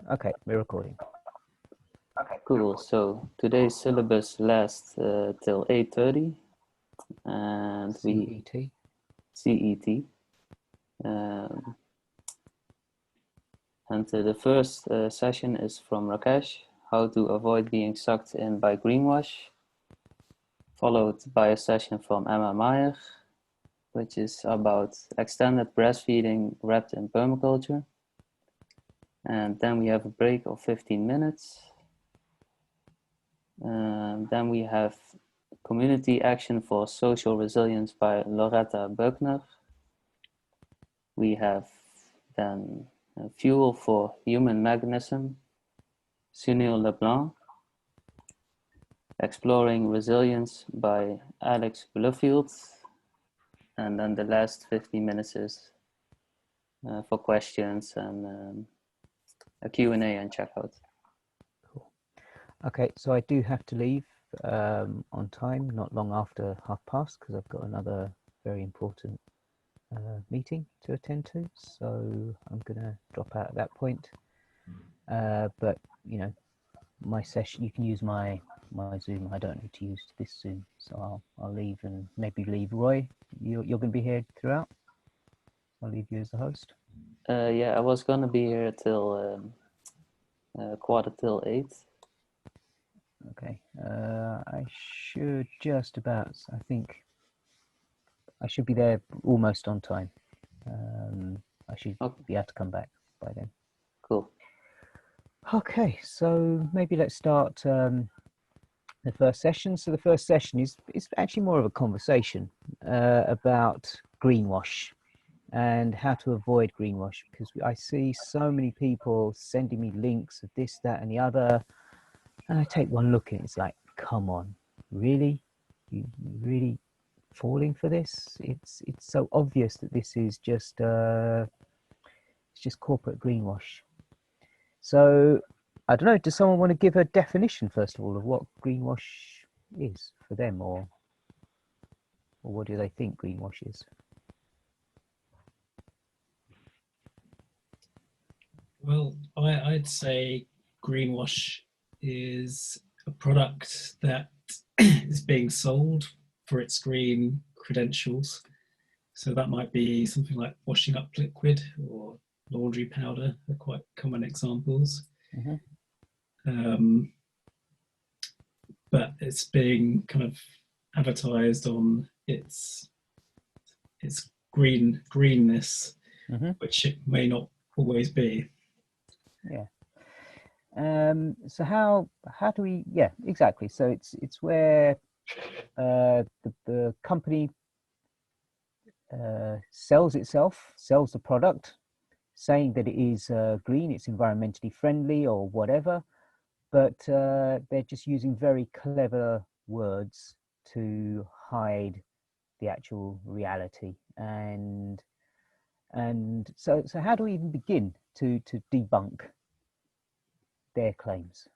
Okay, we're recording. Cool. So today's syllabus lasts till 8:30, and we CET. CET. And the first session is from Rakesh, how to avoid being sucked in by greenwash, followed by a session from Emma Meyer, which is about extended breastfeeding wrapped in permaculture. And then we have a break of 15 minutes. Then we have Community Action for Social Resilience by Loretta Buckner. We have then Fuel for Human Mechanism, Sunil LeBlanc. Exploring Resilience by Alex Blufield. And then the last 15 minutes is for questions and a Q&A and checkout. Cool. Okay, so I do have to leave on time, not long after past, because I've got another very important meeting to attend to. So I'm going to drop out at that point. But, you know, my session, you can use my Zoom. I don't need to use this Zoom. So I'll leave and maybe leave Roy. You're going to be here throughout? I'll leave you as the host. Yeah, I was going to be here till 7:45. Okay, I should just about, I think I should be there almost on time. I should be able to come back by then. Cool. Okay, so maybe let's start the first session. So the first session is actually more of a conversation about greenwash and how to avoid greenwash, because I see so many people sending me links of this, that, and the other. And I take one look and it's like, come on, really? You really falling for this? It's so obvious that this is just it's just corporate greenwash. So I don't know, does someone want to give a definition first of all of what greenwash is for them, or what do they think greenwash is? Well, I'd say greenwash is a product that is being sold for its green credentials. So that might be something like washing up liquid or laundry powder are quite common examples. But it's being kind of advertised on its greenness, which it may not always be. Yeah. So how do we? Yeah, exactly. So it's where the company sells the product, saying that it is green, it's environmentally friendly or whatever, but they're just using very clever words to hide the actual reality. And so how do we even begin to debunk their claims?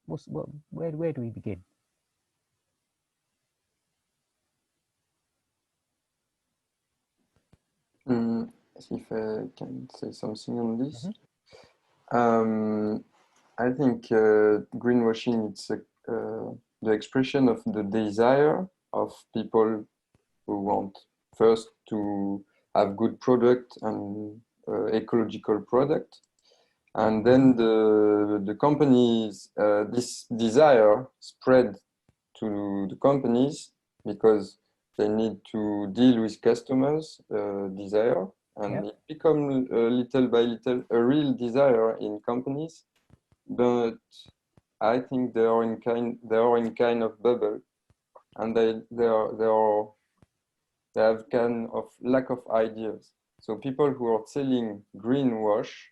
Where do we begin? If I can say something on this, I think greenwashing it's the expression of the desire of people who want first to have good product and ecological product, and then the companies this desire spread to the companies because they need to deal with customers' desire, and it becomes little by little a real desire in companies. But I think they are in kind of bubble, and they have kind of lack of ideas. So people who are selling greenwash,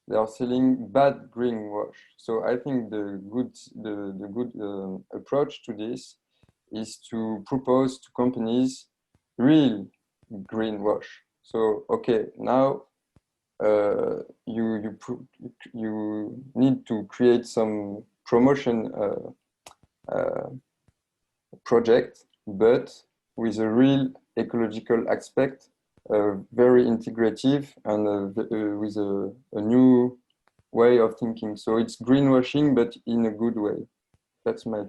they are selling bad greenwash. So I think the good approach to this is to propose to companies real greenwash. So okay, now you need to create some promotion project, but with a real ecological aspect, very integrative, and with a new way of thinking. So it's greenwashing, but in a good way. That's my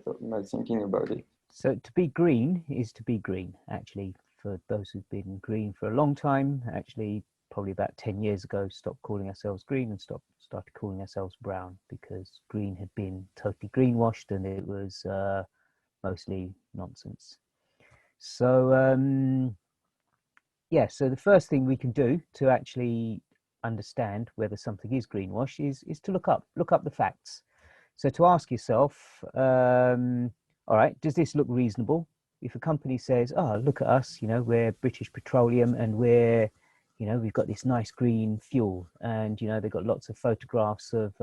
thinking about it. So to be green is to be green, actually. For those who've been green for a long time, actually probably about 10 years ago, stopped calling ourselves green and started calling ourselves brown, because green had been totally greenwashed and it was mostly nonsense. So yeah, so the first thing we can do to actually understand whether something is greenwash is to look up the facts. So to ask yourself, all right, does this look reasonable? If a company says, oh, look at us, you know, we're British Petroleum and we're, you know, we've got this nice green fuel, and, you know, they've got lots of photographs of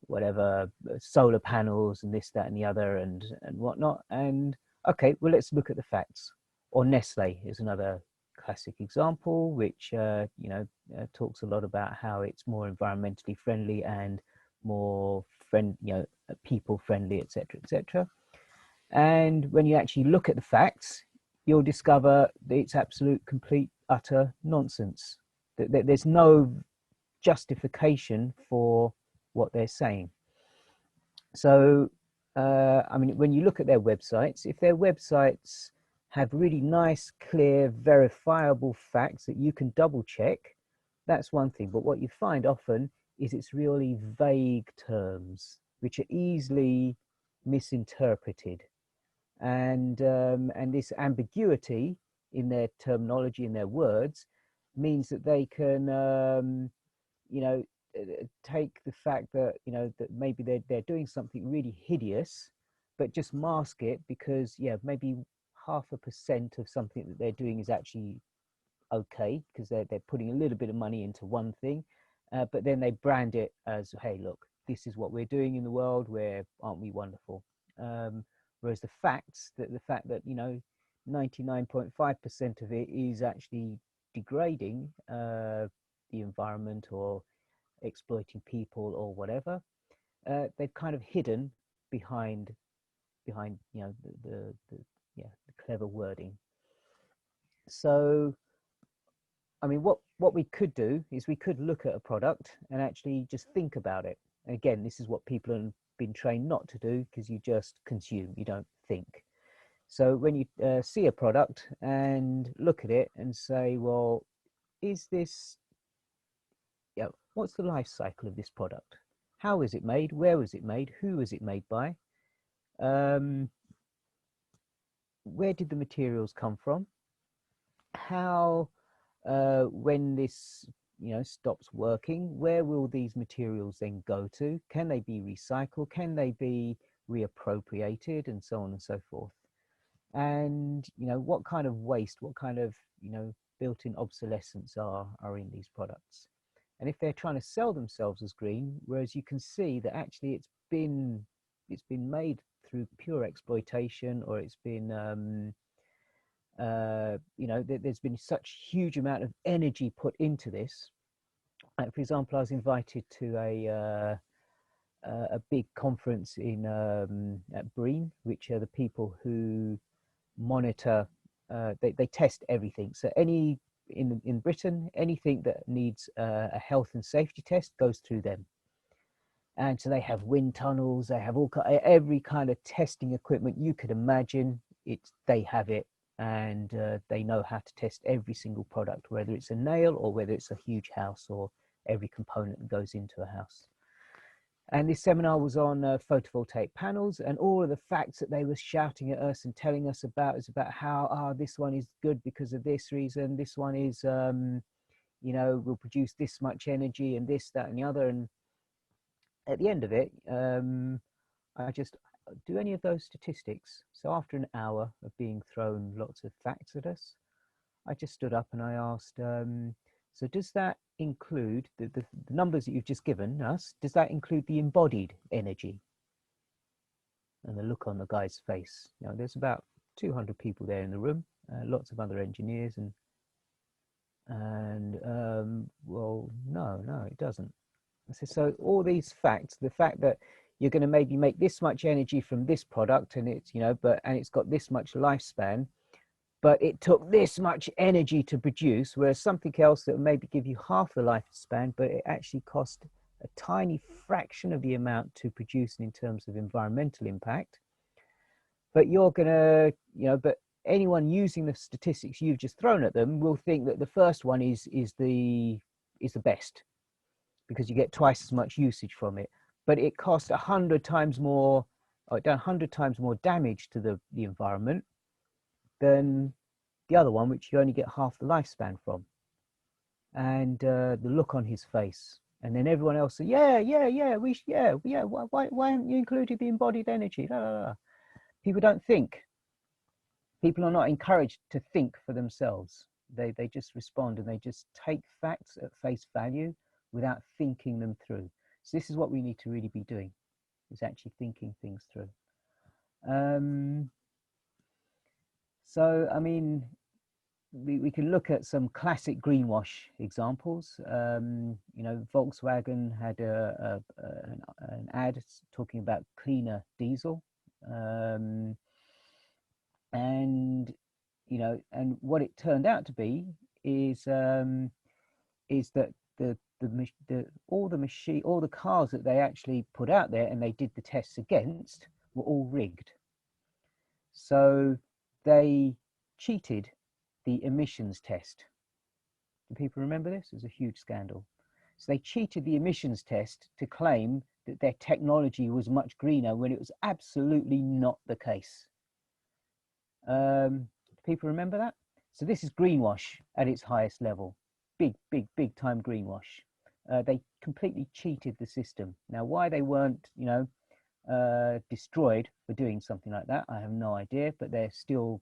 whatever, solar panels and this, that, and the other, and whatnot. And okay, well, let's look at the facts. Or Nestle is another classic example, which you know, talks a lot about how it's more environmentally friendly and more people friendly, etc., etc. And when you actually look at the facts, you'll discover that it's absolute, complete, utter nonsense. That there's no justification for what they're saying. So, I mean, when you look at their websites, if their websites have really nice, clear, verifiable facts that you can double check, that's one thing. But what you find often is it's really vague terms, which are easily misinterpreted. And this ambiguity in their terminology, in their words, means that they can, you know, take the fact that, you know, that maybe they're doing something really hideous, but just mask it because, yeah, maybe 0.5% of something that they're doing is actually okay, because they're putting a little bit of money into one thing, but then they brand it as, hey, look, this is what we're doing in the world, where aren't we wonderful? Whereas the fact that, you know, 99.5% of it is actually degrading the environment or exploiting people or whatever, they've kind of hidden behind you know, the clever wording. So I mean, what we could do is we could look at a product and actually just think about it. And again, this is what people have been trained not to do, because you just consume, you don't think. So when you see a product and look at it and say, well, is this, you know, what's the life cycle of this product? How is it made? Where was it made? Who was it made by? Where did the materials come from? How, when this, you know, stops working, where will these materials then go to? Can they be recycled? Can they be reappropriated, and so on and so forth? And, you know, what kind of waste, what kind of, you know, built-in obsolescence are in these products? And if they're trying to sell themselves as green, whereas you can see that actually it's been made through pure exploitation, or it's been you know, there's been such huge amount of energy put into this. Like, for example, I was invited to a big conference in at Breen, which are the people who monitor. They test everything. So in Britain, anything that needs a health and safety test goes through them. And so they have wind tunnels. They have every kind of testing equipment you could imagine. They have it. And they know how to test every single product, whether it's a nail or whether it's a huge house, or every component that goes into a house. And this seminar was on photovoltaic panels, and all of the facts that they were shouting at us and telling us about is about how this one is good because of this reason, this one is, you know, will produce this much energy and this, that, and the other. And at the end of it, I just, do any of those statistics. So after an hour of being thrown lots of facts at us, I just stood up and I asked, so does that include the numbers that you've just given us? Does that include the embodied energy? And the look on the guy's face, you know, there's about 200 people there in the room, lots of other engineers, and well, no, it doesn't. I said, so all these facts, the fact that you're going to maybe make this much energy from this product, and it's, you know, and it's got this much lifespan, but it took this much energy to produce, whereas something else that would maybe give you half the lifespan, but it actually cost a tiny fraction of the amount to produce in terms of environmental impact. But you're gonna, but anyone using the statistics you've just thrown at them will think that the first one is the best, because you get twice as much usage from it. But it costs 100 times more, or 100 times more damage to the environment than the other one, which you only get half the lifespan from. And the look on his face, and then everyone else said, yeah, why haven't you included the embodied energy? La, la, la. People don't think. People are not encouraged to think for themselves. They just respond, and they just take facts at face value without thinking them through. So this is what we need to really be doing, is actually thinking things through. So, I mean, we can look at some classic greenwash examples. Volkswagen had an ad talking about cleaner diesel, and what it turned out to be is that all the cars that they actually put out there and they did the tests against were all rigged. So they cheated the emissions test. Do people remember this? It was a huge scandal. So they cheated the emissions test to claim that their technology was much greener when it was absolutely not the case. Do people remember that? So this is greenwash at its highest level. Big time greenwash. They completely cheated the system. Now, why they weren't, destroyed for doing something like that, I have no idea, but they're still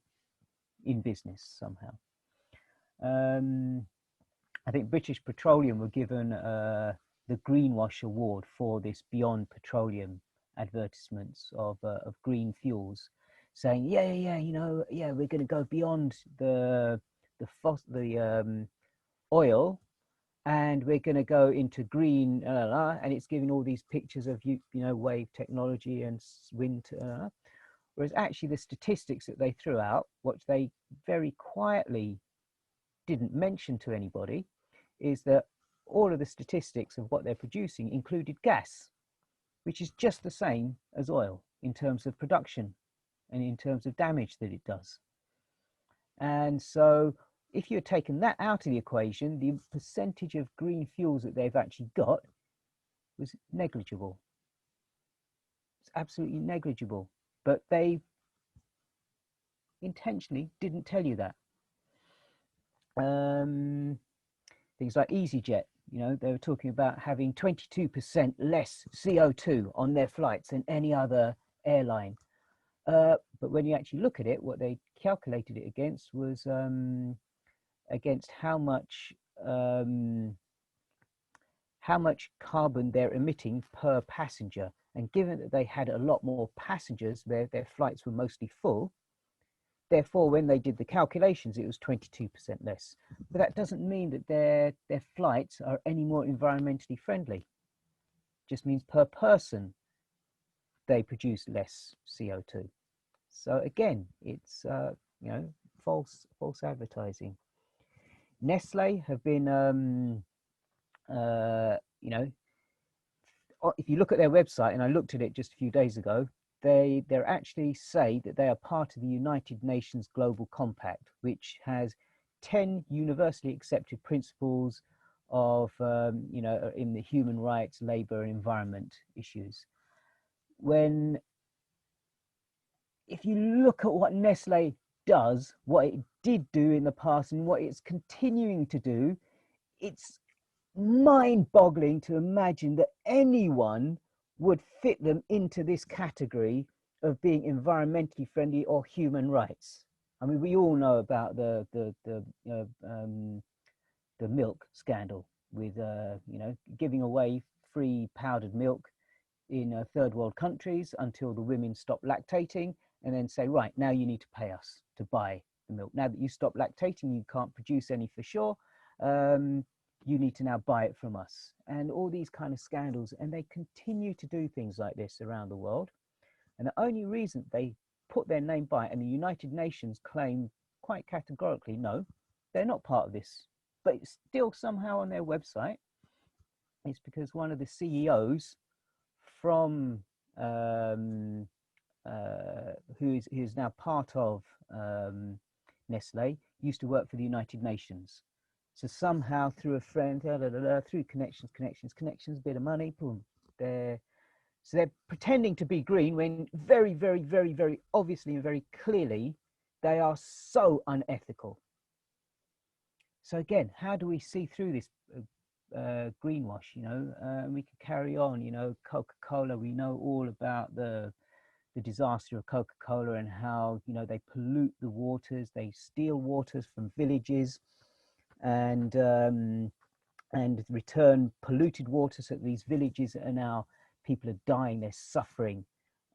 in business somehow. I think British Petroleum were given the Greenwash Award for this Beyond Petroleum advertisements of green fuels, saying, we're going to go beyond the oil, and we're going to go into green, and it's giving all these pictures of wave technology and wind. Whereas actually the statistics that they threw out, which they very quietly didn't mention to anybody, is that all of the statistics of what they're producing included gas, which is just the same as oil in terms of production and in terms of damage that it does. And so if you had taken that out of the equation, the percentage of green fuels that they've actually got was negligible. It's absolutely negligible. But they intentionally didn't tell you that. Things like EasyJet, they were talking about having 22% less CO2 on their flights than any other airline. But when you actually look at it, what they calculated it against was against how much carbon they're emitting per passenger. And given that they had a lot more passengers, their flights were mostly full. Therefore, when they did the calculations, it was 22% less. But that doesn't mean that their flights are any more environmentally friendly. It just means per person, they produce less CO2. So again, it's false advertising. Nestle have been, if you look at their website, and I looked at it just a few days ago, they actually say that they are part of the United Nations Global Compact, which has 10 universally accepted principles of, in the human rights, labor, and environment issues. If you look at what Nestle does, what it did do in the past, and what it's continuing to do, it's mind-boggling to imagine that anyone would fit them into this category of being environmentally friendly or human rights. I mean, we all know about the milk scandal with giving away free powdered milk in third world countries until the women stop lactating, and then say, right, now you need to pay us to buy the milk. Now that you stop lactating, you can't produce any for sure. You need to now buy it from us. And all these kind of scandals, and they continue to do things like this around the world. And the only reason they put their name by it, and the United Nations claim quite categorically, no, they're not part of this. But it's still somehow on their website. It's because one of the CEOs from who is now part of Nestle used to work for the United Nations. So somehow through a friend, through connections, a bit of money, boom, so they're pretending to be green when very, very, very, very obviously and very clearly they are so unethical. So again, how do we see through this greenwash? You know, we could carry on. You know, Coca-Cola. We know all about the disaster of Coca-Cola and how, you know, they pollute the waters, they steal waters from villages, and return polluted water. So these villages are now, people are dying, they're suffering,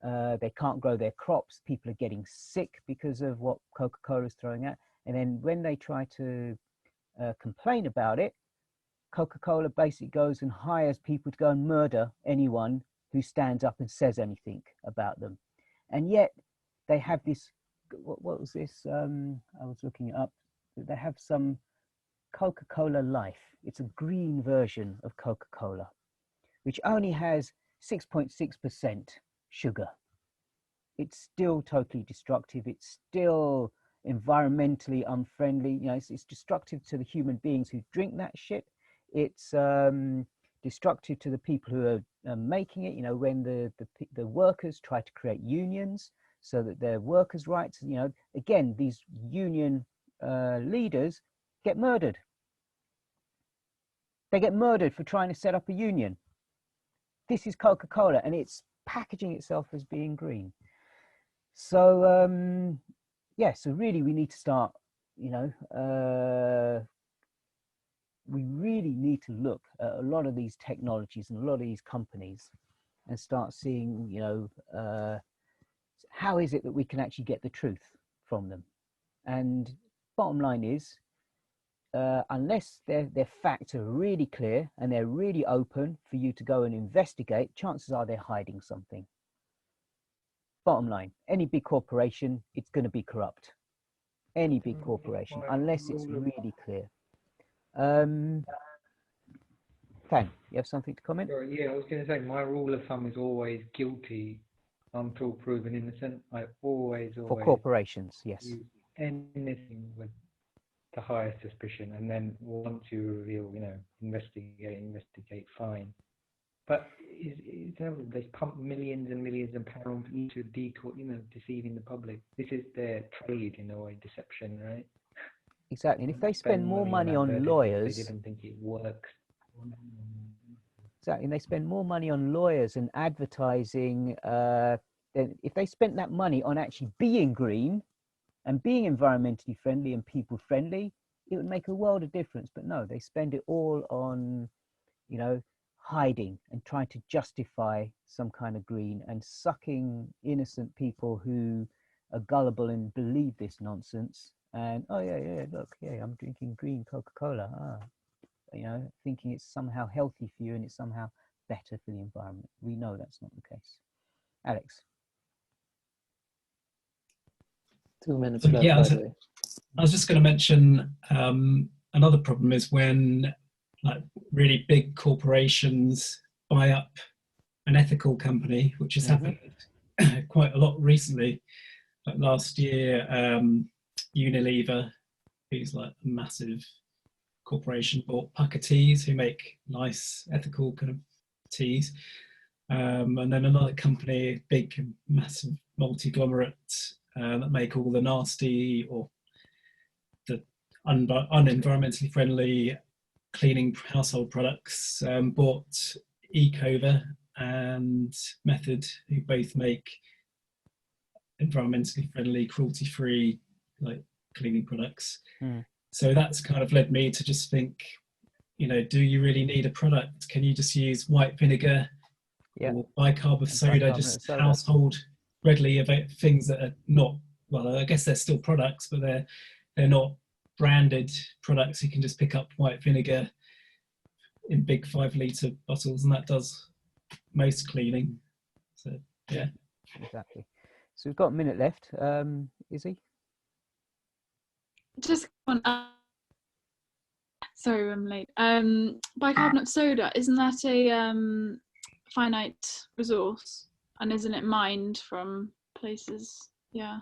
they can't grow their crops, people are getting sick because of what Coca-Cola is throwing out. And then when they try to complain about it, Coca-Cola basically goes and hires people to go and murder anyone who stands up and says anything about them. And yet they have this, what was this? I was looking it up. They have some Coca-Cola Life. It's a green version of Coca-Cola, which only has 6.6% sugar. It's still totally destructive. It's still environmentally unfriendly. You know, it's destructive to the human beings who drink that shit. It's destructive to the people who are making it. You know, when the workers try to create unions so that their workers' rights, you know, again, these union leaders get murdered. They get murdered for trying to set up a union. This is Coca-Cola, and it's packaging itself as being green. So yeah, so really we need to start, you know, we really need to look at a lot of these technologies and a lot of these companies and start seeing, you know, how is it that we can actually get the truth from them. And bottom line is, unless their facts are really clear and they're really open for you to go and investigate, chances are they're hiding something. Bottom line, any big corporation, it's going to be corrupt. Any big corporation, unless it's really clear. Tang, you have something to comment? Yeah, I was going to say my rule of thumb is always guilty until proven innocent. I always For corporations, yes. use anything with the highest suspicion, and then once you reveal, you know, investigate, fine. But they pump millions and millions of pounds into deceiving the public. This is their trade in a way, deception, right? Exactly, and if they spend more money on lawyers, they didn't think it works. Exactly, and they spend more money on lawyers and advertising. Then if they spent that money on actually being green and being environmentally friendly and people friendly, it would make a world of difference. But no, they spend it all on, you know, hiding and trying to justify some kind of green and sucking innocent people who are gullible and believe this nonsense. And oh yeah, look, yeah, I'm drinking green Coca-Cola. You know, thinking it's somehow healthy for you and it's somehow better for the environment. We know that's not the case. Alex. 2 minutes left. Yeah, I was just going to mention another problem is when like really big corporations buy up an ethical company, which has happened quite a lot recently. Like last year, Unilever, who's like a massive corporation, bought Pucker Teas, who make nice ethical kind of teas. And then another company, big, massive multi-glomerate that make all the nasty or the unenvironmentally friendly cleaning household products, bought Ecover and Method, who both make environmentally friendly, cruelty-free, like cleaning products. So that's kind of led me to just think, you know, do you really need a product? Can you just use white vinegar or bicarb of soda, just household readily available things that are not, well, I guess they're still products, but they're not branded products. You can just pick up white vinegar in big 5-litre bottles, and that does most cleaning. So yeah, exactly. So we've got a minute left. Izzy? just on. Sorry, I'm late. Bicarbonate of soda, isn't that a finite resource? And isn't it mined from places? Yeah.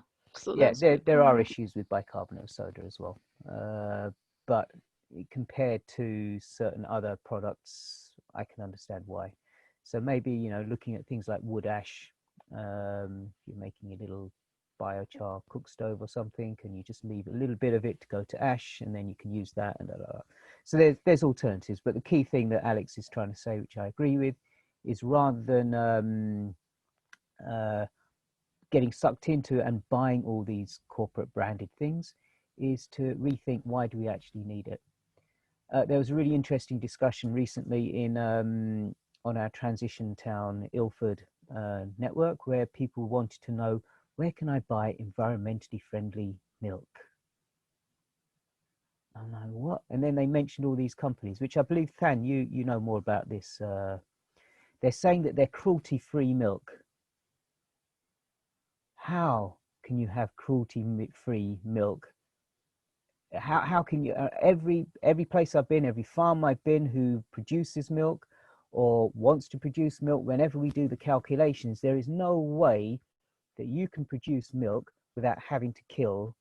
Yeah, there are issues with bicarbonate of soda as well, but compared to certain other products, I can understand why. So maybe, you know, looking at things like wood ash, you're making a little biochar cook stove or something, and you just leave a little bit of it to go to ash, and then you can use that. And so there's alternatives. But the key thing that Alex is trying to say, which I agree with, is rather than getting sucked into and buying all these corporate branded things, is to rethink, why do we actually need it? There was a really interesting discussion recently in on our transition town Ilford network, where people wanted to know, where can I buy environmentally friendly milk? I'm like, what? And then they mentioned all these companies, which I believe, Than, you know more about this. They're saying that they're cruelty-free milk. How can you have cruelty-free milk? How can you? Every place I've been, every farm I've been who produces milk or wants to produce milk, whenever we do the calculations, there is no way that you can produce milk without having to kill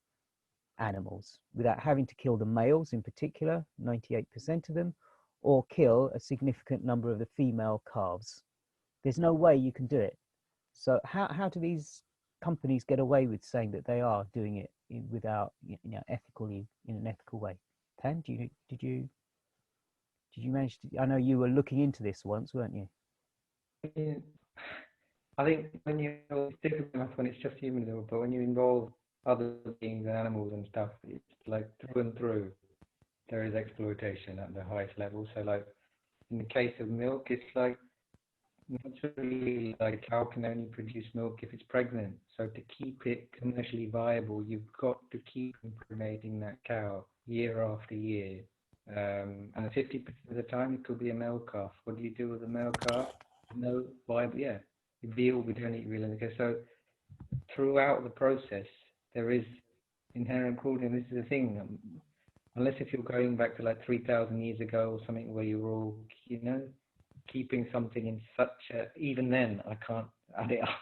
animals, without having to kill the males in particular, 98% of them, or kill a significant number of the female calves. There's no way you can do it. So how do these companies get away with saying that they are doing it without, you know, ethically, in an ethical way? Tan, did you manage to? I know you were looking into this once, weren't you? Yeah. I think when it's difficult enough when it's just human level, but when you involve other beings and animals and stuff, it's like through and through. There is exploitation at the highest level. So like in the case of milk, it's like naturally, like a cow can only produce milk if it's pregnant. So to keep it commercially viable, you've got to keep impregnating that cow year after year. And 50% of the time, it could be a male calf. What do you do with a male calf? No viable, yeah. Veal, we don't eat veal. Okay, so throughout the process, there is inherent cruelty, and this is the thing. Unless if you're going back to like 3,000 years ago or something, where you were all, you know, keeping something in such a, even then I can't add it up.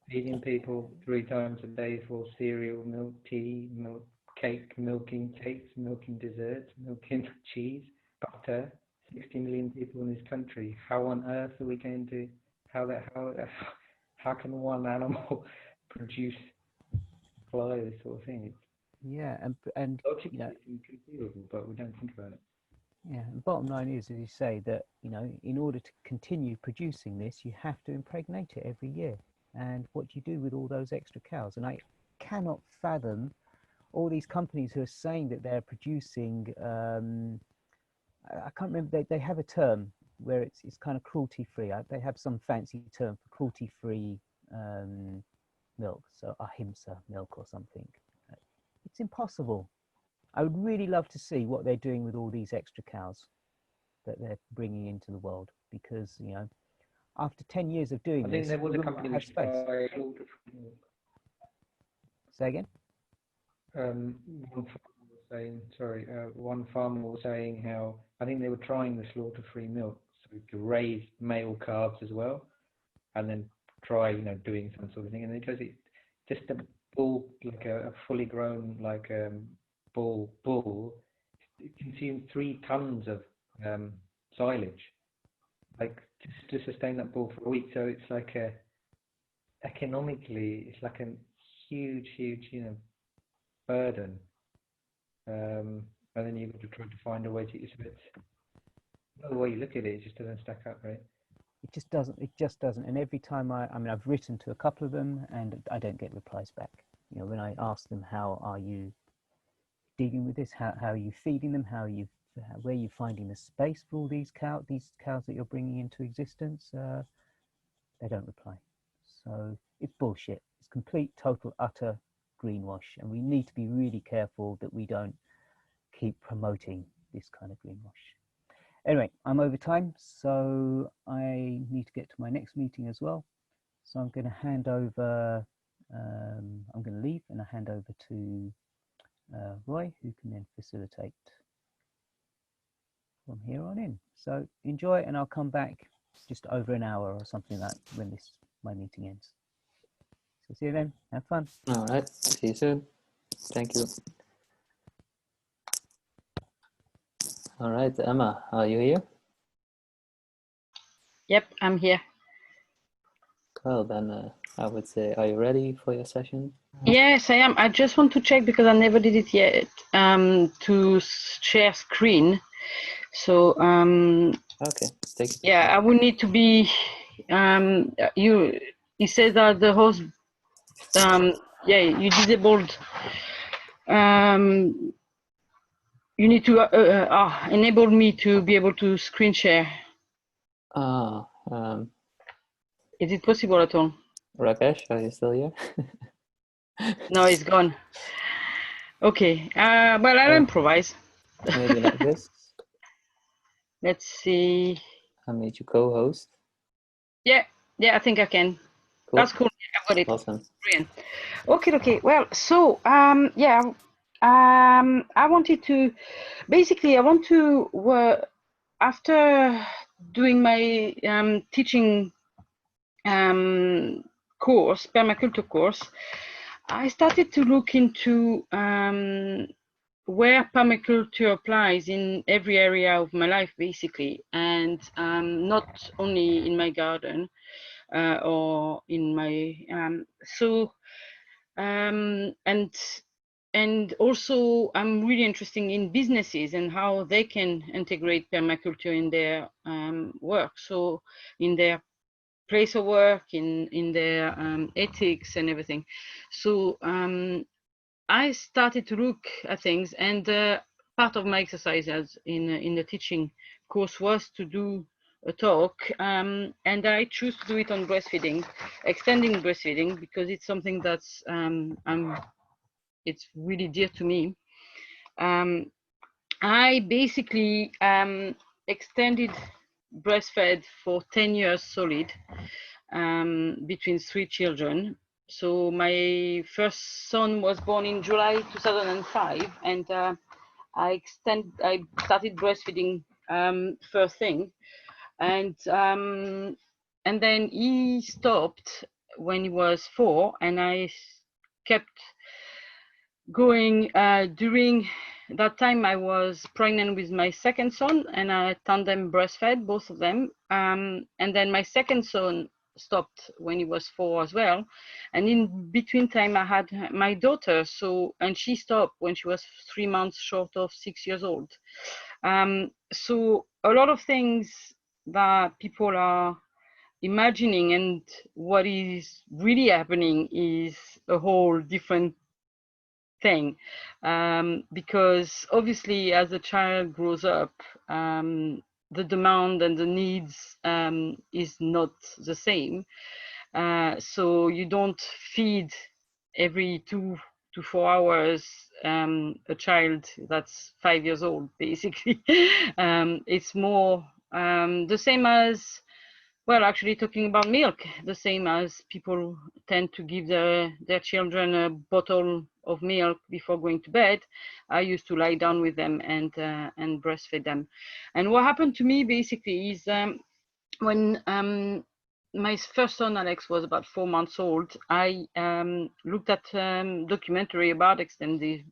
Feeding people 3 times a day for cereal, milk, tea, milk, cake, milking cakes, milking desserts, milking cheese, butter. 60 million people in this country. How on earth are we going to? How can one animal produce, supply this sort of thing? Yeah, and you know, it's inconceivable, but we don't think about it. yeah, and bottom line is, as you say, that, you know, in order to continue producing this, you have to impregnate it every year. And what do you do with all those extra cows? And I cannot fathom all these companies who are saying that they're producing. I can't remember. They have a term where it's kind of cruelty-free. They have some fancy term for cruelty-free milk, so ahimsa milk or something. It's impossible. I would really love to see what they're doing with all these extra cows that they're bringing into the world, because, you know, after 10 years of doing I think this, there was we a will not company have which space. Say again? One farmer was saying how I think they were trying the slaughter-free milk, so to raise male calves as well, and then try, you know, doing some sort of thing. And because it's just a bull, like a fully grown, like bull, it consumes 3 tons of silage, like just to sustain that bull for a week. So it's like economically, it's like a huge, you know, burden. And then you've got to try to find a way to use it. The way you look at it, it just doesn't stack up, right? It just doesn't. And every time I mean, I've written to a couple of them and I don't get replies back. You know, when I ask them, how are you dealing with this? How are you feeding them? Where are you finding the space for all these cows that you're bringing into existence? They don't reply. So it's bullshit. It's complete, total, utter greenwash. And we need to be really careful that we don't keep promoting this kind of greenwash. Anyway, I'm over time, so I need to get to my next meeting as well. So I'm going to hand over I'm going to leave and I hand over to Roy, who can then facilitate from here on in. So enjoy, and I'll come back just over an hour or something like that when my meeting ends. So see you then. Have fun. All right. See you soon. Thank you. All right, Emma, are you here? Yep, I'm here. Well, then I would say, are you ready for your session? Yes, I am. I just want to check because I never did it yet. To share screen. So Okay, take it. yeah, I would need to be. You. It says that the host. Yeah, you disabled. You need to enable me to be able to screen share. Ah, Is it possible at all? Rakesh, are you still here? No, it's gone. Okay. Well, I'll improvise. Maybe like this. Let's see. I made you co-host. Yeah, I think I can. Cool. That's cool. I've got it. Awesome. Brilliant. Okay. Well, so yeah, I wanted to basically I want to after doing my teaching course, permaculture course, I started to look into where permaculture applies in every area of my life, basically, and not only in my garden or in my and also I'm really interested in businesses and how they can integrate permaculture in their work, so in their place of work, in their ethics and everything. So I started to look at things, and part of my exercises in the teaching course was to do a talk, and I choose to do it on breastfeeding, extending breastfeeding, because it's something that's it's really dear to me. I basically extended breastfed for 10 years solid between 3 children. So my first son was born in July 2005, and I started breastfeeding first thing, and then he stopped when he was 4, and I kept going. During that time I was pregnant with my second son, and I tandem breastfed both of them, and then my second son stopped when he was 4 as well, and in between time I had my daughter, and she stopped when she was 3 months short of 6 years old. So a lot of things that people are imagining and what is really happening is a whole different thing, because obviously as a child grows up, the demand and the needs is not the same, so you don't feed every 2 to 4 hours a child that's 5 years old, basically. It's more the same as, well, actually talking about milk, the same as people tend to give their children a bottle of milk before going to bed. I used to lie down with them and breastfeed them. And what happened to me basically is when my first son Alex was about 4 months old, I looked at documentary about extended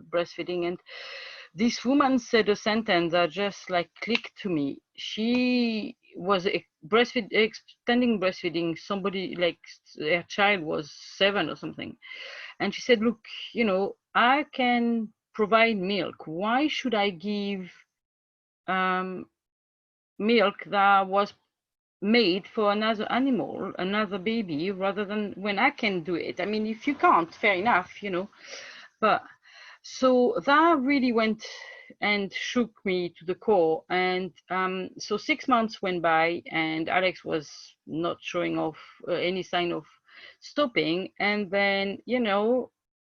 breastfeeding, and this woman said a sentence that just like clicked to me. She was extending breastfeeding somebody like their child was 7 or something, and she said, look, I can provide milk. Why should I give milk that was made for another animal, another baby, rather than when I can do it? I mean, if you can't, fair enough, but so that really went and shook me to the core. And so 6 months went by, and Alex was not showing off any sign of stopping. And then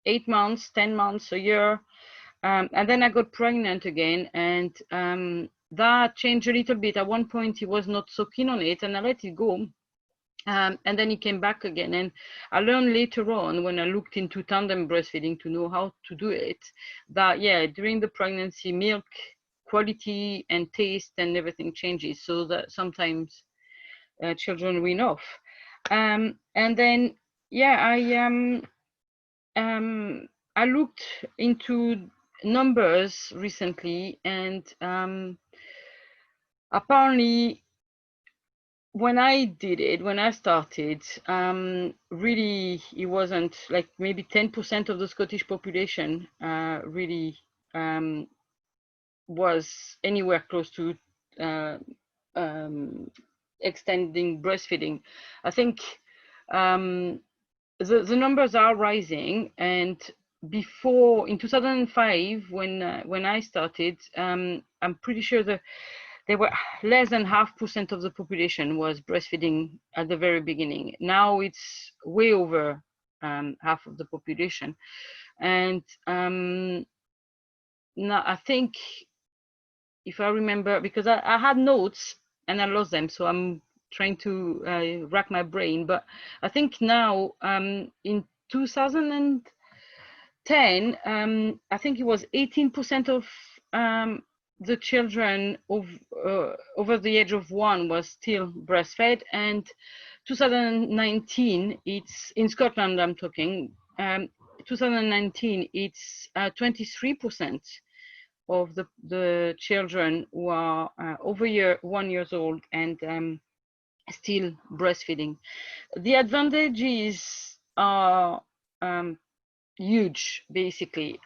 8 months, 10 months, a year, and then I got pregnant again, and that changed a little bit. At one point he was not so keen on it, and I let it go. And then he came back again. And I learned later on, when I looked into tandem breastfeeding to know how to do it, that yeah, during the pregnancy, milk quality and taste and everything changes, so that sometimes children wean off. And then yeah, I looked into numbers recently, and apparently when I did it, when I started, really it wasn't like maybe 10% of the Scottish population really was anywhere close to extending breastfeeding. I think the numbers are rising, and before in 2005 when I started, I'm pretty sure that there were less than 0.5% of the population was breastfeeding at the very beginning. Now it's way over half of the population, and now I think, if I remember, because I had notes and I lost them, so I'm trying to rack my brain. But I think now in 2010, I think it was 18% of the children over the age of 1 was still breastfed, and 2019, it's in Scotland I'm talking, 2019 it's 23% of the children who are over 1 year old and still breastfeeding. The advantages are huge, basically.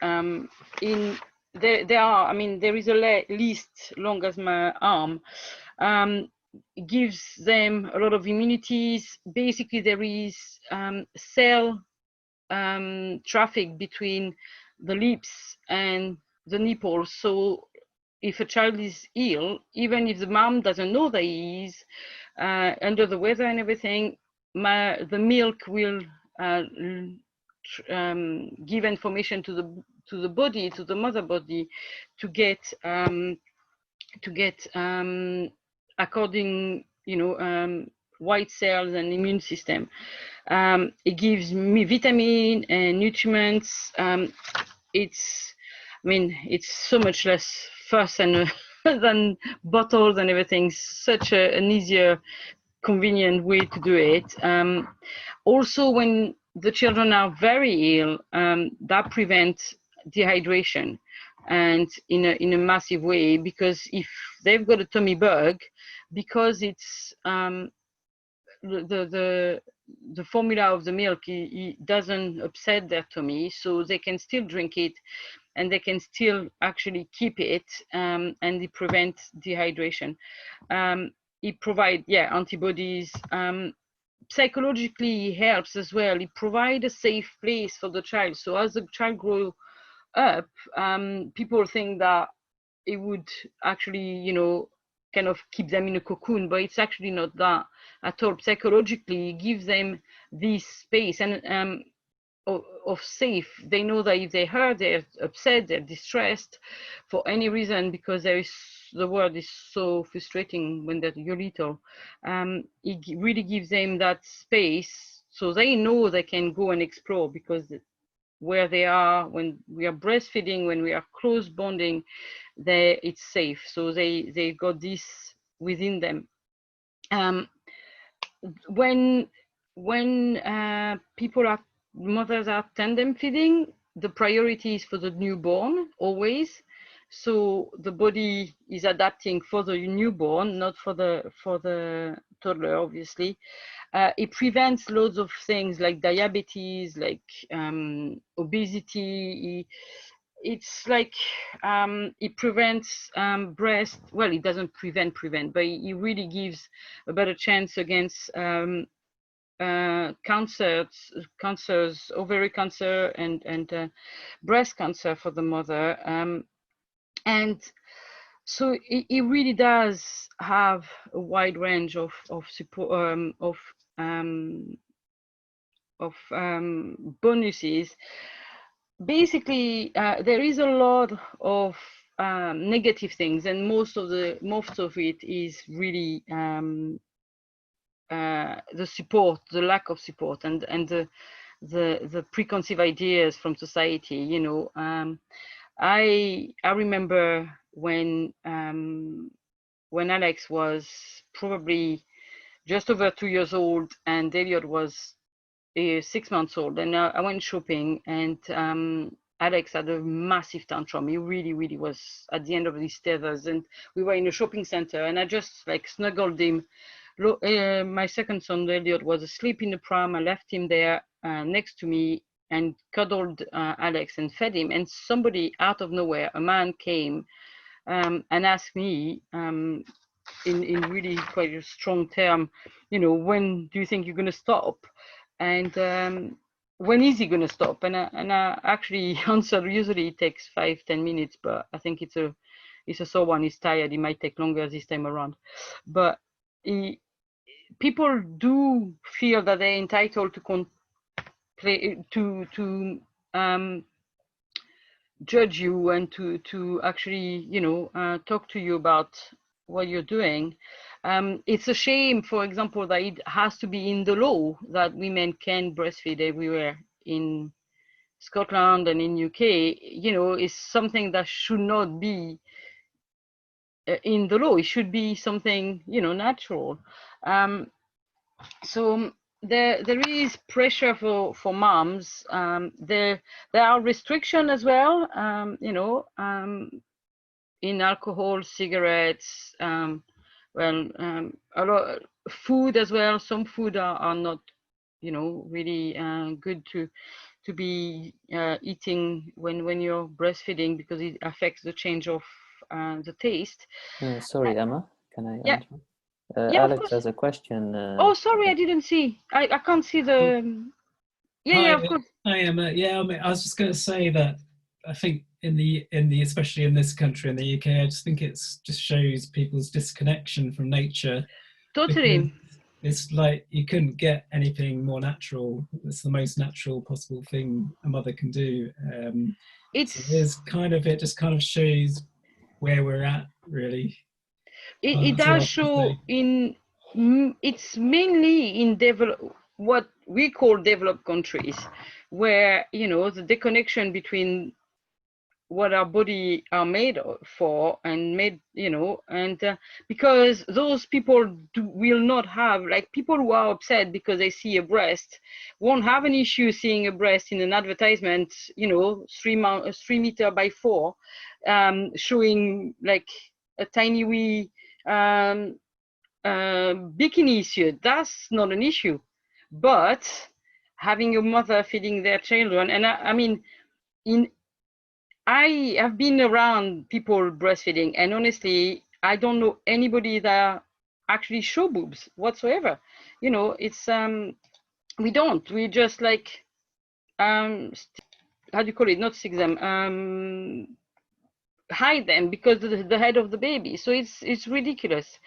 There are, I mean, there is a list long as my arm. It gives them a lot of immunities. Basically, there is cell traffic between the lips and the nipples. So if a child is ill, even if the mom doesn't know that he is under the weather and everything, the milk will give information to the body, to the mother body, to get according, white cells and immune system. It gives me vitamin and nutrients. It's so much less fuss and than bottles and everything. Such an easier, convenient way to do it. Also, when the children are very ill, that prevents dehydration, and in a massive way, because if they've got a tummy bug, because it's the formula of the milk, it doesn't upset their tummy, so they can still drink it and they can still actually keep it, and it prevents dehydration. It provides antibodies. Psychologically helps as well. It provides a safe place for the child. So as the child grows up, people think that it would actually, kind of keep them in a cocoon, but it's actually not that at all. Psychologically, it gives them this space and of safe. They know that if they hurt, they're upset, they're distressed for any reason, because the world is so frustrating when you're little. It really gives them that space, so they know they can go and explore, because where they are, when we are breastfeeding, when we are close bonding, it's safe. So they got this within them. When mothers are tandem feeding, the priority is for the newborn always. So the body is adapting for the newborn, not for the toddler, obviously. It prevents loads of things like diabetes, like obesity. It's like it prevents well, it doesn't prevent, but it really gives a better chance against cancers, ovary cancer and breast cancer for the mother. And so it really does have a wide range of support, bonuses. Basically, there is a lot of negative things, and most of it is really the support, the lack of support, and the preconceived ideas from society. You know, I remember when Alex was probably just over 2 years old and Elliot was 6 months old, and I went shopping, and Alex had a massive tantrum. He really was at the end of his tethers, and we were in a shopping center, and I just like snuggled him. My second son Elliot was asleep in the pram. I left him there next to me and cuddled Alex and fed him, and somebody out of nowhere, a man came and asked me in really quite a strong term, you know, when do you think you're going to stop? And when is he going to stop? And I actually answered, usually it takes 5-10 minutes, but I think it's a sore one. He's tired. It might take longer this time around. But people do feel that they're entitled to judge you and to actually, you know, talk to you about what you're doing. It's a shame, for example, that it has to be in the law that women can breastfeed everywhere in Scotland and in UK. You know, it's something that should not be in the law. It should be something, you know, natural. So there is pressure for moms. There are restrictions as well, you know, in alcohol, cigarettes, a lot food as well. Some food are not, you know, really good to be eating when you're breastfeeding, because it affects the change of the taste. Sorry, Emma, can I Yeah. answer? Yeah, Alex has a question. Oh, sorry, I didn't see. I can't see the. Yeah, of course. Hi, Emma. Yeah, I mean, I was just going to say that I think in the especially in this country, in the UK, I just think it's just shows people's disconnection from nature. Totally. It's like you couldn't get anything more natural. It's the most natural possible thing a mother can do. It's kind of, it just kind of shows where we're at, really. It does show in. It's mainly in what we call developed countries, where, you know, the disconnection between what our body are made for and made, you know, and because those people will not have, like, people who are upset because they see a breast won't have an issue seeing a breast in an advertisement, you know, 3 meter by 4, showing like a tiny wee bikini suit. That's not an issue. But having a mother feeding their children, and I mean, I have been around people breastfeeding, and honestly, I don't know anybody that actually show boobs whatsoever. You know, it's we don't. We just like how do you call it? Not stick them. Hide them because the head of the baby. So it's ridiculous.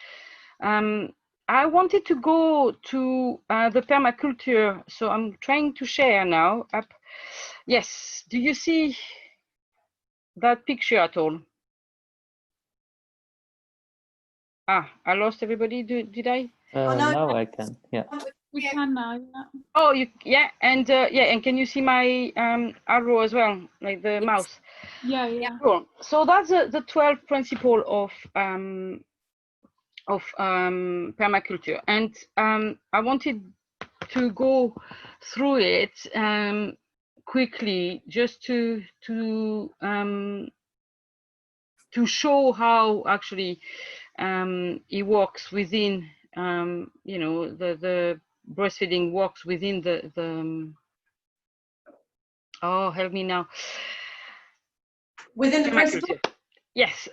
I wanted to go to the permaculture, so I'm trying to share now. Yes, do you see that picture at all? I lost everybody. Did I? Now I can. Yeah. We can now. Yeah. Oh, yeah, and can you see my arrow as well, like the mouse? Yeah. Cool. So that's the 12th principle of permaculture, and I wanted to go through it quickly, just to show how actually it works within, you know, the breastfeeding works within the oh, help me now. Within the principle? Yes.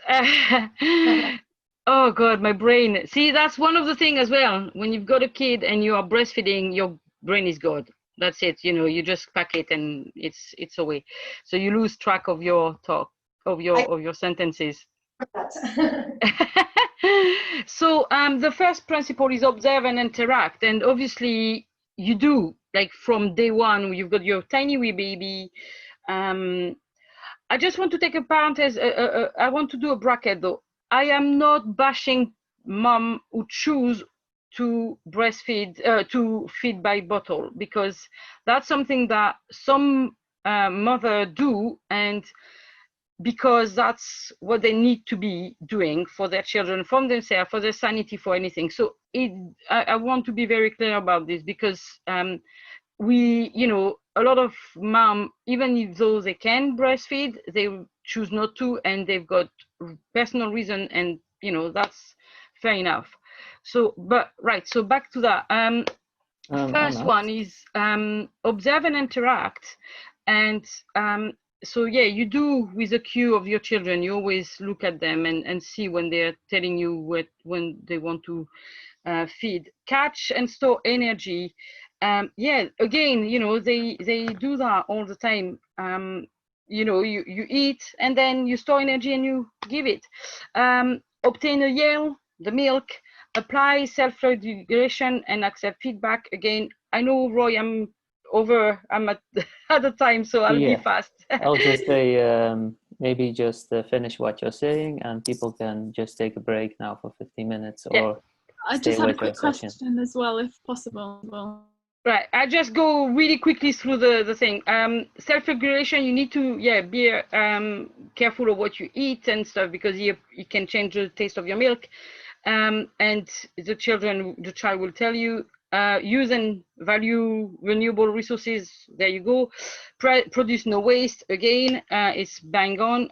Oh God, my brain. See, that's one of the things as well. When you've got a kid and you are breastfeeding, your brain is gone. That's it. You know, you just pack it and it's away. So you lose track of your talk, of your sentences. So the first principle is observe and interact, and obviously you do, like, from day one. You've got your tiny wee baby. I just want to take a parenthesis. I want to do a bracket though. I am not bashing mom who choose to breastfeed, to feed by bottle, because that's something that some mother do, and because that's what they need to be doing for their children, for themselves, for their sanity, for anything. So I want to be very clear about this, because we, you know, a lot of mom, even if though they can breastfeed, they choose not to, and they've got personal reason, and you know, that's fair enough. So, but right, so back to that. First Anna? one is observe and interact. And so yeah, you do with the cue of your children, you always look at them and see when they're telling you when they want to feed. Catch and store energy. Yeah, again, you know, they do that all the time. You know, you eat and then you store energy and you give it. Obtain a yield, the milk. Apply self-regulation and accept feedback. Again, I know, Roy, I'm at the time, so I'll be fast. I'll just say maybe just finish what you're saying, and people can just take a break now for 15 minutes, or I stay just had a with your quick session. question as well, if possible. Right, I just go really quickly through the thing. Self-regulation, you need to be careful of what you eat and stuff, because you can change the taste of your milk. And the child will tell you. Use and value renewable resources. There you go. Produce no waste. Again, it's bang on.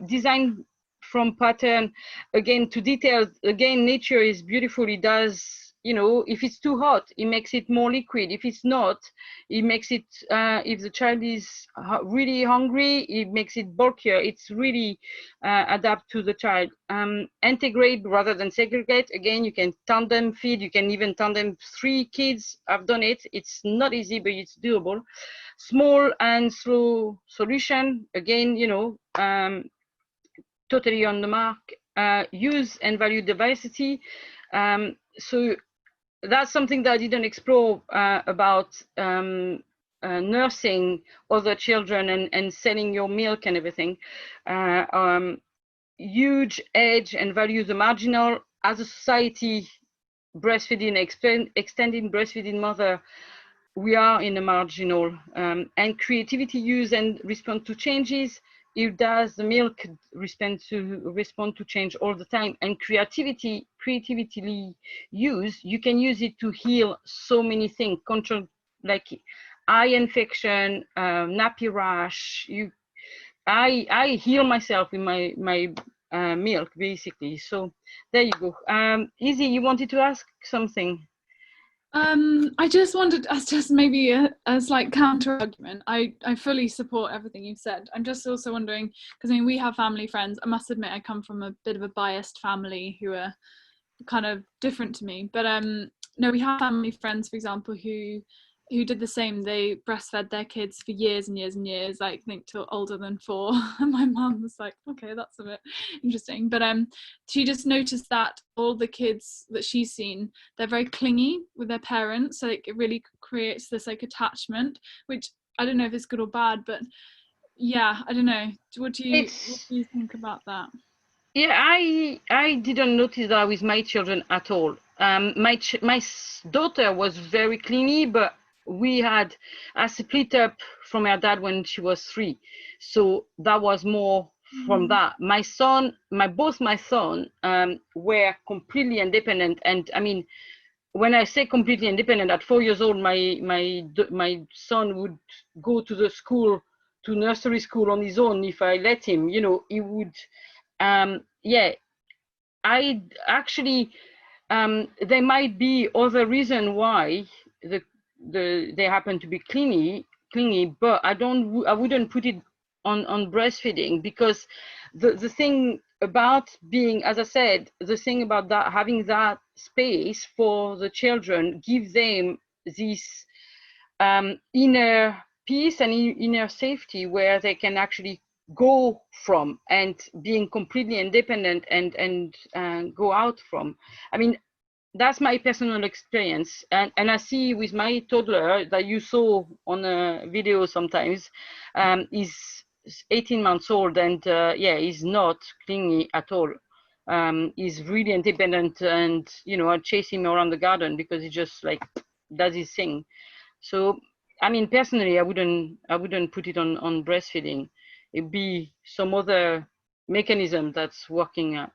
Design from pattern. Again, to details. Again, nature is beautiful. It does, you know, if it's too hot, it makes it more liquid. If it's not, it makes it, if the child is really hungry, it makes it bulkier. It's really adapt to the child. Integrate rather than segregate. Again, you can tandem feed. You can even tandem 3 kids. I've done it. It's not easy, but it's doable. Small and slow solution. Again, you know, totally on the mark. Use and value diversity. So that's something that I didn't explore about nursing other children and selling your milk and everything. Huge edge and value the marginal. As a society, breastfeeding, extending breastfeeding mother, we are in a marginal. And creativity, use and respond to changes. It does, the milk respond to change all the time. And creativity use, you can use it to heal so many things, control like eye infection, nappy rash. I heal myself with my milk, basically. So there you go. Izzy, you wanted to ask something? I just wanted, as just maybe a slight counter argument. I fully support everything you've said. I'm just also wondering, because I mean, we have family friends. I must admit, I come from a bit of a biased family who are kind of different to me. But no, we have family friends, for example, who did the same. They breastfed their kids for years and years and years, like I think till older than 4. And my mum was like, okay, that's a bit interesting. But she just noticed that all the kids that she's seen, they're very clingy with their parents, so like, it really creates this like attachment, which I don't know if it's good or bad, but yeah, I don't know. What do you think about that? Yeah, I didn't notice that with my children at all. My daughter was very clingy, but I split up from her dad when she was 3, so that was more from that. Both my son were completely independent, and I mean, when I say completely independent, at 4 years old, my son would go to nursery school on his own if I let him. You know, he would. Yeah, I actually, there might be other reason why they happen to be clingy, but I wouldn't put it on breastfeeding, because the thing about being, as I said, the thing about that, having that space for the children, give them this inner peace and inner safety where they can actually go from, and being completely independent and go out from. I mean, that's my personal experience, and I see with my toddler that you saw on a video sometimes, is 18 months old, and yeah, he's not clingy at all. is really independent, and I chase him around the garden because he just like does his thing. So I mean, personally, I wouldn't put it on breastfeeding. It'd be some other mechanism that's working at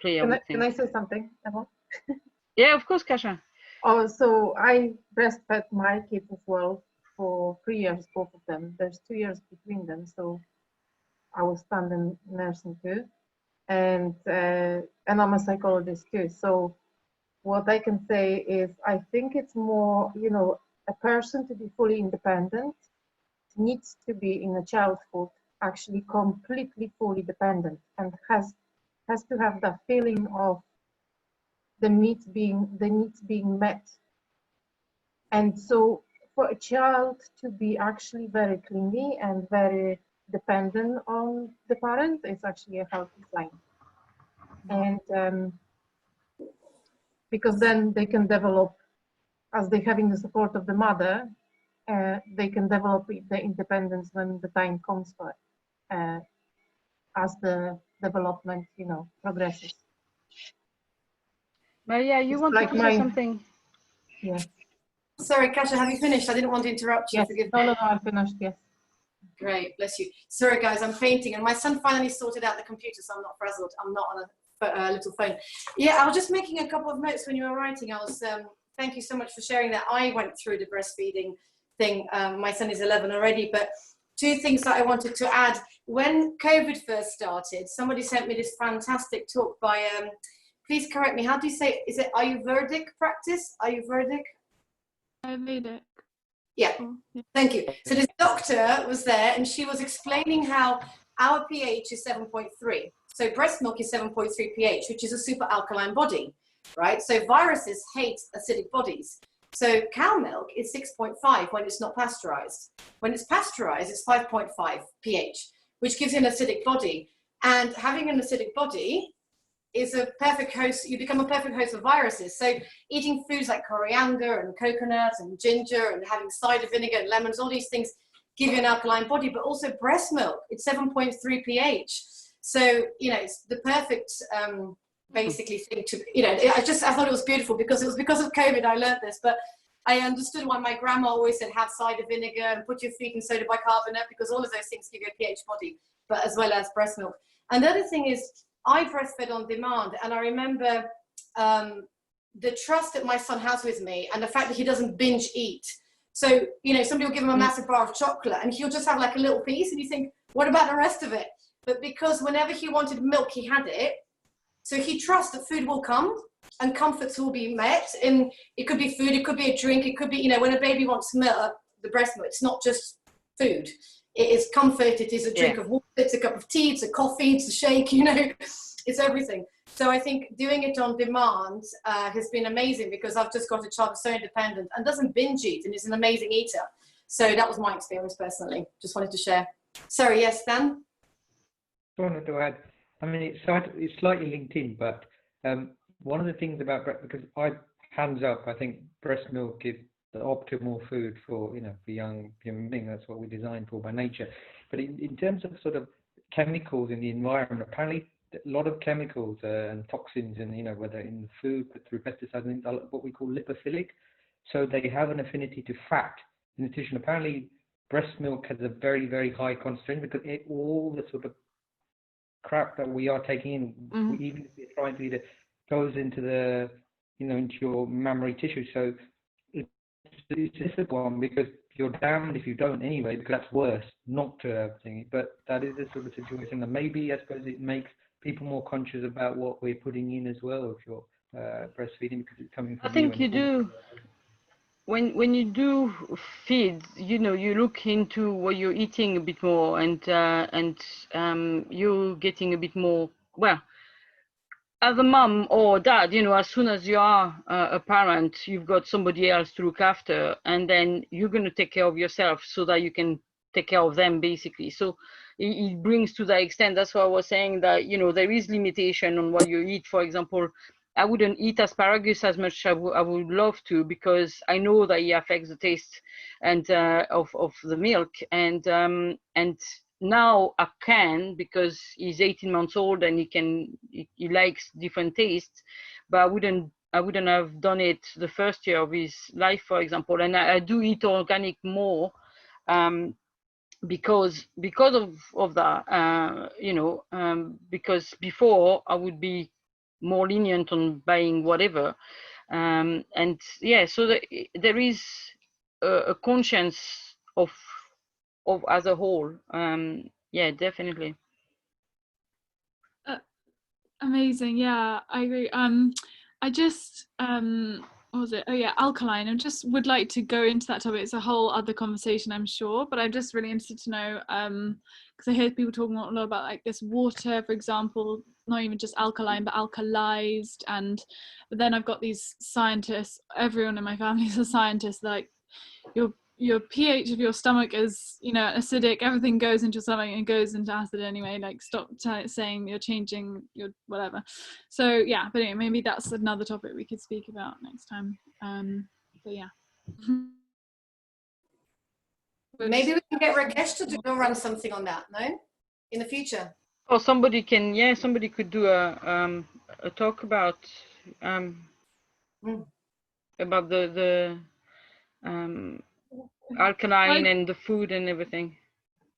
play, I would think. Can I say something, Emma? Yeah, of course, Kasia. Oh, so I breastfed my kids as well for 3 years, both of them. There's 2 years between them, so I was tandem nursing too, and I'm a psychologist too. So what I can say is, I think it's more, a person to be fully independent needs to be in a childhood actually completely fully dependent, and has to have that feeling of the needs being met. And so for a child to be actually very clingy and very dependent on the parent is actually a healthy sign. And because then they can develop, as they having the support of the mother, they can develop the independence when the time comes for it, as the development, progresses. Maria, you want to say something? Yeah. Sorry, Kasia, have you finished? I didn't want to interrupt you. Yes. Forgive me. No, I'm finished. Yes. Great, bless you. Sorry, guys, I'm fainting, and my son finally sorted out the computer, so I'm not frazzled. I'm not on a little phone. Yeah, I was just making a couple of notes when you were writing. I was thank you so much for sharing that. I went through the breastfeeding thing. My son is 11 already, but 2 things that I wanted to add. When COVID first started, somebody sent me this fantastic talk by, please correct me, how do you say, is it Ayurvedic practice? Ayurvedic? Ayurvedic. Yeah, thank you. So this doctor was there, and she was explaining how our pH is 7.3. So breast milk is 7.3 pH, which is a super alkaline body, right? So viruses hate acidic bodies. So cow milk is 6.5 when it's not pasteurized. When it's pasteurized, it's 5.5 pH, which gives you an acidic body. And having an acidic body is a perfect host. You become a perfect host for viruses. So eating foods like coriander and coconut and ginger and having cider vinegar and lemons, all these things give you an alkaline body, but also breast milk, it's 7.3 pH. So, it's the perfect, basically thing to, I thought it was beautiful because it was because of COVID I learned this, but I understood why my grandma always said have cider vinegar and put your feet in soda bicarbonate, because all of those things give you a pH body, but as well as breast milk. And the other thing is, I breastfed on demand, and I remember the trust that my son has with me and the fact that he doesn't binge eat. So, somebody will give him a massive bar of chocolate and he'll just have like a little piece, and you think, what about the rest of it? But because whenever he wanted milk, he had it. So he trusts that food will come and comforts will be met. And it could be food, it could be a drink, it could be, when a baby wants milk, the breast milk, it's not just food. It is comfort, it is a drink of water, it's a cup of tea, it's a coffee, it's a shake, it's everything. So I think doing it on demand has been amazing, because I've just got a child who's so independent and doesn't binge eat and is an amazing eater. So that was my experience personally. Just wanted to share. Sorry, yes, Dan? I wanted to add, I mean, it's slightly linked in, but one of the things about breast, because hands up, I think breast milk is the optimal food for, for young beings. That's what we're designed for by nature. But in terms of sort of chemicals in the environment, apparently a lot of chemicals and toxins, and whether in the food, but through pesticides, and are what we call lipophilic. So they have an affinity to fat in addition. Apparently, breast milk has a very, very high concentration, because all the sort of crap that we are taking in, even if we're trying to eat it, goes into the, into your mammary tissue. So it's a difficult one, because you're damned if you don't anyway, because that's worse not to have things. But that is the sort of situation that maybe, I suppose, it makes people more conscious about what we're putting in as well if you're breastfeeding, because it's coming from I think you do. When you do feed, you look into what you're eating a bit more, and you're getting a bit more, well, as a mom or dad, as soon as you are a parent, you've got somebody else to look after, and then you're going to take care of yourself so that you can take care of them, basically. So it brings to that extent. That's why I was saying that, there is limitation on what you eat. For example, I wouldn't eat asparagus as much as I would love to, because I know that it affects the taste and of the milk, and now I can, because he's 18 months old and he likes different tastes, but I wouldn't have done it the first year of his life, for example. And I do eat organic more because of that, you know, because before I would be more lenient on buying whatever, and yeah, so there is a conscience of as a whole. Yeah, definitely. Amazing. Yeah, I agree. I just what was it? Oh yeah, alkaline. I just would like to go into that topic. It's a whole other conversation, I'm sure, but I'm just really interested to know, because I hear people talking a lot about like this water, for example, not even just alkaline but alkalized, but then I've got these scientists, everyone in my family is a scientist, like your pH of your stomach is, you know, acidic, everything goes into your stomach and goes into acid anyway, like stop saying you're changing your whatever. So yeah, but anyway, maybe that's another topic we could speak about next time. But yeah. Maybe we can get Rakesh to run something on that, no? In the future. Or somebody could do a talk about the alkaline and the food and everything.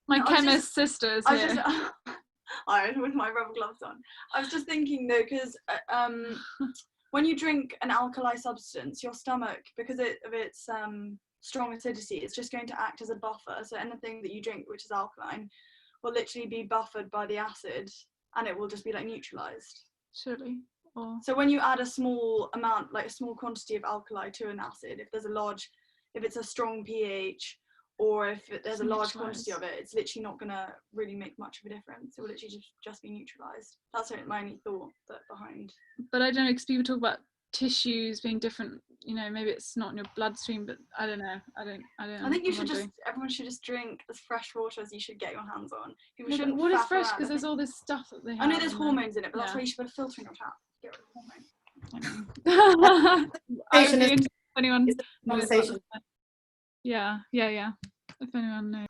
My chemist sisters here. With my rubber gloves on. I was just thinking though, because when you drink an alkali substance, your stomach, because of its strong acidity, it's just going to act as a buffer. So anything that you drink which is alkaline will literally be buffered by the acid, and it will just be like neutralized. Surely. So when you add a small amount, like a small quantity of alkali to an acid, if it's a strong pH, or if there's a large quantity of it, it's literally not going to really make much of a difference. It will literally just be neutralized. That's my only thought behind. But I don't know, because people talk about tissues being different, you know, maybe it's not in your bloodstream, but I don't know. I think everyone should just drink as fresh water as you should get your hands on. People yeah, shouldn't. What is fresh? Because there's all this stuff that they have. I know there's hormones in it, but that's why you should put a filter in your tap. Get rid of hormones. I would be interested if anyone knows. Yeah. If anyone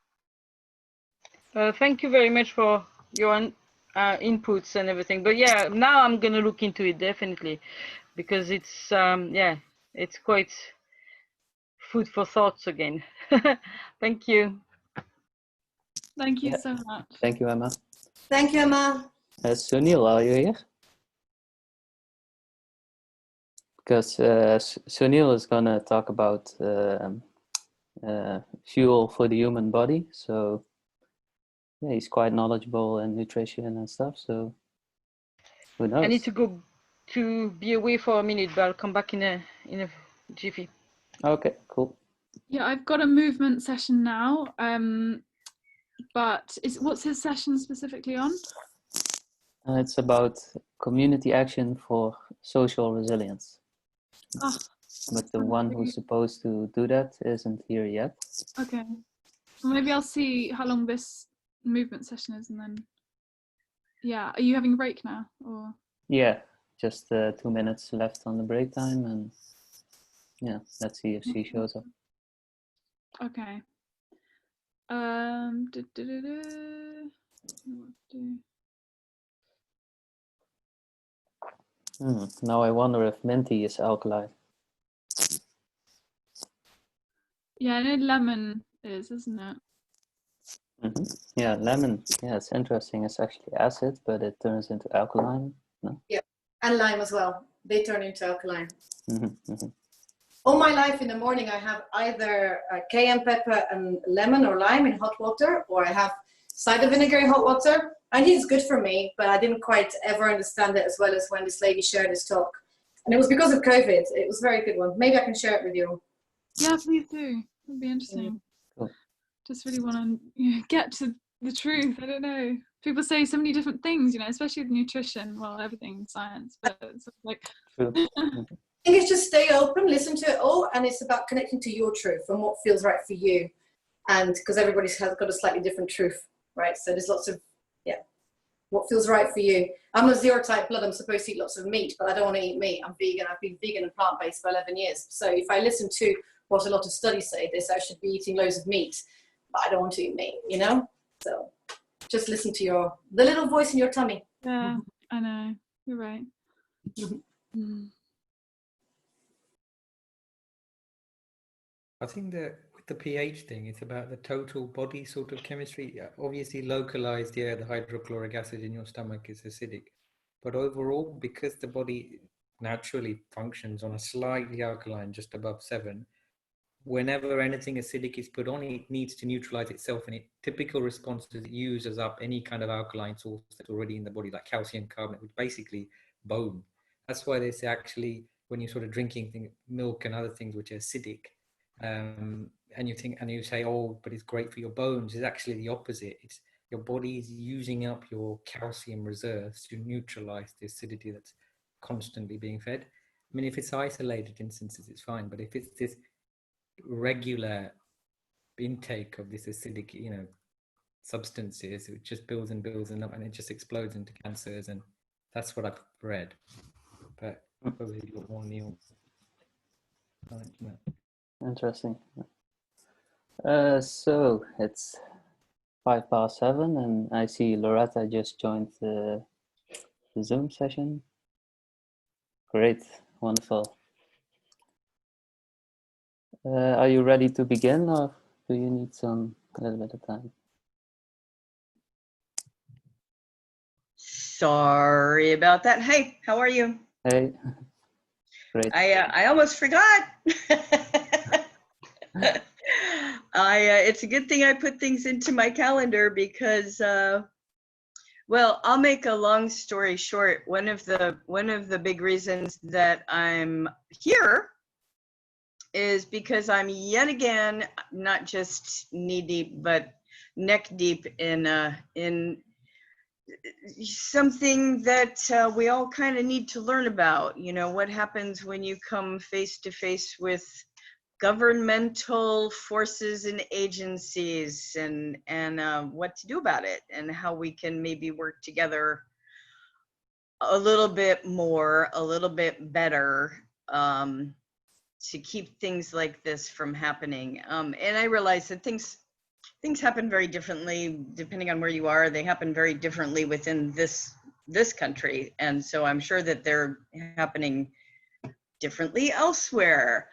knows. Thank you very much for your inputs and everything. But yeah, now I'm gonna look into it definitely, because it's it's quite food for thoughts again. Thank you. Thank you so much. Thank you, Emma. Thank you, Emma. Sunil, are you here? Because Sunil is gonna talk about fuel for the human body. So yeah, he's quite knowledgeable in nutrition and stuff. So who knows? I need to be away for a minute, but I'll come back in a jiffy. Okay, cool. Yeah, I've got a movement session now. But what's his session specifically on? It's about community action for social resilience. Oh, but the one who's supposed to do that isn't here yet. Okay. Well, maybe I'll see how long this movement session is, and then yeah. Are you having a break now, or? Yeah, just 2 minutes left on the break time, and yeah, let's see if she shows up. Okay. Now I wonder if minty is alkaline. Yeah, I know lemon is, isn't it? Yeah, lemon. Yeah, it's interesting. It's actually acid, but it turns into alkaline. No? Yeah, and lime as well. They turn into alkaline. All my life in the morning, I have either cayenne pepper and lemon or lime in hot water, or I have cider vinegar in hot water. I think it's good for me, but I didn't quite ever understand it as well as when this lady shared this talk. And it was because of COVID. It was a very good one. Maybe I can share it with you. Yeah, please do. It'd be interesting. Cool. Just really want to get to the truth. I don't know. People say so many different things, especially with nutrition. Well, everything science, but it's like. True. I think it's just stay open, listen to it all, and it's about connecting to your truth and what feels right for you. And because everybody's has got a slightly different truth, right? So there's lots of, what feels right for you. I'm a zero type blood. I'm supposed to eat lots of meat, but I don't want to eat meat. I'm vegan. I've been vegan and plant-based for 11 years. So if I listen to what a lot of studies say, I should be eating loads of meat, but I don't want to eat meat, So Just listen to the little voice in your tummy. Yeah, I know. You're right. Mm. I think that with the pH thing, it's about the total body sort of chemistry. Obviously localized, yeah, the hydrochloric acid in your stomach is acidic. But overall, because the body naturally functions on a slightly alkaline, just above 7, whenever anything acidic is put on, it needs to neutralize itself. And typical response is it uses up any kind of alkaline source that's already in the body, like calcium carbonate, which basically bone. That's why they say actually, when you're sort of drinking milk and other things which are acidic, and you say, oh, but it's great for your bones, it's actually the opposite. It's your body is using up your calcium reserves to neutralize the acidity that's constantly being fed. I mean, if it's isolated instances, it's fine, but if it's this regular intake of this acidic, substances, it just builds and builds and it just explodes into cancers, and that's what I've read. But probably a lot more nuanced. Interesting. So it's 7:05, and I see Loretta just joined the Zoom session. Great, wonderful. Are you ready to begin, or do you need a little bit of time? Sorry about that. Hey, how are you? Hey, great. I almost forgot. It's a good thing I put things into my calendar because, well, I'll make a long story short. One of the big reasons that I'm here is because I'm yet again not just knee deep, but neck deep in something that we all kind of need to learn about. What happens when you come face to face with governmental forces and agencies, and what to do about it, and how we can maybe work together a little bit more, a little bit better, to keep things like this from happening. And I realize that things happen very differently depending on where you are. They happen very differently within this country, and so I'm sure that they're happening differently elsewhere.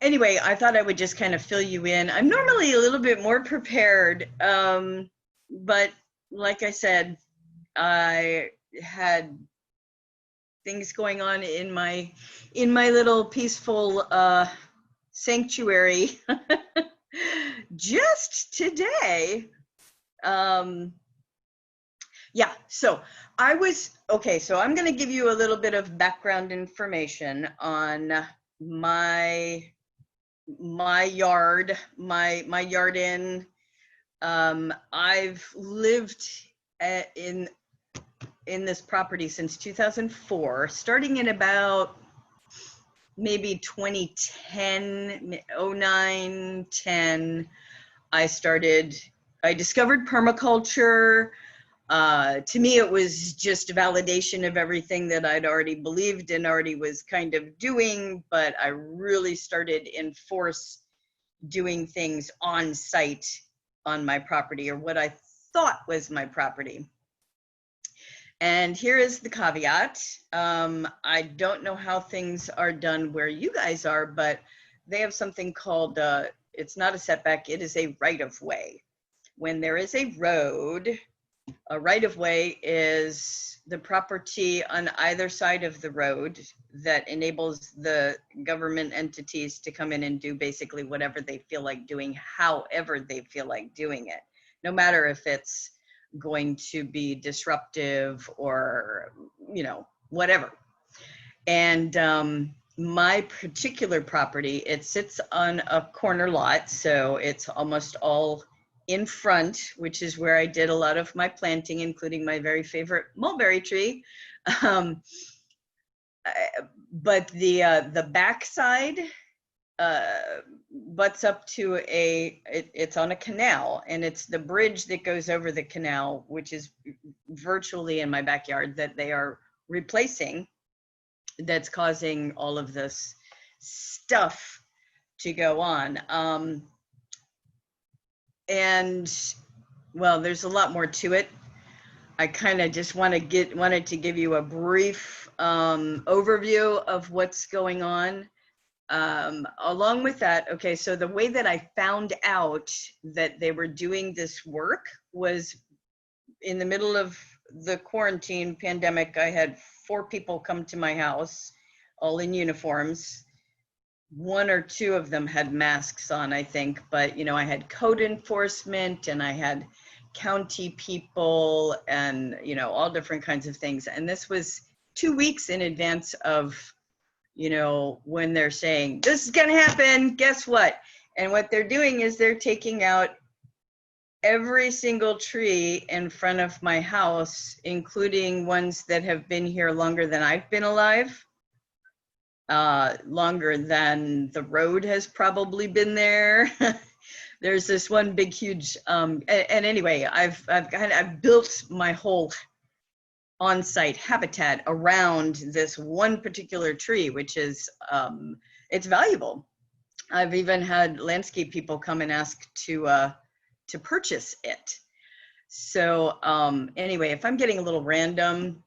Anyway, I thought I would just kind of fill you in. I'm normally a little bit more prepared, but like I said, I had things going on in my little peaceful sanctuary just today. Yeah, so so I'm going to give you a little bit of background information on my yard, my yard inn. I've lived in this property since 2004, starting in about maybe 2010, 09, 10. I discovered permaculture. To me, it was just a validation of everything that I'd already believed and already was kind of doing, but I really started in force doing things on site on my property, or what I thought was my property. And here is the caveat. I don't know how things are done where you guys are, but they have something called, it's not a setback, it is a right-of-way. When there is a road, a right-of-way is the property on either side of the road that enables the government entities to come in and do basically whatever they feel like doing, however they feel like doing it, no matter if it's going to be disruptive or, whatever. And my particular property, it sits on a corner lot, so it's almost all in front, which is where I did a lot of my planting, including my very favorite mulberry tree. But the backside butts up to it's on a canal, and it's the bridge that goes over the canal, which is virtually in my backyard, that they are replacing, that's causing all of this stuff to go on. and well, there's a lot more to it. I kind of just wanted to give you a brief overview of what's going on. Along with that, okay, so the way that I found out that they were doing this work was in the middle of the quarantine pandemic. I had 4 people come to my house, all in uniforms. 1 or 2 of them had masks on, I think, but you know, I had code enforcement and I had county people and you know, all different kinds of things. And this was 2 weeks in advance of, you know, when they're saying this is going to happen, guess what? And what they're doing is they're taking out every single tree in front of my house, including ones that have been here longer than I've been alive, longer than the road has probably been there. There's this one big, huge, and anyway, I've built my whole on-site habitat around this one particular tree, which is, it's valuable. I've even had landscape people come and ask to purchase it. So anyway, if I'm getting a little random,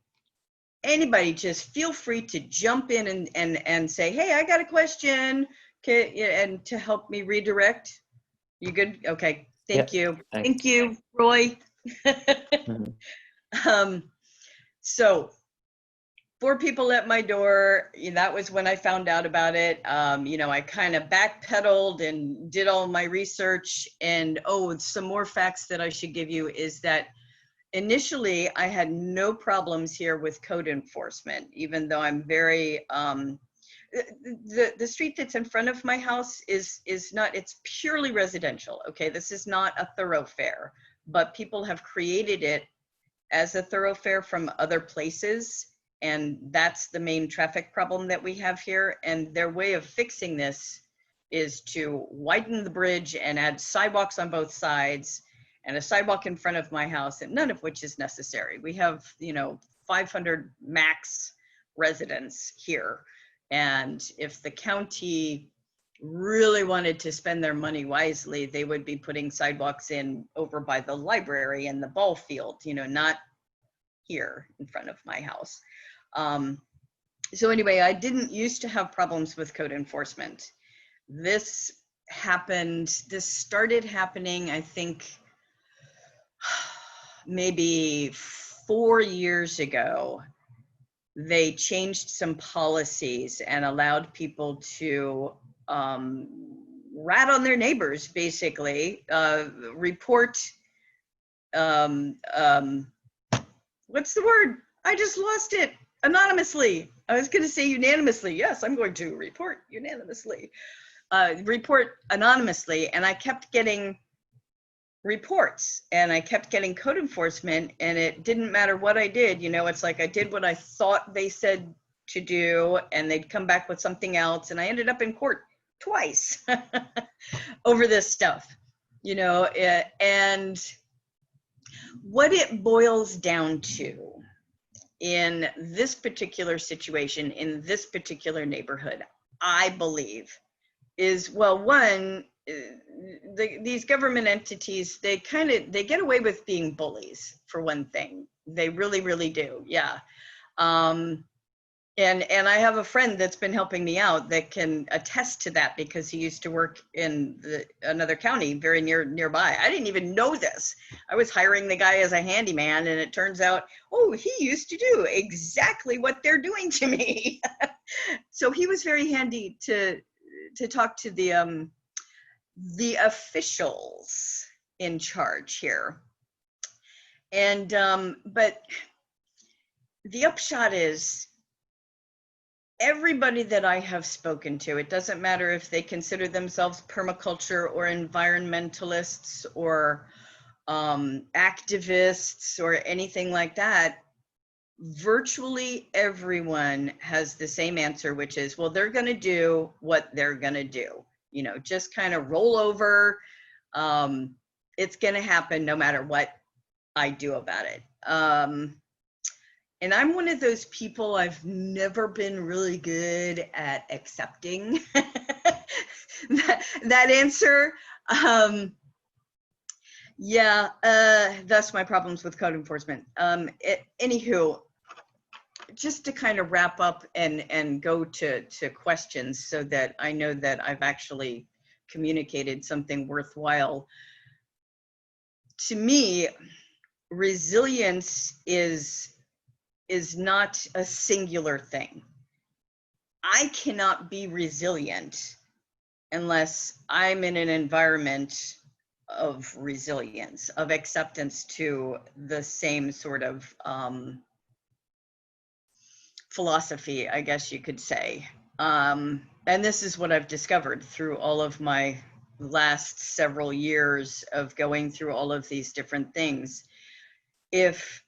anybody just feel free to jump in and say, hey, I got a question, and to help me redirect. You good? Okay, thank you. Thanks. Thank you, Roy. So 4 people at my door, that was when I found out about it. You know, I kind of backpedaled and did all my research. And oh, some more facts that I should give you is that initially I had no problems here with code enforcement, even though I'm very, the street that's in front of my house is not, it's purely residential. Okay, this is not a thoroughfare, but people have created it as a thoroughfare from other places. And that's the main traffic problem that we have here. And their way of fixing this is to widen the bridge and add sidewalks on both sides and a sidewalk in front of my house, and none of which is necessary. We have, you know, 500 max residents here. And if the county really wanted to spend their money wisely, they would be putting sidewalks in over by the library and the ball field, you know, not here in front of my house. So anyway, I didn't used to have problems with code enforcement. This started happening, I think, maybe 4 years ago. They changed some policies and allowed people to rat on their neighbors, basically, report, what's the word? I just lost it. Anonymously. I was going to say unanimously. Yes, I'm going to report unanimously. Report anonymously. And I kept getting reports and I kept getting code enforcement, and it didn't matter what I did. You know, it's like I did what I thought they said to do, and they'd come back with something else. And I ended up in court twice over this stuff, you know, and what it boils down to in this particular situation, in this particular neighborhood, I believe is, well, one, these government entities, they get away with being bullies, for one thing. They really, really do. Yeah. And I have a friend that's been helping me out that can attest to that, because he used to work in another county very nearby. I didn't even know this. I was hiring the guy as a handyman, and it turns out, oh, he used to do exactly what they're doing to me. So he was very handy to talk to the officials in charge here. And but the upshot is, everybody that I have spoken to, it doesn't matter if they consider themselves permaculture or environmentalists or activists or anything like that, virtually everyone has the same answer, which is, well, they're going to do what they're going to do. You know, just kind of roll over. It's going to happen no matter what I do about it. And I'm one of those people, I've never been really good at accepting that answer. Yeah, that's my problems with code enforcement. Anywho, just to kind of wrap up and go to questions so that I know that I've actually communicated something worthwhile. To me, resilience is not a singular thing. I cannot be resilient unless I'm in an environment of resilience, of acceptance to the same sort of philosophy, I guess you could say. And this is what I've discovered through all of my last several years of going through all of these different things. If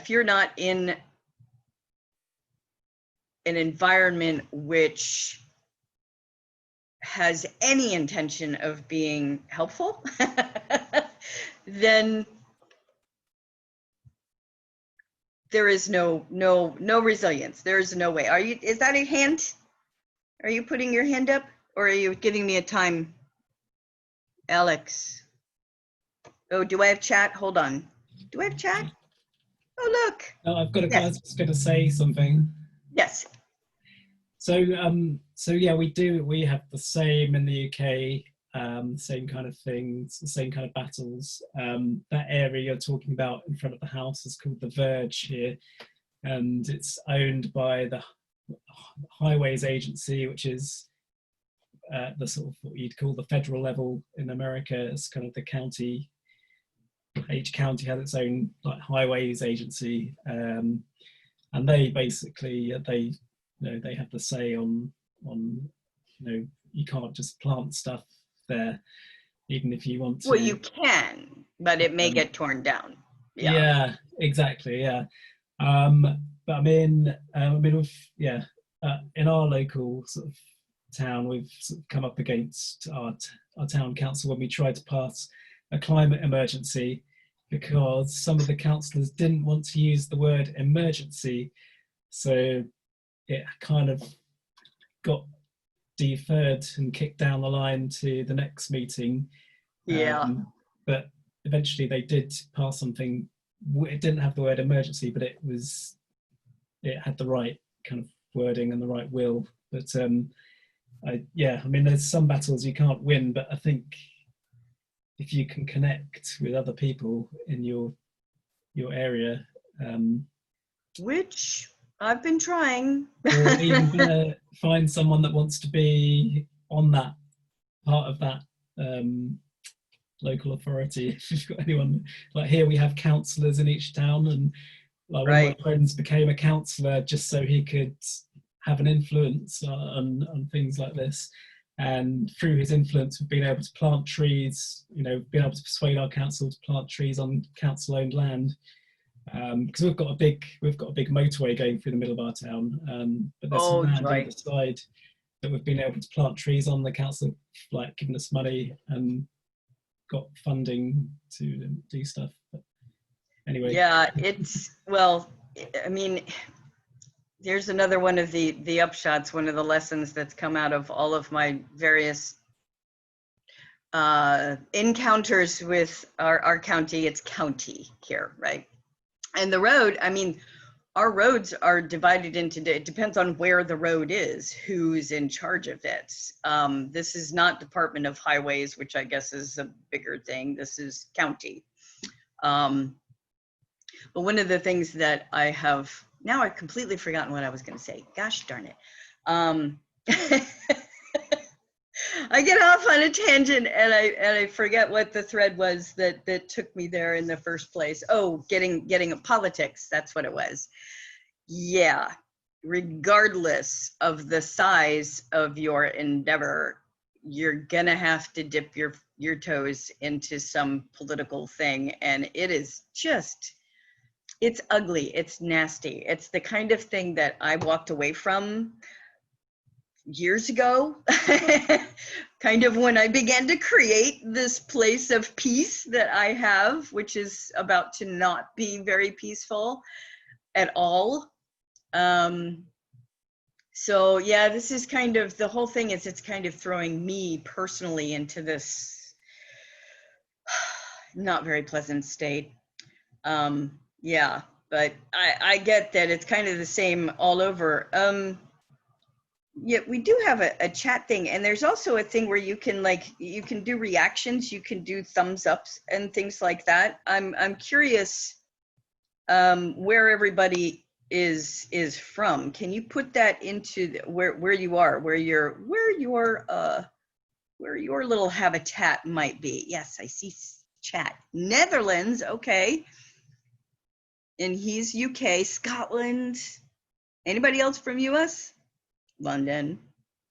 you're not in an environment which has any intention of being helpful, then there is no resilience. There is no way. Is that a hand? Are you putting your hand up, or are you giving me a time? Alex. Oh, do I have chat? Hold on. Do I have chat? Oh, look. No, I've got a Yes. guy that's going to say something. Yes. So yeah, we have the same in the UK, same kind of things, the same kind of battles. That area you're talking about in front of the house is called the Verge here, and it's owned by the Highways Agency, which is the sort of what you'd call the federal level in America. It's kind of the county. Each county has its own like highways agency, and they basically they have the say on you can't just plant stuff there, even if you want to. Well, you can, but it may get torn down. Yeah, exactly. Yeah, but I mean, in our local sort of town, we've sort of come up against our town council when we tried to pass a climate emergency, because some of the councillors didn't want to use the word emergency, so it kind of got deferred and kicked down the line to the next meeting. But eventually they did pass something. It didn't have the word emergency, but it had the right kind of wording and the right will. But I mean, there's some battles you can't win, but I think if you can connect with other people in your area, which I've been trying, or even find someone that wants to be on that part of that local authority. If you've got anyone, like here we have councillors in each town, and like one of my friends became a councillor just so he could have an influence on things like this. And through his influence, we've been able to plant trees, been able to persuade our council to plant trees on council-owned land. Because we've got a big motorway going through the middle of our town, but there's some land either side that we've been able to plant trees on. The council like given us money and got funding to do stuff. But anyway, yeah, I mean, there's another one of the upshots, one of the lessons that's come out of all of my various encounters with our county. It's county here, right? And the road, I mean, our roads are divided into, it depends on where the road is, who's in charge of it. This is not Department of Highways, which I guess is a bigger thing. This is county. But one of the things that I have, now I've completely forgotten what I was going to say. Gosh darn it. I get off on a tangent and I forget what the thread was that took me there in the first place. Oh, getting a politics, that's what it was. Yeah, regardless of the size of your endeavor, you're gonna have to dip your toes into some political thing, and it is just, it's ugly, it's nasty. It's the kind of thing that I walked away from years ago, kind of when I began to create this place of peace that I have, which is about to not be very peaceful at all. So yeah, this is kind of, the whole thing is, it's kind of throwing me personally into this not very pleasant state. Yeah, but I get that it's kind of the same all over. Yeah, we do have a chat thing, and there's also a thing where you can do reactions, you can do thumbs ups and things like that. I'm curious where everybody is from. Can you put that into where you are, where your little habitat might be? Yes, I see chat. Netherlands, okay. And he's UK, Scotland. Anybody else from US? London,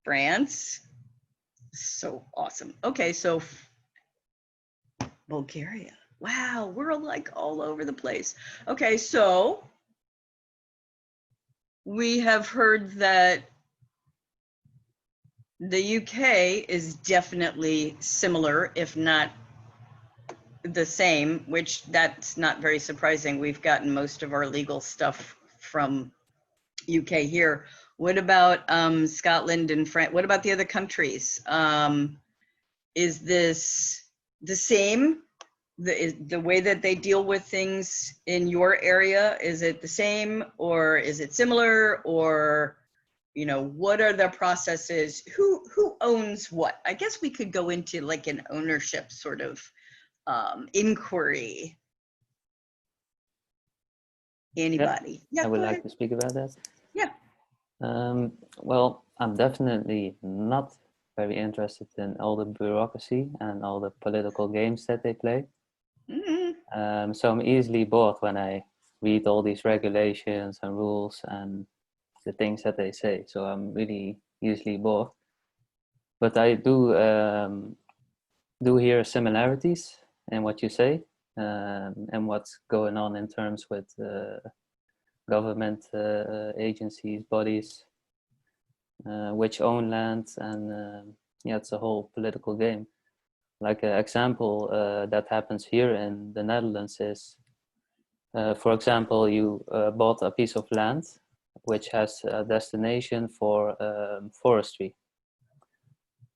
France. So awesome. Okay, so Bulgaria. Wow, we're like all over the place. Okay, so we have heard that the UK is definitely similar, if not the same, which that's not very surprising. We've gotten most of our legal stuff from UK here. What about Scotland and France? What about the other countries? Is this the same? The way that they deal with things in your area, is it the same, or is it similar, or what are the processes? Who owns what? I guess we could go into like an ownership sort of inquiry. Anybody? Yeah, I would like to speak about that. Yeah. Well, I'm definitely not very interested in all the bureaucracy and all the political games that they play. Mm-hmm. So I'm easily bored when I read all these regulations and rules and the things that they say. So I'm really easily bored. But I do hear similarities in what you say and what's going on in terms with government agencies, bodies, which own land, and yeah, it's a whole political game. Like an example that happens here in the Netherlands is, for example, you bought a piece of land which has a destination for forestry.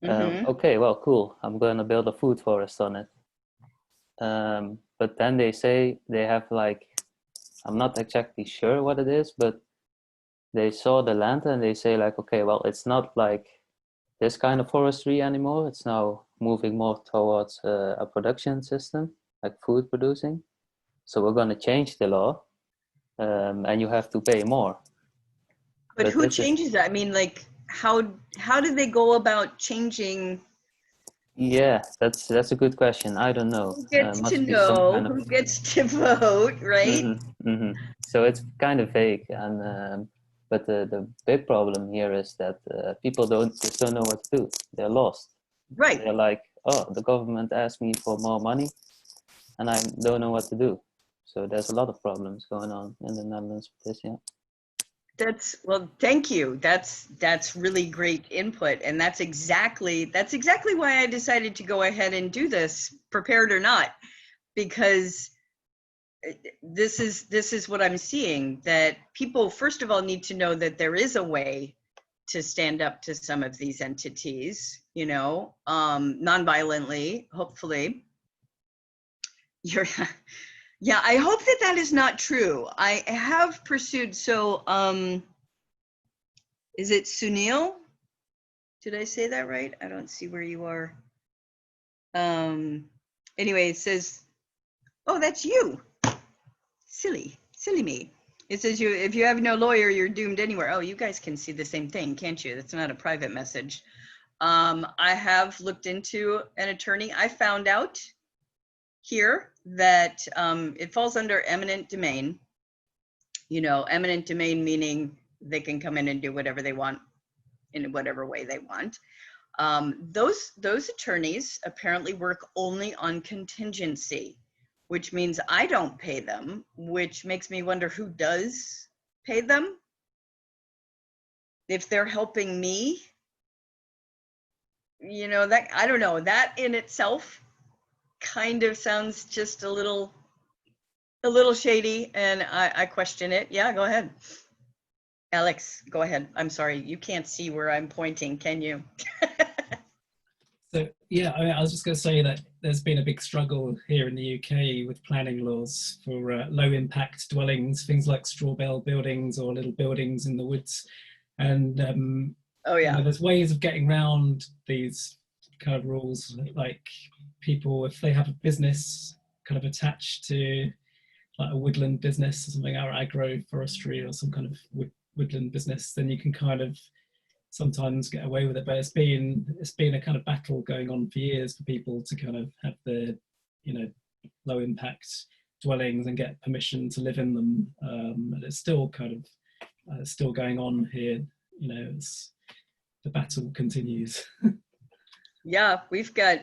Okay, well, cool. I'm going to build a food forest on it. But then they say they have like, I'm not exactly sure what it is, but they saw the land and they say like, okay, well, it's not like this kind of forestry anymore. It's now moving more towards a production system, like food producing. So we're going to change the law, and you have to pay more. But who changes that? I mean, like, how do they go about changing? Yeah, that's a good question. I don't know. Who gets to know? Who gets to vote, right? So it's kind of vague, and but the big problem here is that people just don't know what to do. They're lost. Right. They're like, oh, the government asked me for more money, and I don't know what to do. So there's a lot of problems going on in the Netherlands with this. Yeah. Well, thank you. That's really great input, and that's exactly why I decided to go ahead and do this, prepared or not, because this is what I'm seeing, that people first of all need to know that there is a way to stand up to some of these entities, non-violently, hopefully. Yeah, I hope that is not true. I have pursued, so is it Sunil? Did I say that right? I don't see where you are. Anyway, it says, oh, that's you. Silly me. It says if you have no lawyer, you're doomed anywhere. Oh, you guys can see the same thing, can't you? That's not a private message. I have looked into an attorney. I found out here that it falls under eminent domain. Eminent domain meaning they can come in and do whatever they want in whatever way they want. Those attorneys apparently work only on contingency, which means I don't pay them, which makes me wonder who does pay them. If they're helping me, that, I don't know, that in itself kind of sounds just a little shady, and I question it. Yeah, go ahead. Alex, go ahead. I'm sorry, you can't see where I'm pointing, can you? So yeah, I was just going to say that there's been a big struggle here in the UK with planning laws for low impact dwellings, things like straw bale buildings or little buildings in the woods. And Oh yeah. there's ways of getting around these kind of rules, like people, if they have a business kind of attached to like a woodland business or something, or agroforestry or some kind of woodland business, then you can kind of sometimes get away with it. But it's been a kind of battle going on for years for people to kind of have the low impact dwellings and get permission to live in them, and it's still kind of still going on here. The battle continues. Yeah, we've got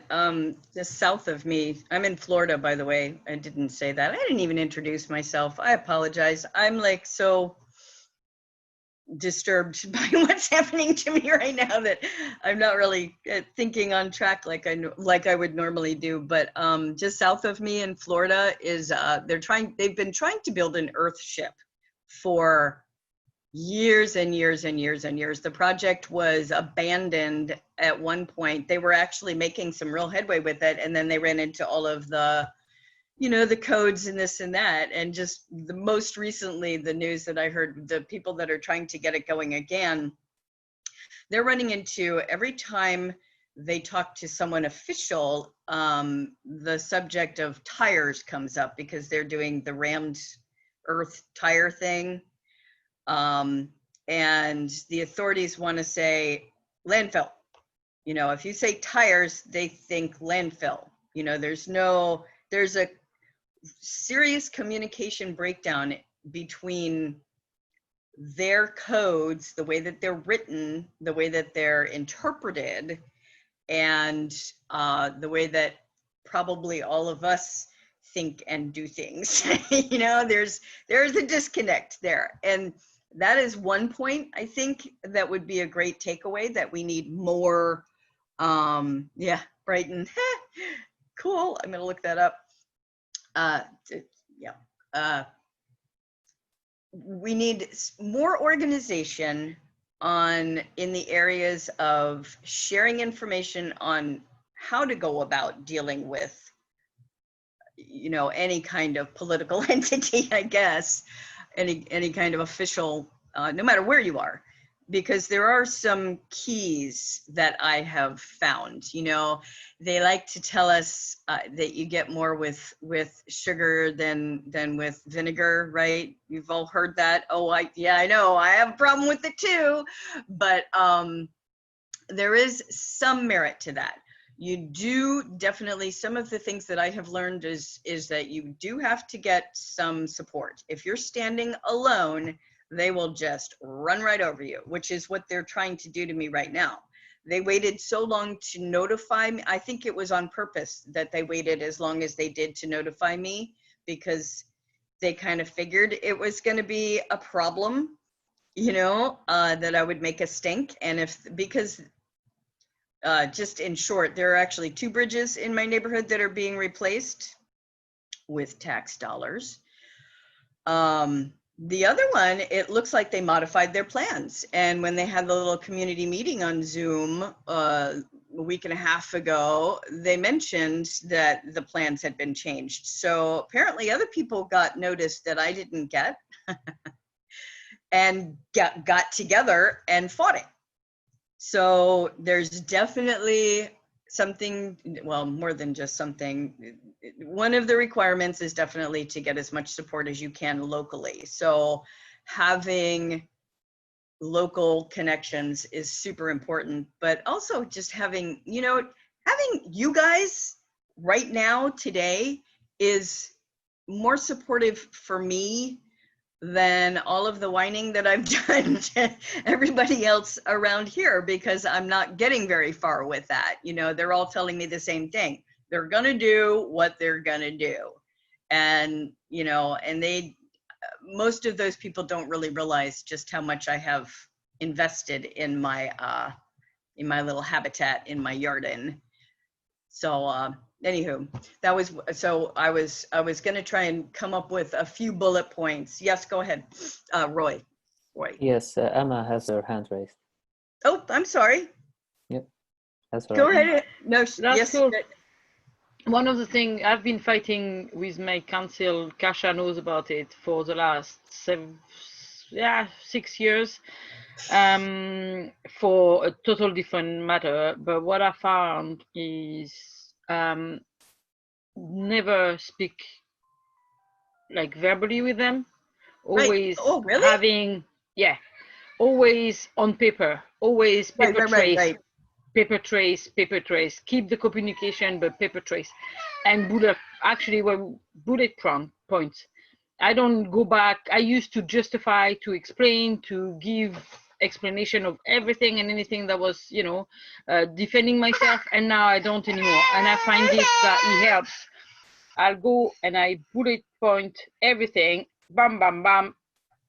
just south of me. I'm in Florida, by the way. I didn't say that. I didn't even introduce myself. I apologize. I'm like so disturbed by what's happening to me right now that I'm not really thinking on track like I would normally do. But just south of me in Florida is they've been trying to build an earth ship for years and years and years and years. The project was abandoned at one point. They were actually making some real headway with it, and then they ran into all of the the codes and this and that. And just the most recently, the news that I heard, the people that are trying to get it going again, they're running into, every time they talk to someone official, the subject of tires comes up because they're doing the rammed earth tire thing. And the authorities want to say landfill. If you say tires, they think landfill. There's a serious communication breakdown between their codes, the way that they're written, the way that they're interpreted, and the way that probably all of us think and do things. There's a disconnect there. And that is one point, I think, that would be a great takeaway, that we need more, Brighton. Cool, I'm gonna look that up. We need more organization in the areas of sharing information on how to go about dealing with any kind of political entity, I guess, any kind of official, no matter where you are, because there are some keys that I have found. They like to tell us that you get more with sugar than with vinegar, right? You've all heard that. Oh, I know, I have a problem with it too, but there is some merit to that. You do definitely, some of the things that I have learned is that you do have to get some support. If you're standing alone, they will just run right over you, which is what they're trying to do to me right now. They waited so long to notify me. I think it was on purpose that they waited as long as they did to notify me, because they kind of figured it was going to be a problem, that I would make a stink. And because just in short, there are actually 2 bridges in my neighborhood that are being replaced with tax dollars. The other one, it looks like they modified their plans. And when they had the little community meeting on Zoom a week and a half ago, they mentioned that the plans had been changed. So apparently other people got notice that I didn't get and got together and fought it. So there's definitely something, well, more than just something. One of the requirements is definitely to get as much support as you can locally. So having local connections is super important, but also just having you guys right now today is more supportive for me than all of the whining that I've done to everybody else around here, because I'm not getting very far with that. They're all telling me the same thing. They're gonna do what they're gonna do. And, and most of those people don't really realize just how much I have invested in my little habitat in my garden. So, anywho, I was going to try and come up with a few bullet points. Yes, go ahead, Roy. Yes, Emma has her hand raised. Oh, I'm sorry. Yep. That's all Go right. ahead. No, That's yes. cool. One of the things I've been fighting with my council, Kasha knows about it, for the last 6 years, for a total different matter. But what I found is never speak like verbally with them. Always Oh, really? having, always on paper, always paper trace. Right. Paper trace, keep the communication, but paper trace. And bullet points. I don't go back. I used to justify, to explain, to give explanation of everything and anything that was, defending myself. And now I don't anymore. And I find this that it helps. I'll go and I bullet point everything. Bam, bam, bam.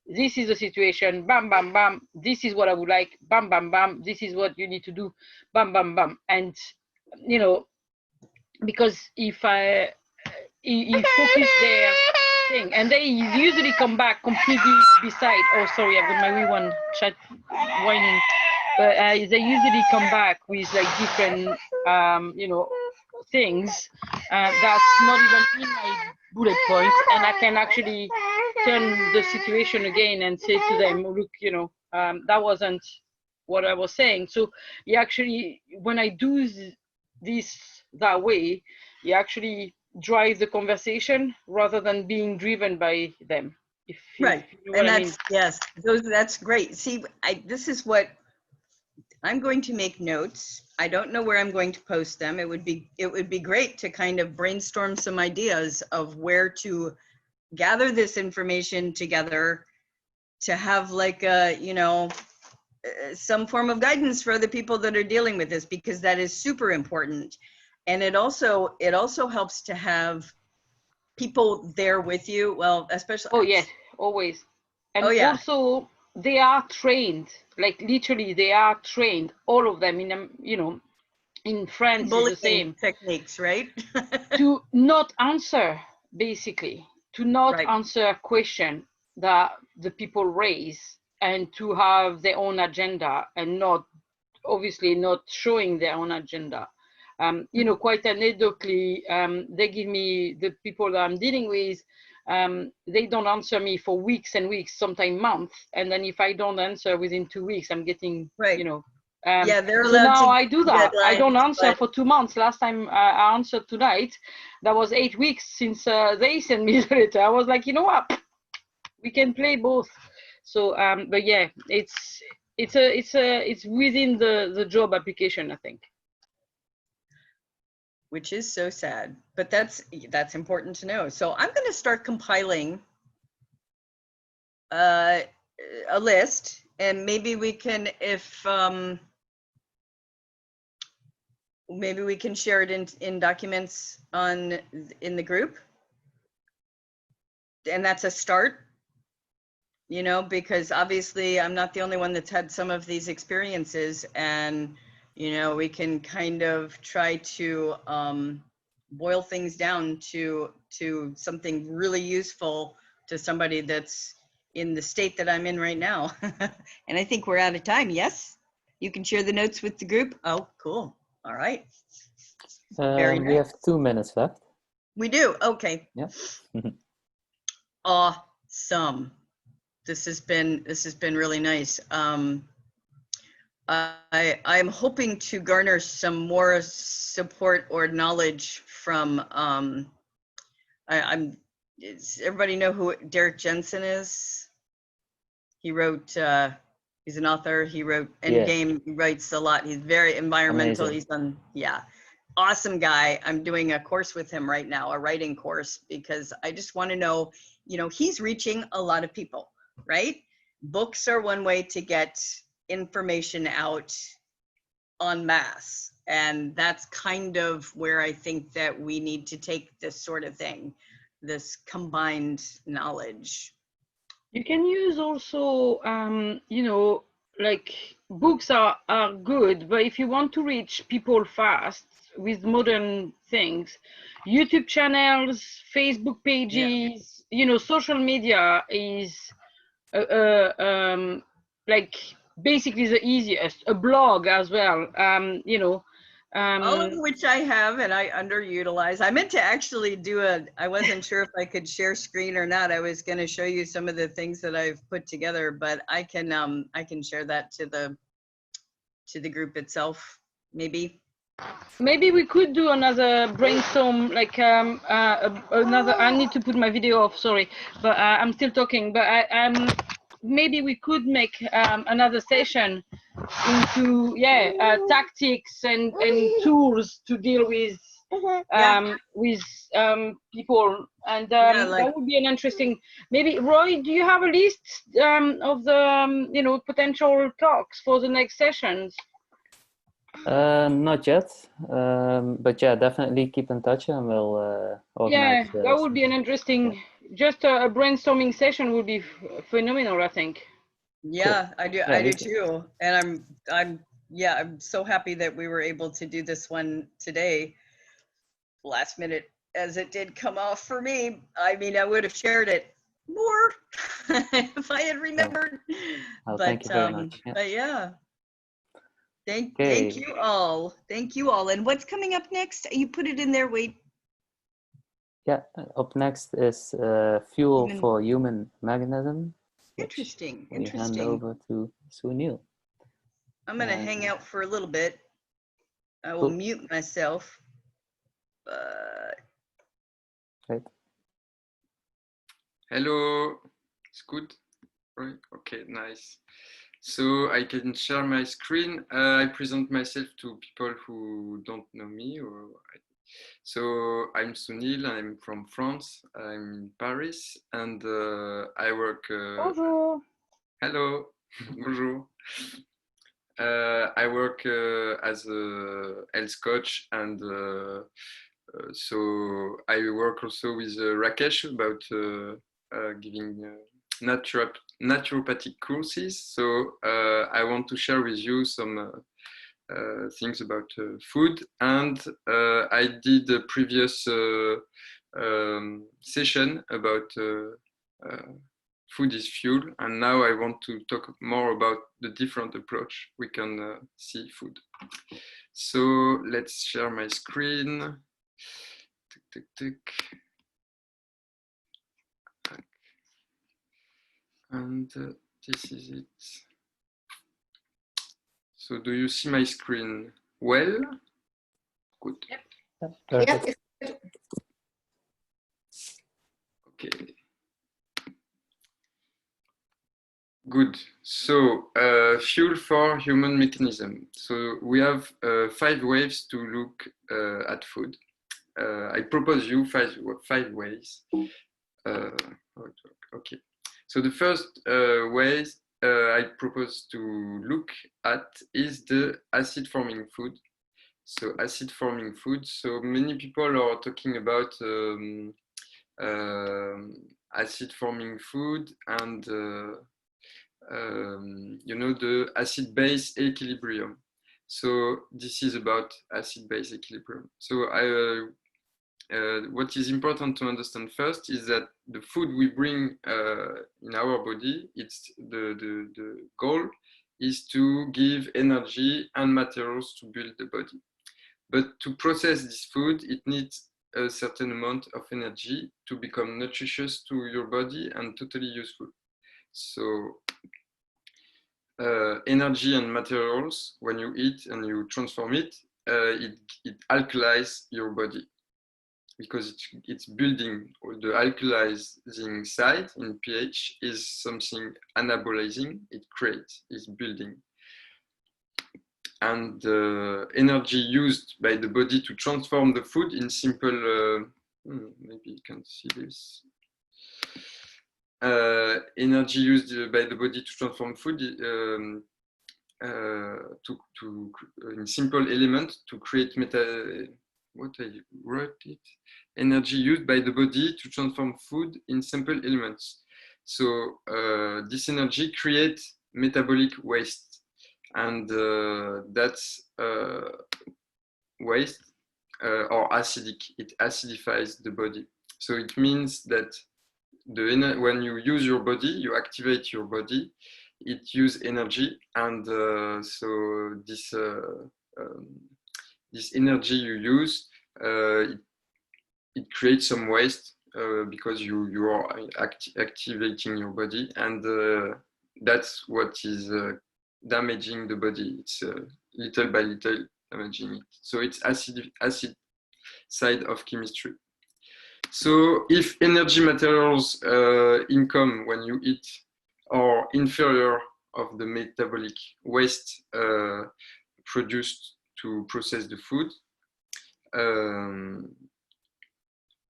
This is the situation, bam, bam, bam. This is what I would like, bam, bam, bam. This is what you need to do, bam, bam, bam. And, because if I focus their thing, and they usually come back completely beside, oh, sorry, I've got my wee one chat whining. But they usually come back with like different, things that's not even in my bullet points, and I can actually turn the situation again and say to them, look, that wasn't what I was saying. So you actually, when I do this that way, you actually drive the conversation rather than being driven by them. If you know what And I that's mean. yes, that's great. See, this is what I'm going to make notes. I don't know where I'm going to post them. It would be great to kind of brainstorm some ideas of where to gather this information together, to have like a, some form of guidance for the people that are dealing with this, because that is super important. And it also helps to have people there with you. Well, especially. Oh yes, always. And also they are trained, like literally they are trained, all of them in France is the same techniques, right? to not answer, basically, to not answer a question that the people raise, and to have their own agenda, and not showing their own agenda. Quite anecdotally, they give me, the people that I'm dealing with, they don't answer me for weeks and weeks, sometimes months. And then if I don't answer within 2 weeks, I'm getting, they're so allowed now to I do that. I don't deadlines, answer for 2 months. Last time I answered tonight, that was 8 weeks since they sent me the letter. I was like, you know what, we can play both. So, but yeah, it's within the job application, I think. Which is so sad, but that's important to know. So I'm going to start compiling a list, and maybe we can, if maybe we can share it in documents in the group, and that's a start. Because obviously I'm not the only one that's had some of these experiences, and we can kind of try to boil things down to something really useful to somebody that's in the state that I'm in right now. And I think we're out of time. Yes, you can share the notes with the group. Oh, cool. All right. Very nice. We have 2 minutes left. We do. Okay. Yeah. Awesome. This has been really nice. I'm hoping to garner some more support or knowledge from. Everybody know who Derek Jensen is? He wrote. He's an author. He wrote Endgame. He writes a lot. He's very environmental. Amazing. He's done. Yeah. Awesome guy. I'm doing a course with him right now, a writing course, because I just want to know, he's reaching a lot of people, right? Books are one way to get information out en masse. And that's kind of where I think that we need to take this sort of thing, this combined knowledge. You can use also, like books are good, but if you want to reach people fast with modern things, YouTube channels, Facebook pages, social media is like basically the easiest. A blog as well, All of which I have and I underutilize. I meant to actually do I wasn't sure if I could share screen or not. I was going to show you some of the things that I've put together, but I can share that to the group itself, maybe. Maybe we could do another brainstorm, like another. I need to put my video off. Sorry, but I'm still talking. But maybe we could make another session into tactics and tools to deal with people, and that would be an interesting. Maybe Roy, do you have a list of the potential talks for the next sessions? Not yet, but yeah, definitely keep in touch and we'll organize. Yeah, that would be an interesting. Just a brainstorming session would be phenomenal, I think. Yeah, Cool. I do. Yeah, I do too, and I'm so happy that we were able to do this one today, last minute, as it did come off for me. I mean, I would have shared it more if I had remembered. Oh, but thank you very much. Yeah. But yeah. Thank Okay. you all. Thank you all. And what's coming up next? You put it in there. Wait. Yeah. Up next is fuel for human mechanism. Interesting. We hand over to Sunil. I'm gonna hang out for a little bit. I will mute myself. Right. Hello. It's good. Right. Okay. Nice. So I can share my screen. I present myself to people who don't know me. So I'm Sunil. I'm from France. I'm in Paris, and I work. Bonjour. Hello. Bonjour. I work as a health coach, and so I work also with Rakesh about giving naturopathic courses. So I want to share with you some things about food, and I did a previous session about food is fuel, and now I want to talk more about the different approach we can see food. So let's share my screen. Tick, tick, tick. And this is it. So do you see my screen well? Good. Yep. Okay. Good. So fuel for human mechanism. So we have 5 ways to look at food. I propose you five ways. Okay. So the first ways I propose to look at is the acid forming food. So acid forming food. So many people are talking about acid forming food and the acid base equilibrium. So this is about acid base equilibrium. So what is important to understand first is that the food we bring in our body, it's the goal is to give energy and materials to build the body. But to process this food, it needs a certain amount of energy to become nutritious to your body and totally useful. So energy and materials, when you eat and you transform it, it alkalizes your body, because it's building. The alkalizing side in pH is something anabolizing. It creates, is building. And the energy used by the body to transform the food in simple, maybe you can see this. Energy used by the body to transform food in simple element to create what I wrote it. Energy used by the body to transform food in simple elements. So this energy creates metabolic waste, and that's waste or acidic. It acidifies the body. So it means that when you use your body, you activate your body, it uses energy, and so this this energy you use, it creates some waste because you are activating your body, and that's what is damaging the body. It's little by little damaging it. So it's acid side of chemistry. So if energy materials income when you eat are inferior of the metabolic waste produced to process the food,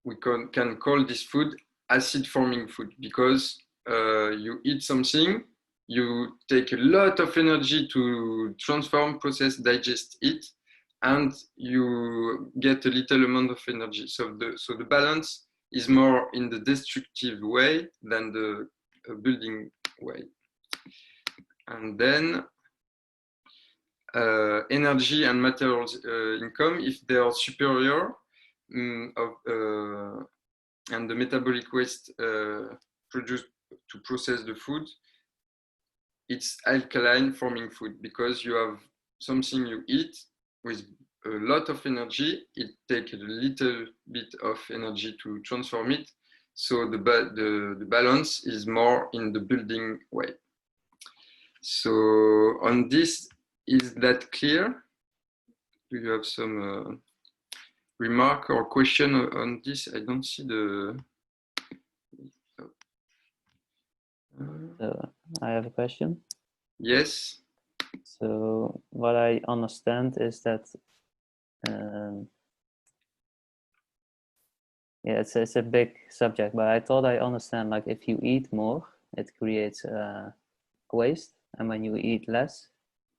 we can call this food acid forming food, because you eat something, you take a lot of energy to transform, process, digest it, and you get a little amount of energy. So the balance is more in the destructive way than the building way. And then energy and materials income, if they are superior and the metabolic waste produced to process the food, it's alkaline forming food, because you have something you eat with a lot of energy, it takes a little bit of energy to transform it. So the balance is more in the building way. So on this, is that clear? Do you have some remark or question on this? I don't see the... I have a question. Yes. So what I understand is that yeah, it's a big subject, but I thought I understand, like if you eat more, it creates waste, and when you eat less,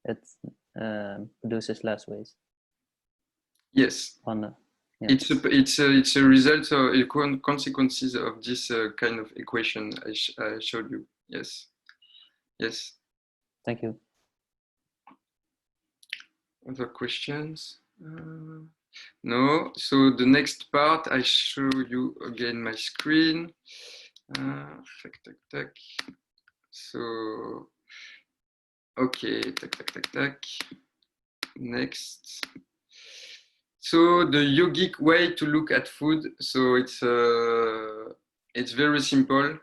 it produces less waste. Yes. Yeah. It's a result or consequences of this kind of equation I showed you. Yes. Yes. Thank you. Other questions? No. So the next part, I show you again my screen. So, okay, next. So the yogic way to look at food. So it's very simple.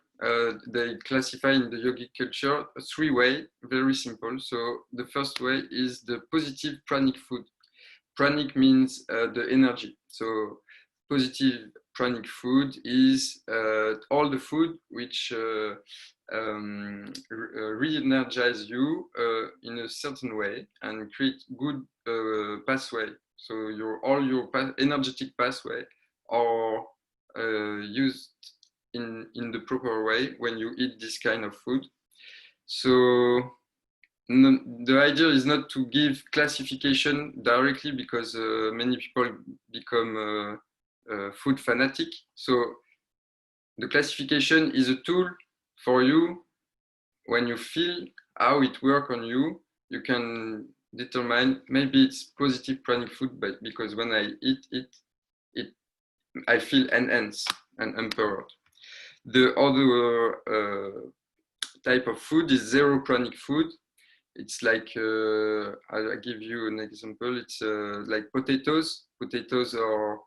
They classify in the yogic culture 3 ways, very simple. So the first way is the positive pranic food. Pranic means the energy. So positive pranic food is all the food which re-energize you in a certain way and create good pathway. So all your energetic pathway are used in the proper way when you eat this kind of food. So the idea is not to give classification directly, because many people become food fanatic. So the classification is a tool for you. When you feel how it works on you, you can determine maybe it's positive pranic food, but because when I eat it, I feel enhanced and empowered. The other type of food is zero pranic food. It's like, I'll give you an example. It's like potatoes. Potatoes are,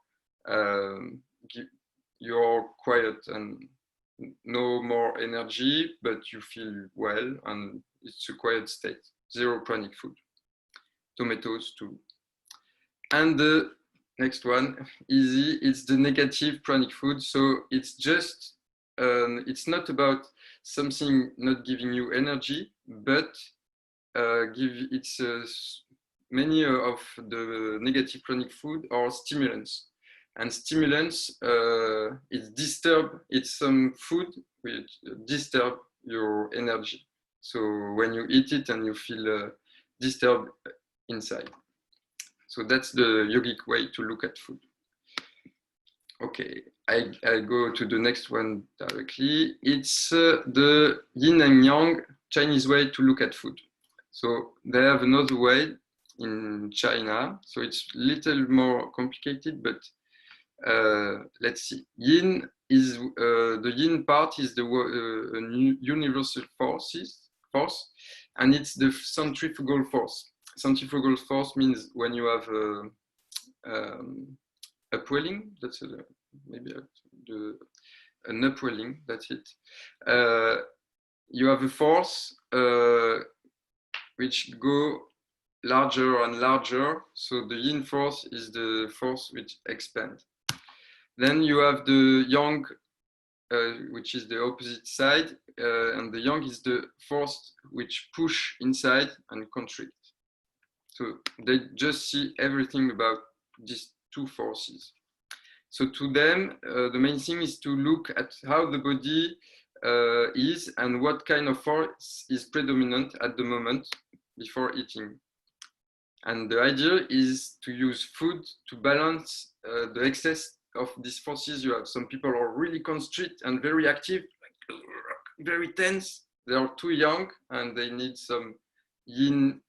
you're quiet and no more energy, but you feel well, and it's a quiet state. Zero pranic food. Tomatoes too. And the next one, easy, it's the negative pranic food. So it's just, it's not about something not giving you energy, but many of the negative pranic food are stimulants, and stimulants it's some food which disturb your energy. So when you eat it and you feel disturbed inside. So that's the yogic way to look at food. Okay, I go to the next one directly. It's the yin and yang Chinese way to look at food. So they have another way in China. So it's a little more complicated, but let's see. Yin is the yin part is the universal force, and it's the centrifugal force. Centrifugal force means when you have upwelling. That's maybe an upwelling. That's it. You have a force which go larger and larger. So the yin force is the force which expands. Then you have the yang, which is the opposite side, and the yang is the force which push inside and constrict. So they just see everything about these two forces. So to them, the main thing is to look at how the body is and what kind of force is predominant at the moment before eating. And the idea is to use food to balance the excess of these forces you have. Some people are really constrict and very active, very tense. They are too young and they need some yin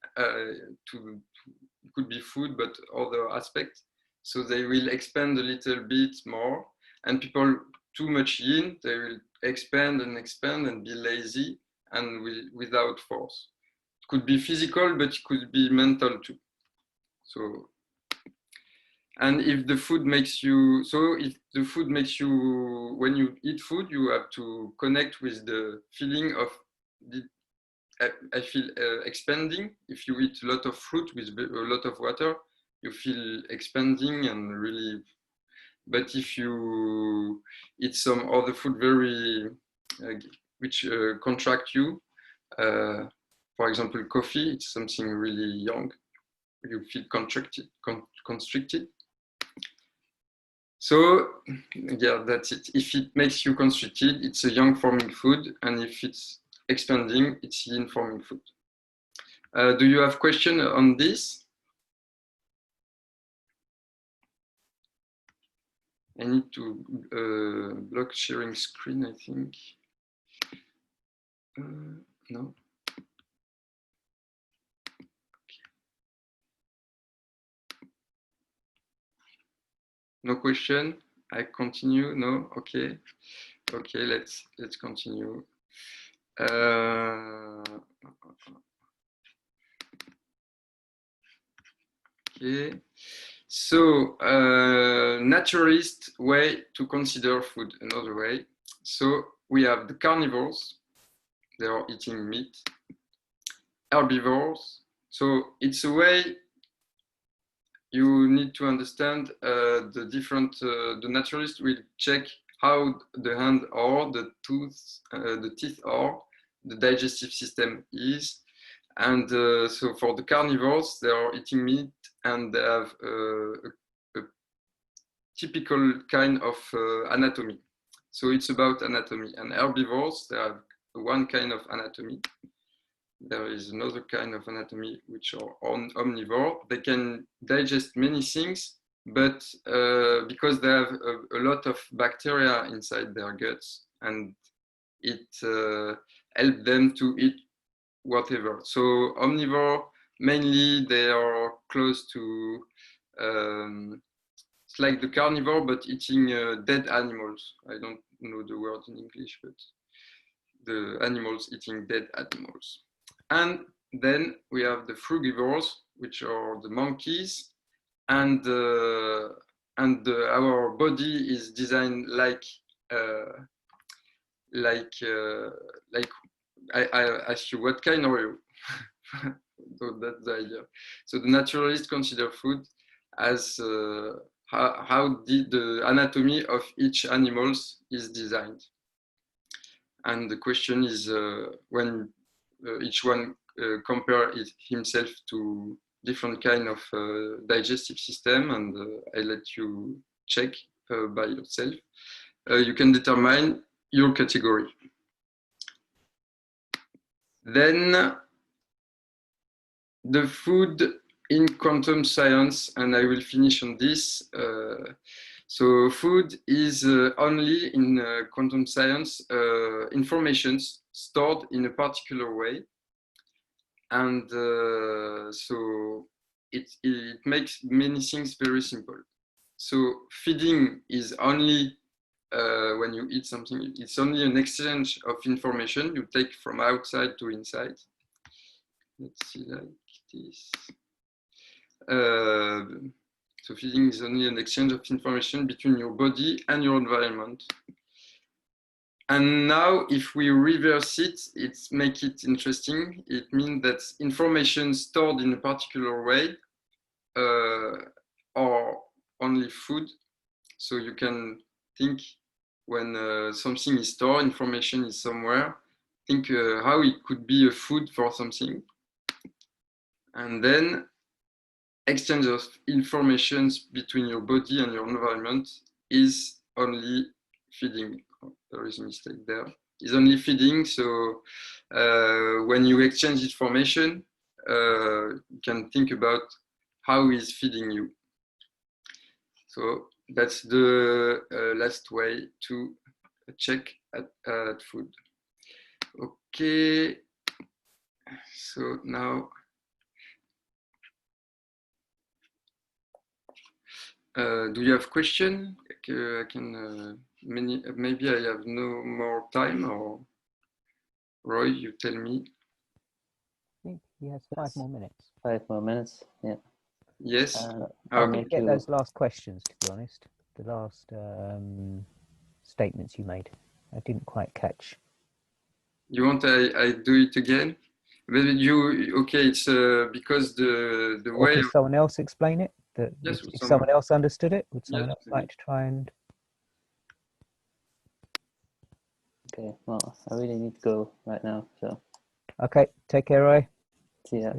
could be food, but other aspects. So they will expand a little bit more. And people too much yin, they will expand and be lazy and without force. It could be physical, but it could be mental too. So, and if the food makes you, when you eat food, you have to connect with the feeling of, I feel expanding. If you eat a lot of fruit with a lot of water, you feel expanding and really, but if you eat some other food which contract you, for example, coffee, it's something really young, you feel constricted. So yeah, that's it. If it makes you constricted, it's a yang forming food, and if it's expanding, it's yin forming food. Do you have questions on this? I need to block sharing screen, I think. No. Okay. No question. I continue. No. Okay. Okay. Let's continue. Okay. So, naturalist way to consider food, another way. So we have the carnivores, they are eating meat. Herbivores, so it's a way you need to understand the different, the naturalist will check how the hand are, the teeth are, the digestive system is. And so for the carnivores, they are eating meat and they have a typical kind of anatomy. So it's about anatomy. And herbivores, they have one kind of anatomy. There is another kind of anatomy which are omnivore. They can digest many things, but because they have a lot of bacteria inside their guts, and it helps them to eat whatever. So omnivore, mainly they are close to, it's like the carnivore, but eating dead animals. I don't know the word in English, but the animals eating dead animals. And then we have the frugivores, which are the monkeys, and our body is designed like I ask you, what kind are you? So that's the idea. So the naturalists consider food as how the anatomy of each animal is designed. And the question is when each one compare himself to different kind of digestive system, and I let you check by yourself. You can determine your category. Then the food in quantum science, and I will finish on this. So food is only in quantum science informations stored in a particular way. And so it makes many things very simple. So feeding is only when you eat something, it's only an exchange of information you take from outside to inside. Let's see like this. So feeding is only an exchange of information between your body and your environment. And now, if we reverse it, it makes it interesting. It means that information stored in a particular way or only food. So you can think when something is stored, information is somewhere, think how it could be a food for something. And then exchange of information between your body and your environment is only feeding. Oh, there is a mistake there. Is only feeding. So when you exchange information, you can think about how is feeding you. So that's the last way to check at food. Okay. So now, do you have question? I can maybe I have no more time, or Roy, you tell me. I think he has 5 more minutes. 5 more minutes, yeah. Yes. I didn't get those last questions, to be honest. The last statements you made, I didn't quite catch. You want I do it again? But you okay? It's because the Or way. could someone else explain it? Yes, if someone else understood it, would someone else yes, like to try and? Okay, well, I really need to go right now, so. Okay, take care, Roy. See ya.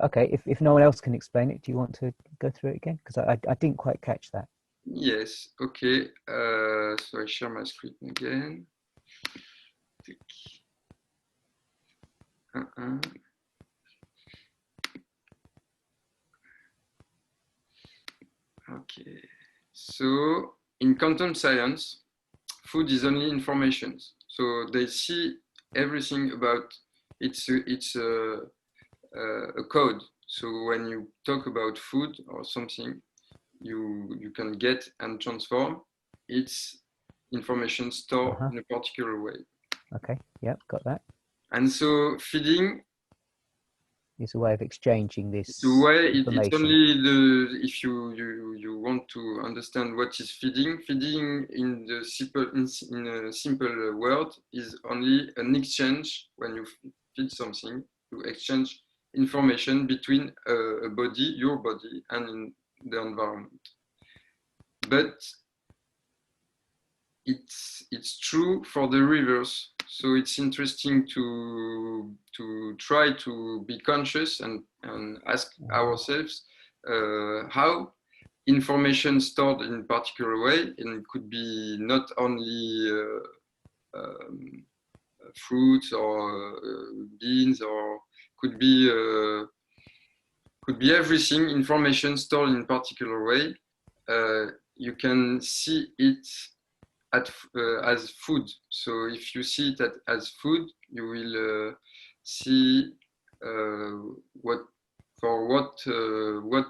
Okay, if no one else can explain it, do you want to go through it again? Because I didn't quite catch that. Yes, okay. So I share my screen again. Okay, so in quantum science, food is only information. So they see everything about it's a code. So when you talk about food or something, you can get and transform its information stored in a particular way. Okay, yep, got that. And so feeding is a way of exchanging this the way information. it's only the if you want to understand what is feeding in the in a simple word is only an exchange. When you feed something, you exchange information between a body, your body, and in the environment. But it's true for the reverse. So it's interesting to try to be conscious and ask ourselves how information stored in a particular way, and it could be not only fruits or beans, or could be everything, information stored in a particular way. You can see it as food. So if you see it as food, you will see what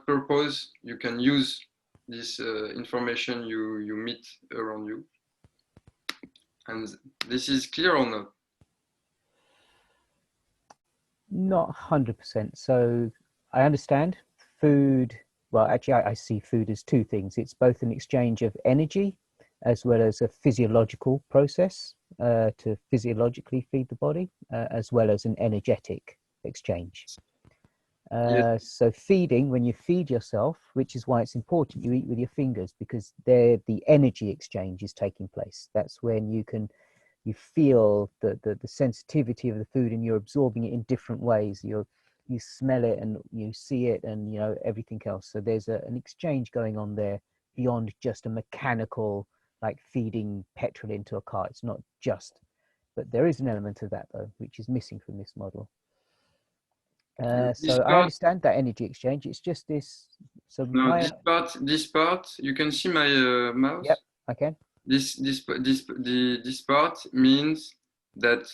purpose you can use this information you meet around you. And this is clear or not? Not 100%. So I understand food. Well, actually, I see food as two things. It's both an exchange of energy as well as a physiological process to physiologically feed the body, as well as an energetic exchange. Yes. So feeding, when you feed yourself, which is why it's important you eat with your fingers, because there the energy exchange is taking place. That's when you feel the sensitivity of the food, and you're absorbing it in different ways. You smell it and you see it, and you know everything else. So there's an exchange going on there beyond just a mechanical, like feeding petrol into a car. It's not just, but there is an element of that though, which is missing from this model. So I understand that energy exchange. It's just this. So no, this part, you can see my mouse. Yep, I can. This part means that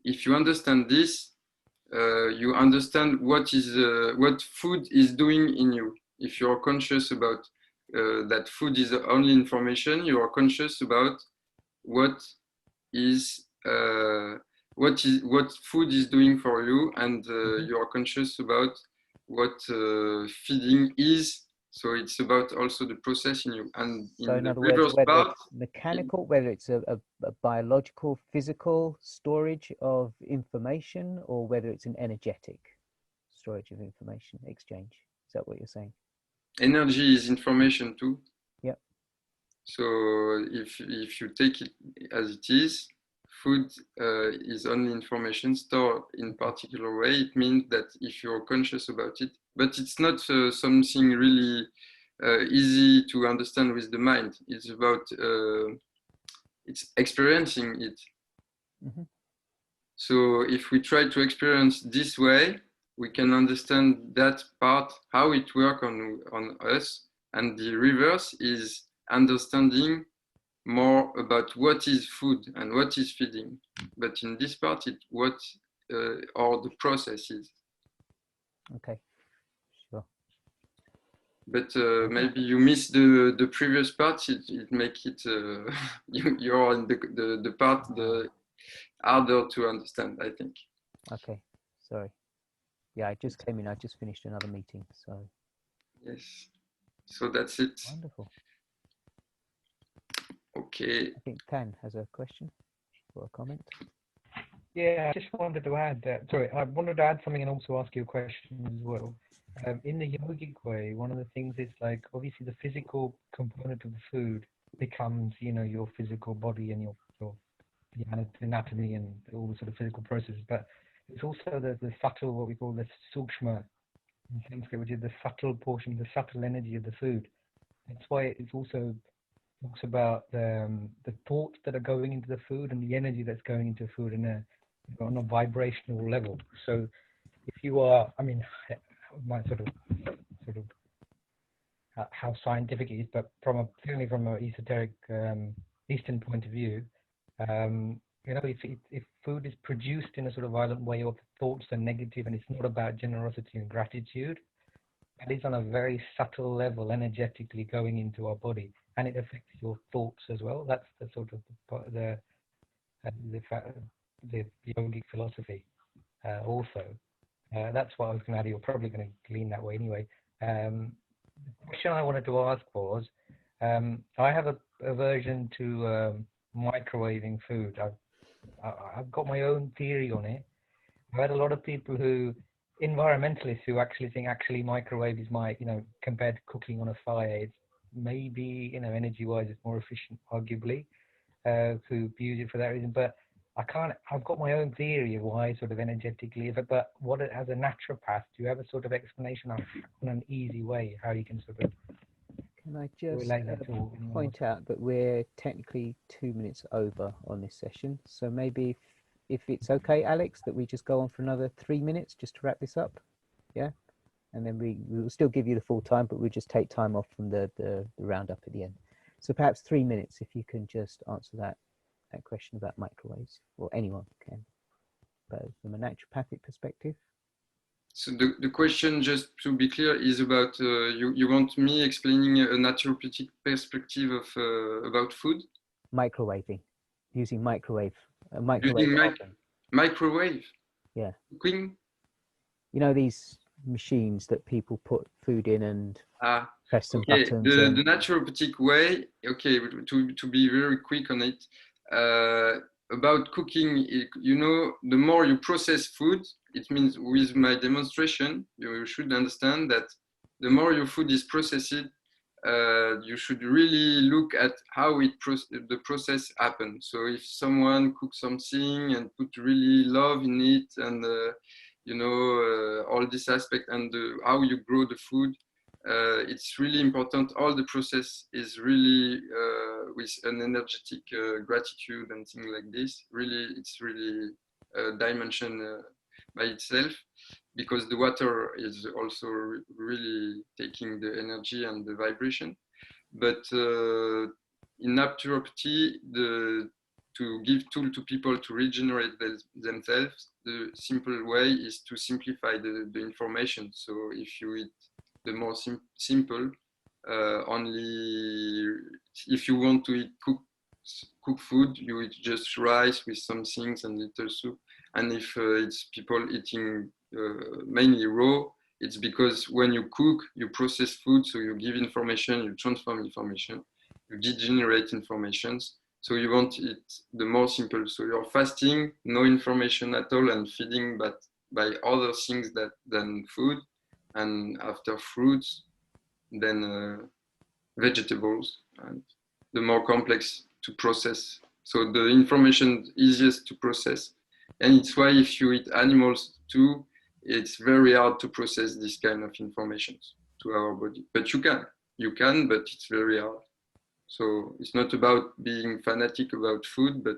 if you understand this, you understand what food is doing in you. If you are conscious about that food is only information, you are conscious about what food is doing for you, and you are conscious about what feeding is. So it's about also the process in you. And So in in the other words, reverse whether part, it's mechanical, whether it's a biological, physical storage of information, or whether it's an energetic storage of information exchange. Is that what you're saying? energy is information too. Yep. So if you take it as it is, food is only information stored in particular way. It means that if you're conscious about it, but it's not something really easy to understand with the mind. It's about it's experiencing it. Mm-hmm. So if we try to experience this way, we can understand that part, how it works on us. And the reverse is understanding more about what is food and what is feeding. But in this part, it what or the process is. Okay, sure. But maybe you miss the previous part. It make it you're in the part the harder to understand, I think. Okay, sorry. Yeah, I just came in. I just finished another meeting, so. Yes. So that's it. Wonderful. Okay. I think Tan has a question or a comment. Yeah, I just wanted to add that. Sorry, I wanted to add something and also ask you a question as well. In the yogic way, one of the things is like obviously the physical component of the food becomes, you know, your physical body and your anatomy and all the sort of physical processes. But it's also the subtle, what we call the sukshma in Sanskrit, which is the subtle portion, the subtle energy of the food. That's why it's also talks about the thoughts that are going into the food and the energy that's going into food on a vibrational level. So if you are, I mean, my sort of how scientific it is, but certainly from an esoteric Eastern point of view, you know, if food is produced in a sort of violent way, or thoughts are negative, and it's not about generosity and gratitude, that is on a very subtle level, energetically going into our body, and it affects your thoughts as well. That's the sort of the yogic philosophy also. That's what I was going to add. You're probably going to lean that way anyway. The question I wanted to ask was, I have a aversion to microwaving food. I've got my own theory on it. I've had a lot of people environmentalists who actually think microwave is compared to cooking on a fire, it's maybe, energy-wise it's more efficient, arguably, who use it for that reason. But I've got my own theory of why sort of energetically, but as a naturopath, do you have a sort of explanation on an easy way how you can sort of Can I just relate that to point out that we're technically 2 minutes over on this session, so maybe if it's okay, Alex, that we just go on for another 3 minutes just to wrap this up, yeah? And then we will still give you the full time, but we'll just take time off from the roundup at the end. So perhaps 3 minutes, if you can just answer that question about microwaves, or anyone can, but from a naturopathic perspective. So the question, just to be clear, is about you want me explaining a naturopathic perspective of about food? Microwaving, using microwave microwave. Yeah. Cooking. You know these machines that people put food in and press some buttons. The naturopathic way. Okay, to be very quick on it. About cooking, the more you process food, it means with my demonstration, you should understand that the more your food is processed, you should really look at how the process happens. So if someone cooks something and put really love in it, and all this aspect, and how you grow the food, it's really important. All the process is really with an energetic gratitude and things like this. Really, it's really a dimension by itself, because the water is also really taking the energy and the vibration. But in naturopathy, to give tool to people to regenerate themselves, the simple way is to simplify the information. So if you eat the more simple, only if you want to eat cook food, you eat just rice with some things and little soup. And if it's people eating mainly raw, it's because when you cook, you process food, so you give information, you transform information, you degenerate informations. So you want it the more simple. So you're fasting, no information at all, and feeding but by other things than food, and after fruits, then vegetables, and the more complex to process. So the information easiest to process. And it's why if you eat animals too, it's very hard to process this kind of information to our body. But you can, but it's very hard. So it's not about being fanatic about food, but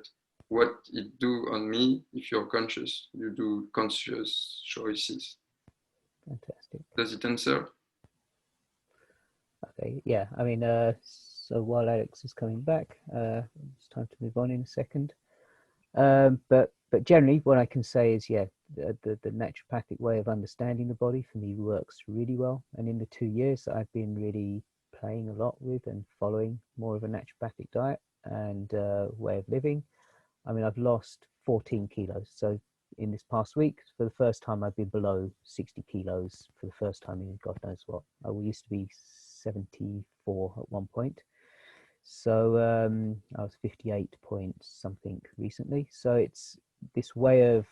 what it do on me. If you're conscious, you do conscious choices. Fantastic. Does it answer? Okay, yeah, I mean, so while Alex is coming back, it's time to move on in a second. But generally, what I can say is, yeah, the naturopathic way of understanding the body for me works really well. And in the 2 years that I've been really playing a lot with and following more of a naturopathic diet and way of living, I mean, I've lost 14 kilos. So in this past week, for the first time, I've been below 60 kilos for the first time in God knows what. I used to be 74 at one point. So I was 58 point something recently. So it's this way of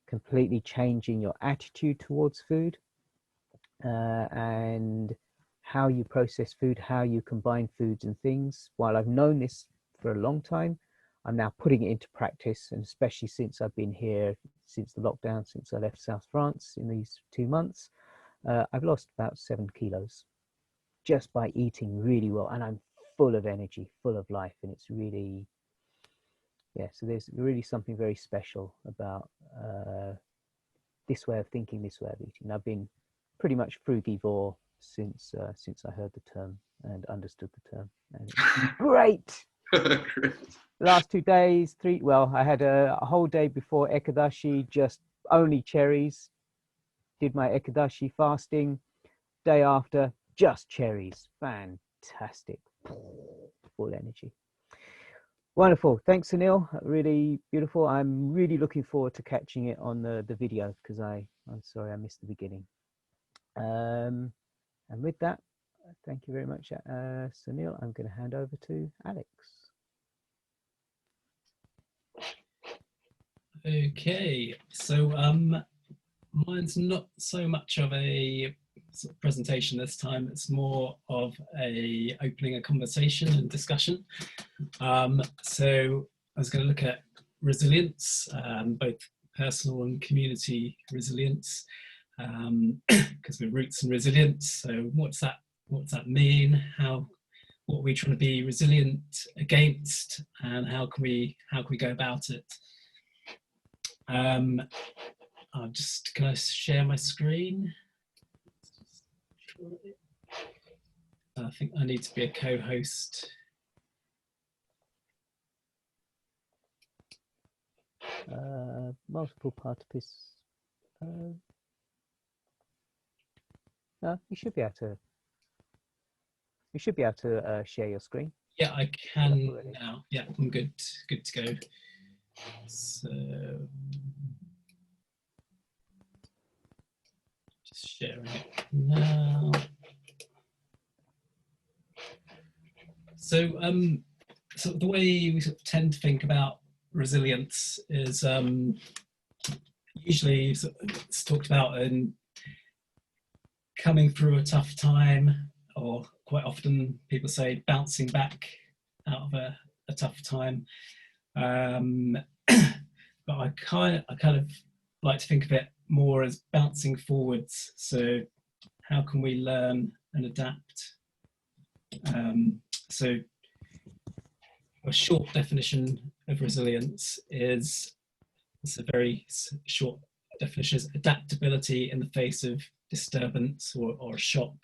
completely changing your attitude towards food and how you process food, how you combine foods and things. While I've known this for a long time, I'm now putting it into practice, and especially since I've been here, since the lockdown, since I left South France in these 2 months, I've lost about 7 kilos just by eating really well, and I'm full of energy, full of life, and it's really, yeah, so there's really something very special about this way of thinking, this way of eating. I've been pretty much frugivore since I heard the term and understood the term, and it's great. Great. Last 2 days, I had a whole day before Ekadashi, just only cherries, did my Ekadashi fasting. Day after, just cherries. Fantastic. Full energy. Wonderful. Thanks, Sunil. Really beautiful. I'm really looking forward to catching it on the video, because I'm sorry I missed the beginning. And with that, thank you very much, Sunil. I'm going to hand over to Alex. Okay, so mine's not so much of a sort of presentation this time. It's more of opening a conversation and discussion. So I was going to look at resilience, both personal and community resilience, because we're roots and resilience. So what's that mean? What are we trying to be resilient against, and how can we go about it? Can I share my screen? I think I need to be a co-host. Multiple participants. No, you should be able to share your screen. Yeah, I can now. Yeah, I'm good to go. So just sharing it now. So so the way we sort of tend to think about resilience is usually it's talked about in coming through a tough time, or quite often people say bouncing back out of a tough time. But I kind of like to think of it more as bouncing forwards. So how can we learn and adapt? So a short definition of resilience it's a very short definition, is adaptability in the face of disturbance or shock,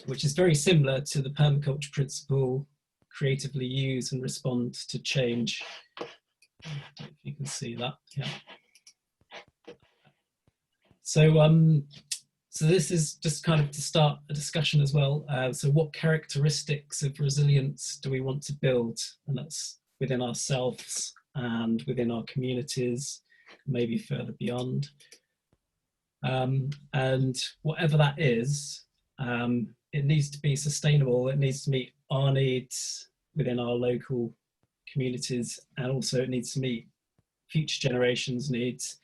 which is very similar to the permaculture principle, creatively use and respond to change. If you can see that, yeah. So this is just kind of to start a discussion as well. So what characteristics of resilience do we want to build? And that's within ourselves and within our communities, maybe further beyond. And whatever that is, it needs to be sustainable. It needs to meet our needs within our local communities, and also it needs to meet future generations' needs.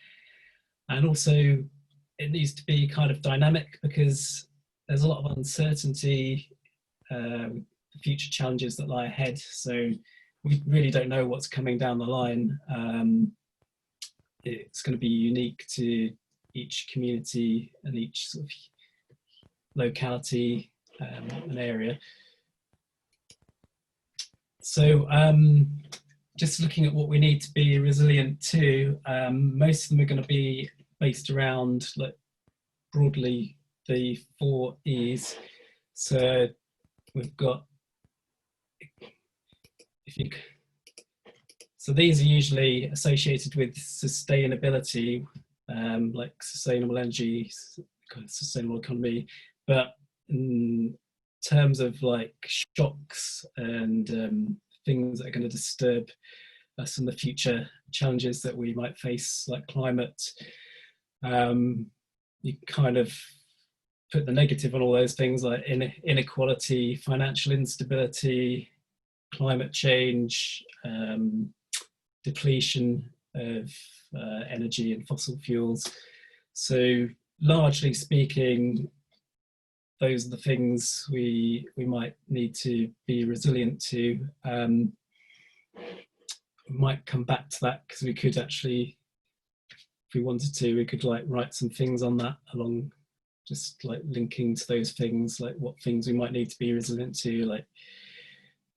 And also it needs to be kind of dynamic, because there's a lot of uncertainty, the future challenges that lie ahead. So we really don't know what's coming down the line. It's going to be unique to each community and each sort of locality and area. So just looking at what we need to be resilient to, most of them are going to be based around, like, broadly the 4 E's. So we've got, so these are usually associated with sustainability, like sustainable energy, sustainable economy, but in terms of like shocks and things that are going to disturb us in the future, challenges that we might face, like climate, you kind of put the negative on all those things, like inequality, financial instability, climate change, depletion of energy and fossil fuels. So largely speaking, those are the things we might need to be resilient to. We might come back to that, because we could actually, if we wanted to, we could like write some things on that, along just like linking to those things, like what things we might need to be resilient to, like,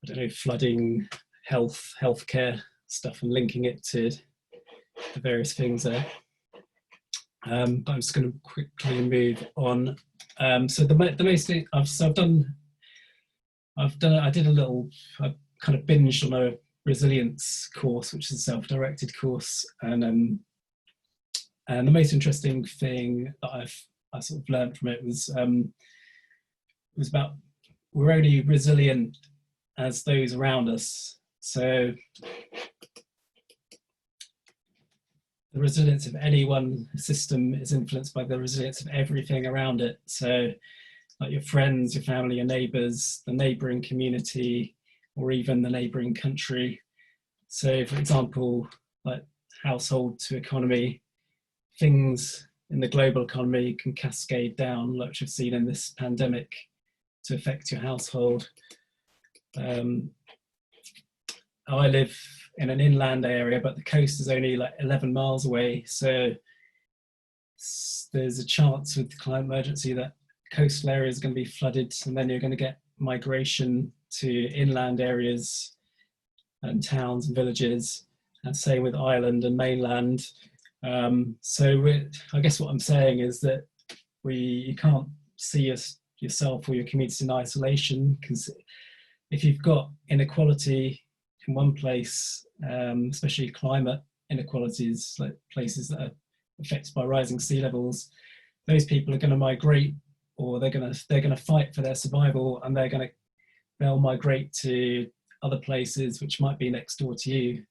I don't know, flooding, healthcare stuff, and linking it to the various things there. But I'm just going to quickly move on. So the most thing I did a little, I kind of binged on a resilience course, which is a self-directed course, and the most interesting thing that I sort of learned from it was about, we're only resilient as those around us. So the resilience of any one system is influenced by the resilience of everything around it. So like your friends, your family, your neighbours, the neighbouring community, or even the neighbouring country. So for example, like household to economy, things in the global economy can cascade down, like we've seen in this pandemic, to affect your household. I live in an inland area, but the coast is only like 11 miles away. So there's a chance with the climate emergency that coastal areas are going to be flooded, and then you're going to get migration to inland areas and towns and villages, and same with island and mainland. So I guess what I'm saying is that you can't see yourself or your community in isolation, because if you've got inequality in one place, especially climate inequalities, like places that are affected by rising sea levels, those people are going to migrate, or they're going to fight for their survival, and they'll migrate to other places which might be next door to you.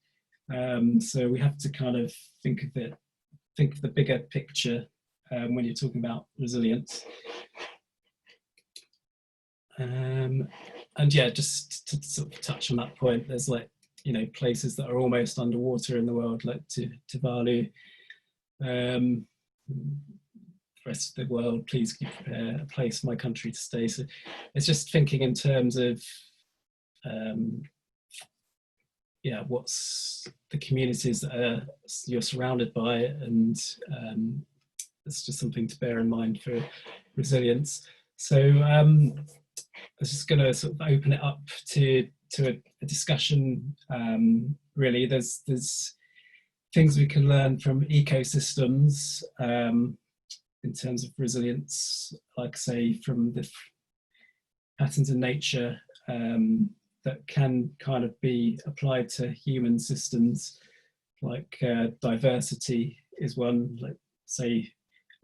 So we have to kind of think of the bigger picture when you're talking about resilience. And yeah, just to sort of touch on that point, there's like, you know, places that are almost underwater in the world, like Tuvalu, the rest of the world, please keep a place for my country to stay. So it's just thinking in terms of, yeah, what's the communities that you're surrounded by, and it's just something to bear in mind for resilience. So I was just going to sort of open it up to a discussion. Really, there's things we can learn from ecosystems in terms of resilience, like say from the patterns in nature that can kind of be applied to human systems, like diversity is one. Like say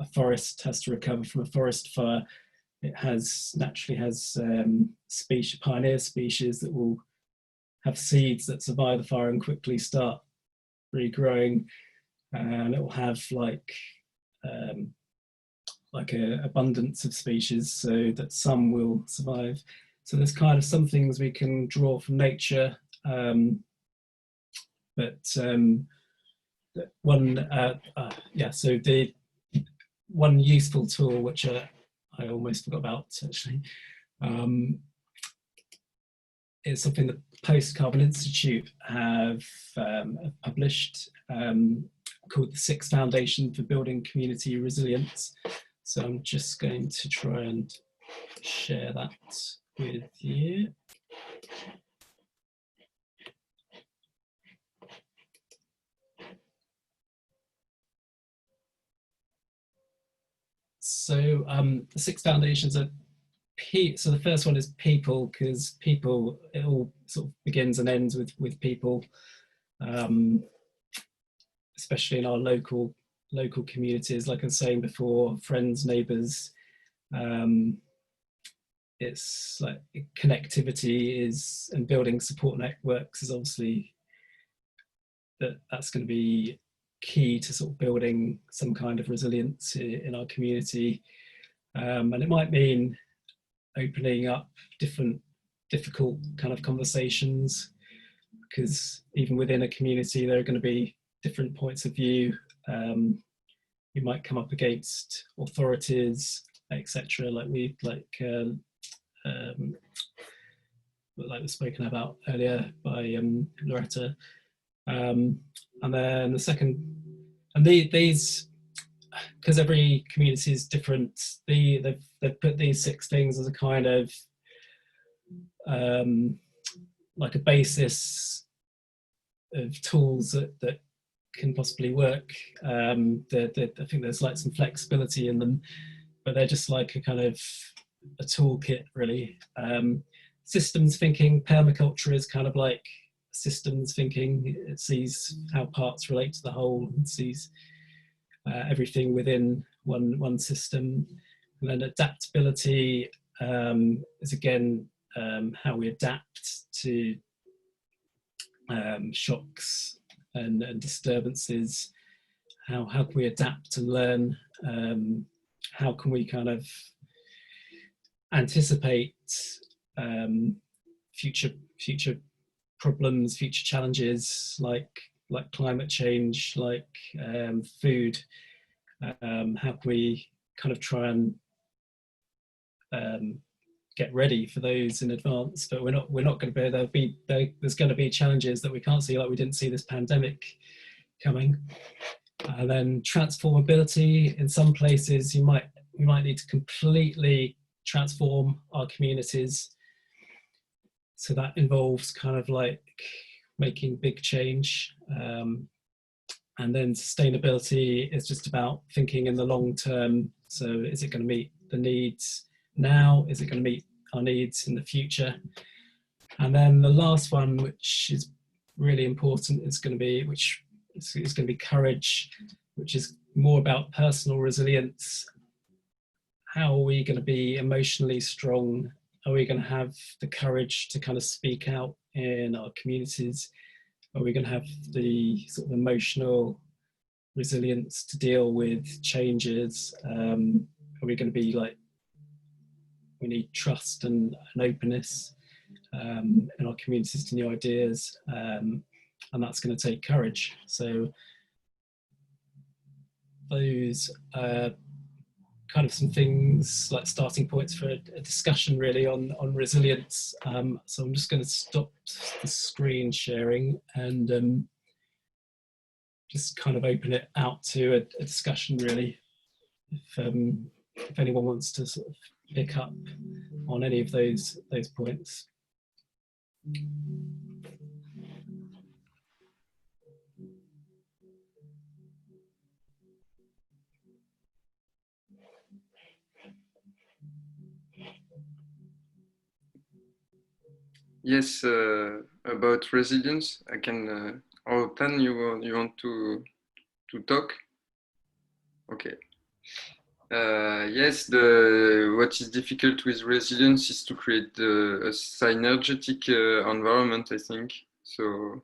a forest has to recover from a forest fire, it naturally has pioneer species that will have seeds that survive the fire and quickly start regrowing, and it will have like like a abundance of species, so that some will survive. So there's kind of some things we can draw from nature, but one, so the one useful tool which I almost forgot about actually, is something the Post Carbon Institute have published, called the 6 Foundation for Building Community Resilience. So I'm just going to try and share that with you. So the 6 foundations are, so the first one is people, because people, it all sort of begins and ends with people, especially in our local communities, like I was saying before, friends, neighbours. It's like connectivity is, and building support networks is obviously, that's going to be key to sort of building some kind of resilience in our community. And it might mean opening up difficult kind of conversations, because even within a community there are going to be different points of view. You might come up against authorities, etc., like was spoken about earlier by Loretta. And then the second, and these, because every community is different, they've put these 6 things as a kind of like a basis of tools that can possibly work. I think there's like some flexibility in them, but they're just like a kind of a toolkit, really. Systems thinking, permaculture is kind of like systems thinking. It sees how parts relate to the whole, and sees everything within one system. And then adaptability is again how we adapt to shocks and disturbances. How can we adapt and learn? How can we kind of anticipate future problems, future challenges, like climate change, like food? How can we kind of try and get ready for those in advance? But we're not going to be there's going to be challenges that we can't see, like we didn't see this pandemic coming. And then transformability. In some places we might need to completely transform our communities, so that involves kind of like making big change. And then sustainability is just about thinking in the long term. So is it going to meet the needs now? Is it going to meet our needs in the future? And then the last one, which is really important, is going to be, which is going to be courage, which is more about personal resilience. How are we going to be emotionally strong? Are we going to have the courage to kind of speak out in our communities? Are we going to have the sort of emotional resilience to deal with changes? Are we going to be like, we need trust and openness in our communities to new ideas, and that's going to take courage. So those are kind of some things, like starting points for a discussion really on resilience. So I'm just going to stop the screen sharing and just kind of open it out to a discussion really. If anyone wants to sort of pick up on any of those points. Yes, about resilience, I can. Oh, Tan, you want to talk? Okay. Yes, what is difficult with resilience is to create a synergetic environment, I think. So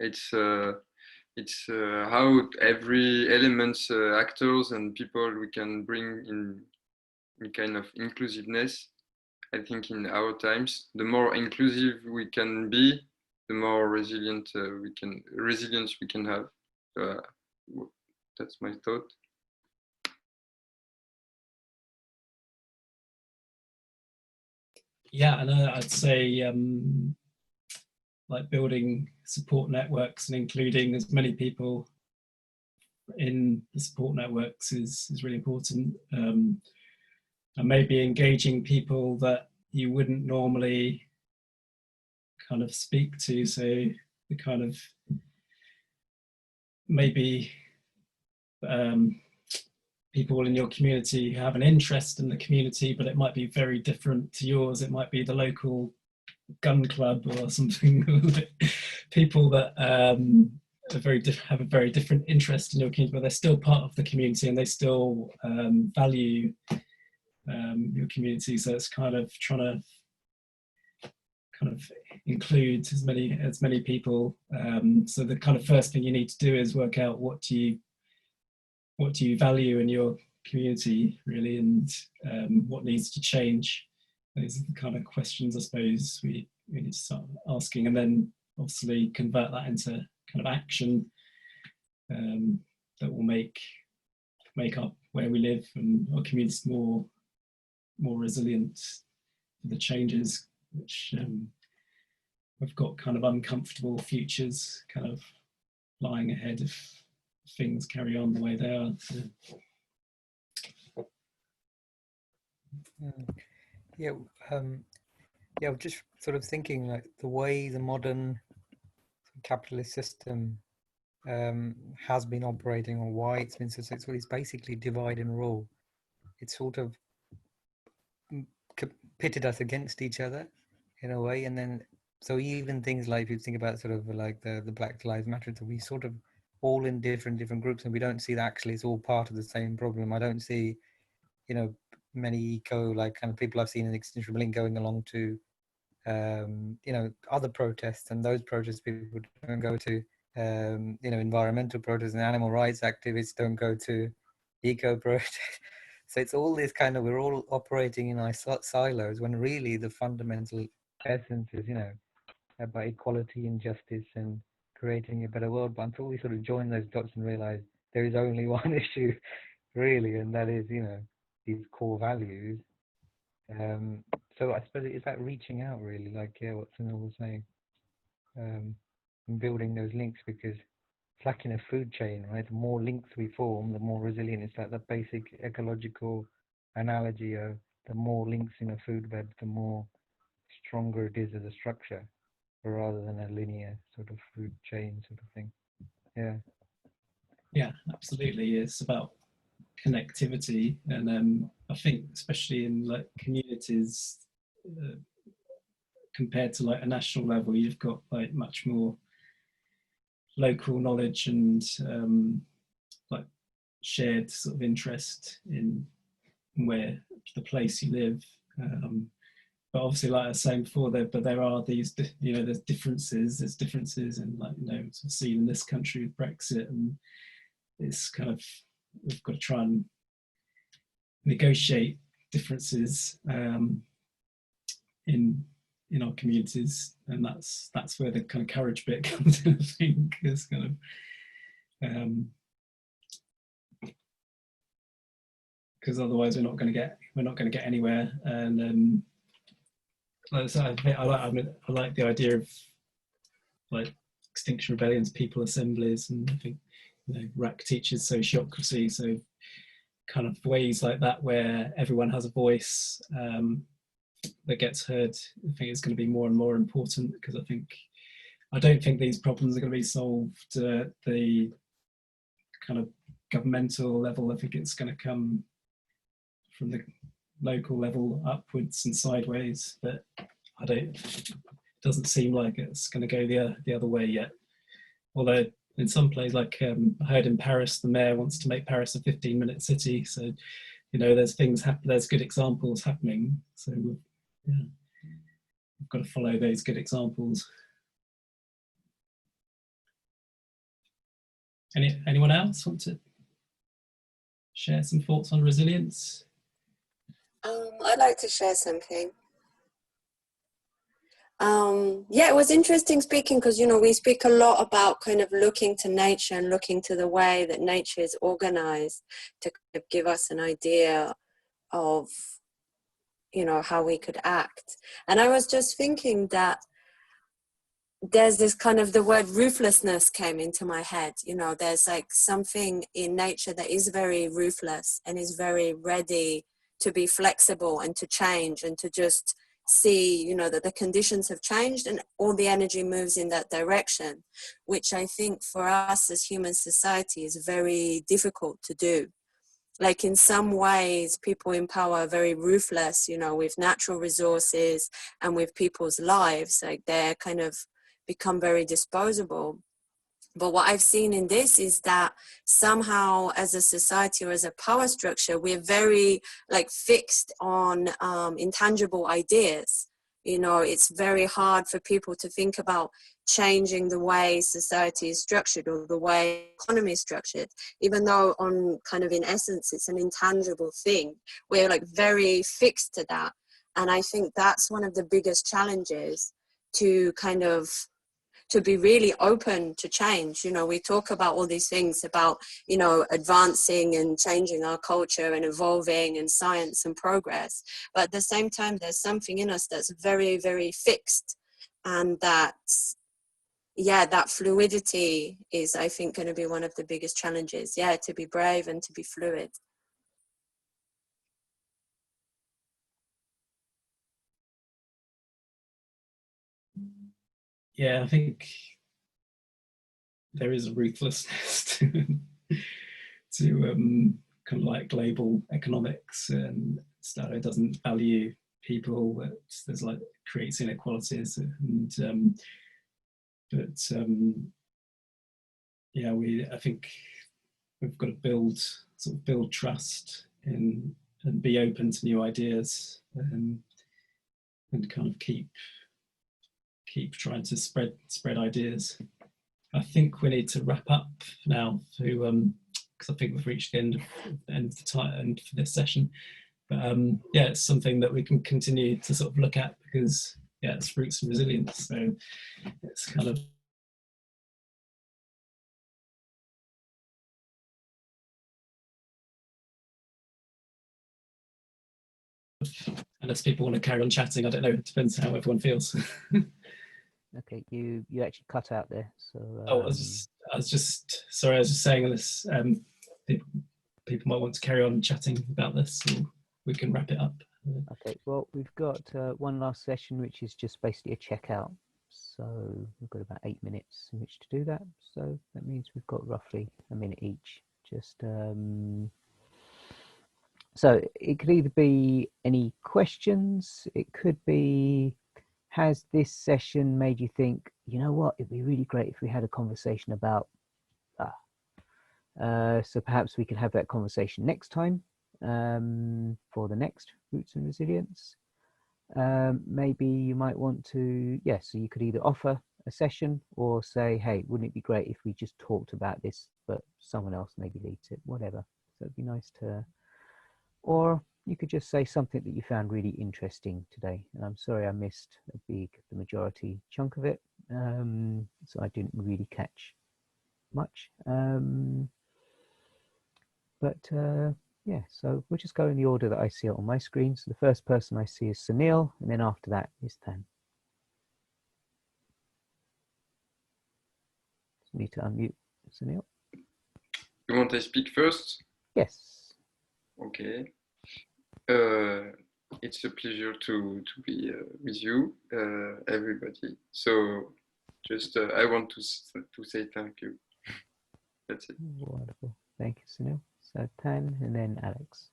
it's it's how every elements, actors and people we can bring in kind of inclusiveness. I think in our times, the more inclusive we can be, the more resilient resilience we can have. So, that's my thought. Yeah, and I'd say like building support networks and including as many people in the support networks is really important. And maybe engaging people that you wouldn't normally kind of speak to. So the kind of maybe people in your community who have an interest in the community, but it might be very different to yours. It might be the local gun club or something. People that have a very different interest in your community, but they're still part of the community and they still value your community. So it's kind of trying to kind of include as many people. So the kind of first thing you need to do is work out what do you value in your community, really, and what needs to change. Those are the kind of questions I suppose we need to start asking, and then obviously convert that into kind of action that will make up where we live and our communities more resilient to the changes, which we've got kind of uncomfortable futures kind of lying ahead if things carry on the way they are. So. Yeah, yeah, I'm just sort of thinking like the way the modern capitalist system has been operating, or why it's been so successful, is basically divide and rule. It's sort of pitted us against each other in a way, and then so even things like, if you think about sort of like the Black Lives Matter, we sort of all in different groups, and we don't see that actually it's all part of the same problem. I don't see, you know, many eco like kind of people I've seen in Extinction Rebellion going along to you know, other protests, and those protests people don't go to. You know, environmental protests and animal rights activists don't go to eco protests. So it's all this kind of, we're all operating in our silos, when really the fundamental essence is, you know, about equality and justice and creating a better world. But until we sort of join those dots and realize there is only one issue really, and that is, you know, these core values. So I suppose it's about reaching out really, like, yeah, what Sunil was saying, and building those links, because it's like in a food chain, right? The more links we form, the more resilient. It's like the basic ecological analogy of the more links in a food web, the more stronger it is as a structure, rather than a linear sort of food chain sort of thing. Yeah. Yeah, absolutely. It's about connectivity, and I think especially in like communities compared to like a national level, you've got like much more local knowledge and like shared sort of interest in where the place you live. But obviously, like I was saying before, there are these, you know, there's differences and like, you know, sort of seen in this country with Brexit, and it's kind of, we've got to try and negotiate differences in our communities, and that's where the kind of courage bit comes in. I think is kind of because otherwise we're not going to get anywhere. And so I like the idea of like Extinction Rebellion's people assemblies, and I think, you know, Rak teaches sociocracy, so kind of ways like that where everyone has a voice that gets heard. I think it's going to be more and more important, because I don't think these problems are going to be solved at the kind of governmental level. I think it's going to come from the local level upwards and sideways, but it doesn't seem like it's going to go the other way yet. Although in some places, like I heard in Paris, the mayor wants to make Paris a 15-minute city. So, you know, there's things there's good examples happening. So yeah, we've got to follow those good examples. Anyone else want to share some thoughts on resilience? I'd like to share something. Yeah, it was interesting speaking because, you know, we speak a lot about kind of looking to nature and looking to the way that nature is organized to kind of give us an idea of, you know, how we could act. And I was just thinking that there's this kind of, the word ruthlessness came into my head. You know, there's like something in nature that is very ruthless and is very ready to be flexible and to change and to just see, you know, that the conditions have changed and all the energy moves in that direction, which I think for us as human society is very difficult to do. Like in some ways, people in power are very ruthless, you know, with natural resources and with people's lives. Like they're kind of become very disposable. But what I've seen in this is that somehow as a society or as a power structure, we're very like fixed on intangible ideas. You know, it's very hard for people to think about changing the way society is structured or the way economy is structured, even though on kind of in essence, it's an intangible thing. We're like very fixed to that. And I think that's one of the biggest challenges, to kind of to be really open to change. You know, we talk about all these things about, you know, advancing and changing our culture and evolving and science and progress. But at the same time, there's something in us that's very, very fixed. And that, yeah, that fluidity is, I think, going to be one of the biggest challenges. Yeah, to be brave and to be fluid. Yeah, I think there is a ruthlessness to kind of like global economics and stuff. It doesn't value people. There's like creates inequalities, and yeah, I think we've got to build trust in and be open to new ideas, and kind of keep trying to spread ideas. I think we need to wrap up now, because I think we've reached the end of the time for this session. But yeah, it's something that we can continue to sort of look at, because yeah, it's roots and resilience. So it's kind of unless people want to carry on chatting, I don't know. It depends how everyone feels. Okay, you actually cut out there. So I was just sorry. I was just saying this. People might want to carry on chatting about this, or we can wrap it up. Okay, well, we've got one last session, which is just basically a checkout. So we've got about 8 minutes in which to do that. So that means we've got roughly a minute each. Just so it could either be any questions. It could be, has this session made you think, you know what, it'd be really great if we had a conversation about that. So perhaps we can have that conversation next time for the next Roots and Resilience. Maybe you might want to, so you could either offer a session or say, hey, wouldn't it be great if we just talked about this, but someone else maybe leads it, whatever. So it'd be nice to, or you could just say something that you found really interesting today. And I'm sorry I missed the majority chunk of it, so I didn't really catch much. Yeah, so we'll just go in the order that I see it on my screen. So the first person I see is Sunil, and then after that is Tan. So need to unmute Sunil. You want to speak first? Yes. Okay. It's a pleasure to be with you, everybody. So just I want to say thank you. That's it. Wonderful. Thank you, Sunil. So Tan and then Alex.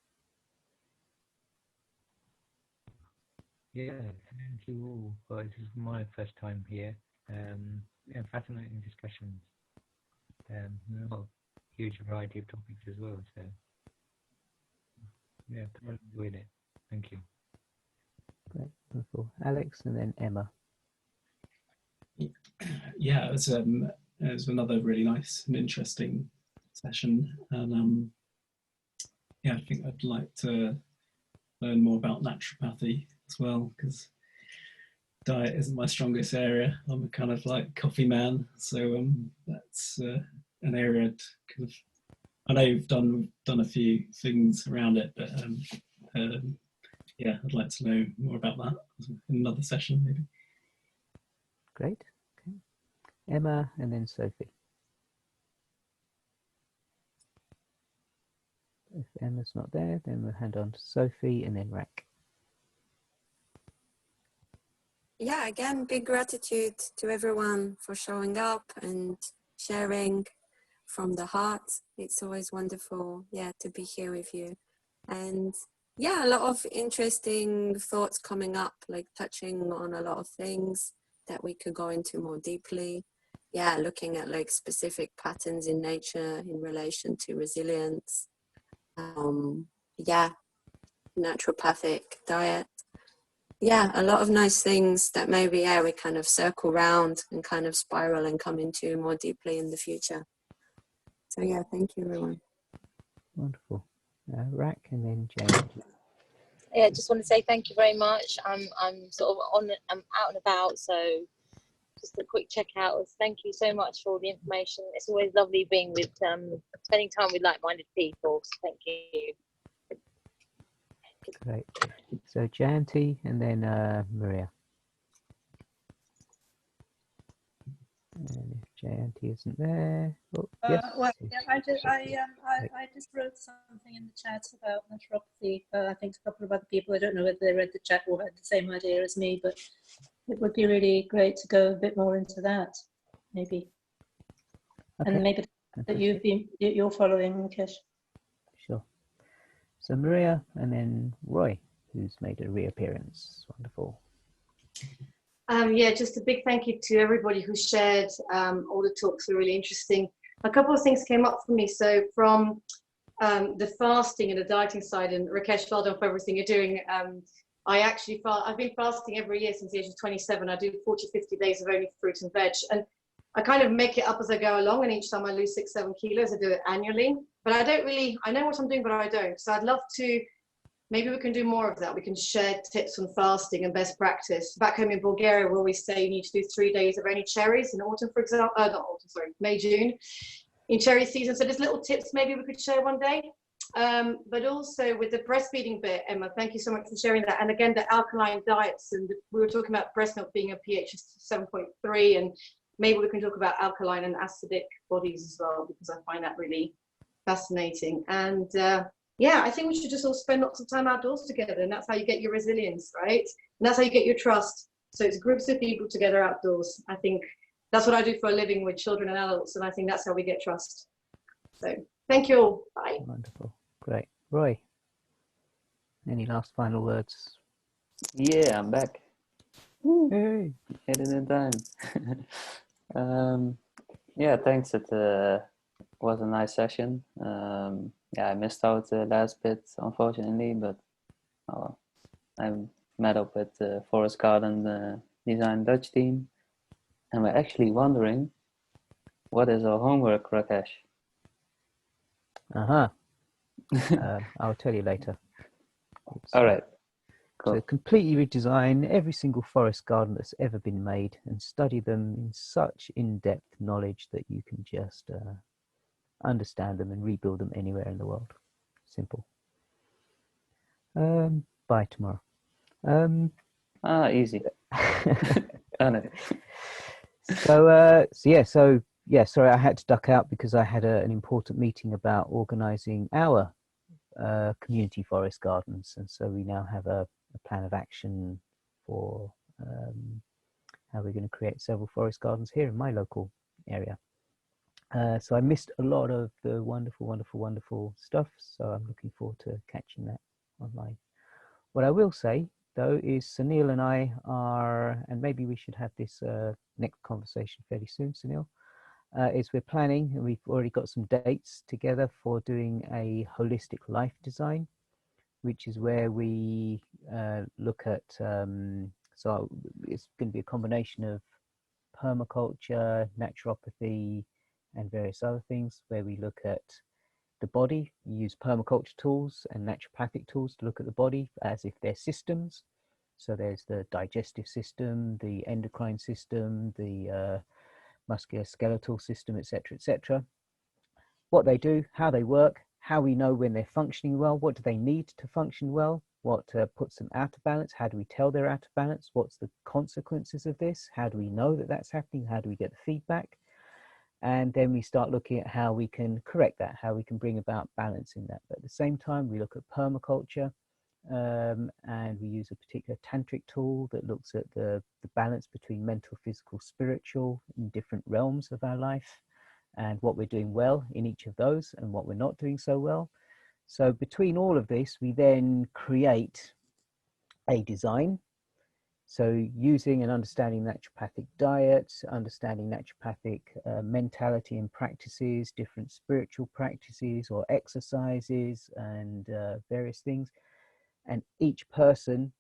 Yeah, thank you all. Well, this is my first time here. Yeah, fascinating discussions. A huge variety of topics as well. So yeah, thoroughly enjoyed it. Thank you. Great, wonderful. Alex and then Emma. Yeah, it was it was another really nice and interesting session. And yeah, I think I'd like to learn more about naturopathy as well, because diet isn't my strongest area. I'm a kind of like coffee man, so that's an area I'd kind of, I know you've done a few things around it, but yeah, I'd like to know more about that in another session maybe. Great. Okay. Emma and then Sophie. If Emma's not there, then we'll hand on to Sophie and then Rak. Yeah, again, big gratitude to everyone for showing up and sharing from the heart. It's always wonderful, yeah, to be here with you. And yeah, a lot of interesting thoughts coming up, like touching on a lot of things that we could go into more deeply. Yeah, looking at like specific patterns in nature in relation to resilience. Yeah, naturopathic diet. Yeah, a lot of nice things that maybe, yeah, we kind of circle round and kind of spiral and come into more deeply in the future. So yeah, thank you everyone. Wonderful. Rak and then Jane. Yeah, just want to say thank you very much. I'm sort of I'm out and about, so just a quick check out. Thank you so much for all the information. It's always lovely being with spending time with like-minded people. So thank you. Great. So Jayanti and then Maria. And if Jayanti isn't there, oh, yes. Well, yeah, I just wrote something in the chat about naturopathy. I think a couple of other people, I don't know whether they read the chat or had the same idea as me, but it would be really great to go a bit more into that, maybe. Okay. And maybe that you're following, Rakesh. Sure. So Maria and then Roy, who's made a reappearance. Wonderful. Yeah, just a big thank you to everybody who shared. All the talks were really interesting. A couple of things came up for me. So from the fasting and the dieting side, and Rakesh, well done for everything you're doing. I've been fasting every year since the age of 27. I do 40, 50 days of only fruit and veg. And I kind of make it up as I go along. And each time I lose 6, 7 kilos, I do it annually. But I know what I'm doing, but I don't. So I'd love to, maybe we can do more of that. We can share tips on fasting and best practice. Back home in Bulgaria, we always say you need to do 3 days of only cherries in autumn, for example. Not autumn, sorry, May, June, in cherry season. So there's little tips maybe we could share one day. But also with the breastfeeding bit, Emma, thank you so much for sharing that. And again, the alkaline diets, and we were talking about breast milk being a pH of 7.3, and maybe we can talk about alkaline and acidic bodies as well, because I find that really fascinating. And yeah, I think we should just all spend lots of time outdoors together, and that's how you get your resilience, right? And that's how you get your trust. So it's groups of people together outdoors. I think that's what I do for a living with children and adults, and I think that's how we get trust. So thank you all. Bye. Wonderful. Great. Roy, any last final words? Yeah, I'm back. Hey. Heading in time. Yeah, thanks. It was a nice session. Yeah, I missed out the last bit, unfortunately, but I met up with the Forest Garden Design Dutch team, and we're actually wondering, what is our homework, Rakesh? I'll tell you later. All right. Cool. So completely redesign every single forest garden that's ever been made and study them in such in-depth knowledge that you can just understand them and rebuild them anywhere in the world. Simple. Bye tomorrow. Easy. Done it. So sorry, I had to duck out because I had an important meeting about organising our community forest gardens, and so we now have a plan of action for how we're going to create several forest gardens here in my local area. So I missed a lot of the wonderful stuff, so I'm looking forward to catching that online. What I will say though is Sunil and I are, and maybe we should have this next conversation fairly soon, Sunil, is we're planning, and we've already got some dates together for doing a holistic life design, which is where we look at, so it's going to be a combination of permaculture, naturopathy, and various other things, where we look at the body. We use permaculture tools and naturopathic tools to look at the body as if they're systems. So there's the digestive system, the endocrine system, the musculoskeletal system, etc., etc. What they do, how they work, how we know when they're functioning well, what do they need to function well, what puts them out of balance, how do we tell they're out of balance, what's the consequences of this, how do we know that that's happening, how do we get the feedback, and then we start looking at how we can correct that, how we can bring about balance in that. But at the same time, we look at permaculture, and we use a particular tantric tool that looks at the balance between mental, physical, spiritual in different realms of our life, and what we're doing well in each of those and what we're not doing so well. So between all of this, we then create a design. So using and understanding naturopathic diets, understanding naturopathic mentality and practices, different spiritual practices or exercises, and various things. And each person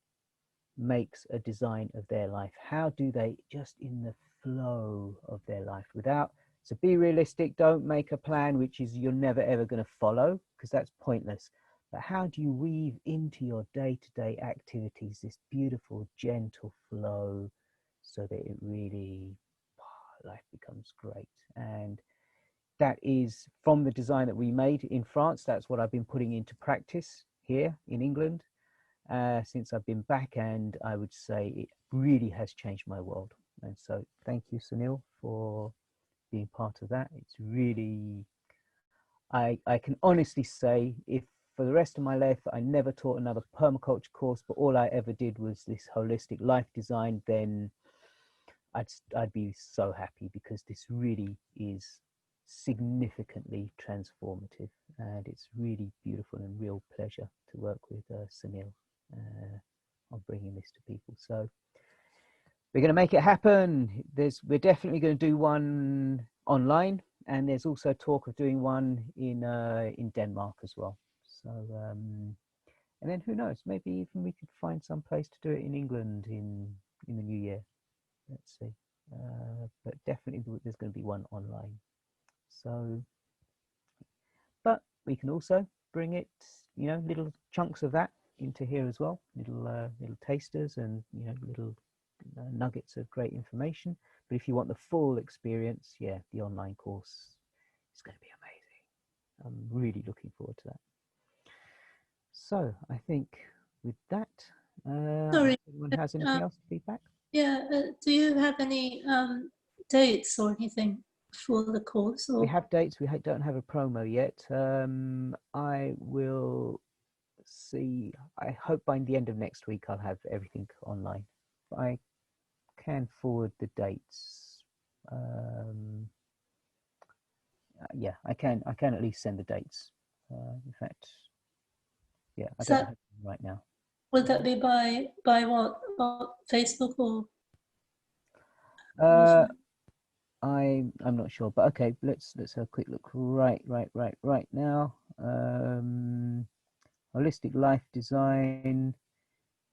makes a design of their life. How do they, just in the flow of their life, without, so be realistic, don't make a plan which is you're never ever going to follow, because that's pointless. But how do you weave into your day-to-day activities this beautiful, gentle flow so that it really, life becomes great? And that is from the design that we made in France. That's what I've been putting into practice here in England since I've been back, and I would say it really has changed my world. And so thank you, Sunil, for being part of that. It's really, I can honestly say, if for the rest of my life I never taught another permaculture course, but all I ever did was this holistic life design, then I'd be so happy, because this really is significantly transformative, and it's really beautiful and real pleasure to work with Sunil on bringing this to people. So we're going to make it happen. We're definitely going to do one online, and there's also talk of doing one in Denmark as well. So and then who knows, maybe even we could find some place to do it in England in the new year. Let's see. But definitely there's going to be one online. So, but we can also bring it, you know, little chunks of that into here as well, little tasters and, you know, little nuggets of great information. But if you want the full experience, yeah, the online course is going to be amazing. I'm really looking forward to that. So I think with that, Sorry, anyone has anything else to feedback? Yeah, do you have any dates or anything for the course? Or? We have dates. We don't have a promo yet. I will see. I hope by the end of next week I'll have everything online. I can forward the dates. Yeah, I can at least send the dates. In fact, yeah, I don't have them right now. Would that be by what? Facebook or? I'm not sure, but okay, let's have a quick look right now. Holistic life design.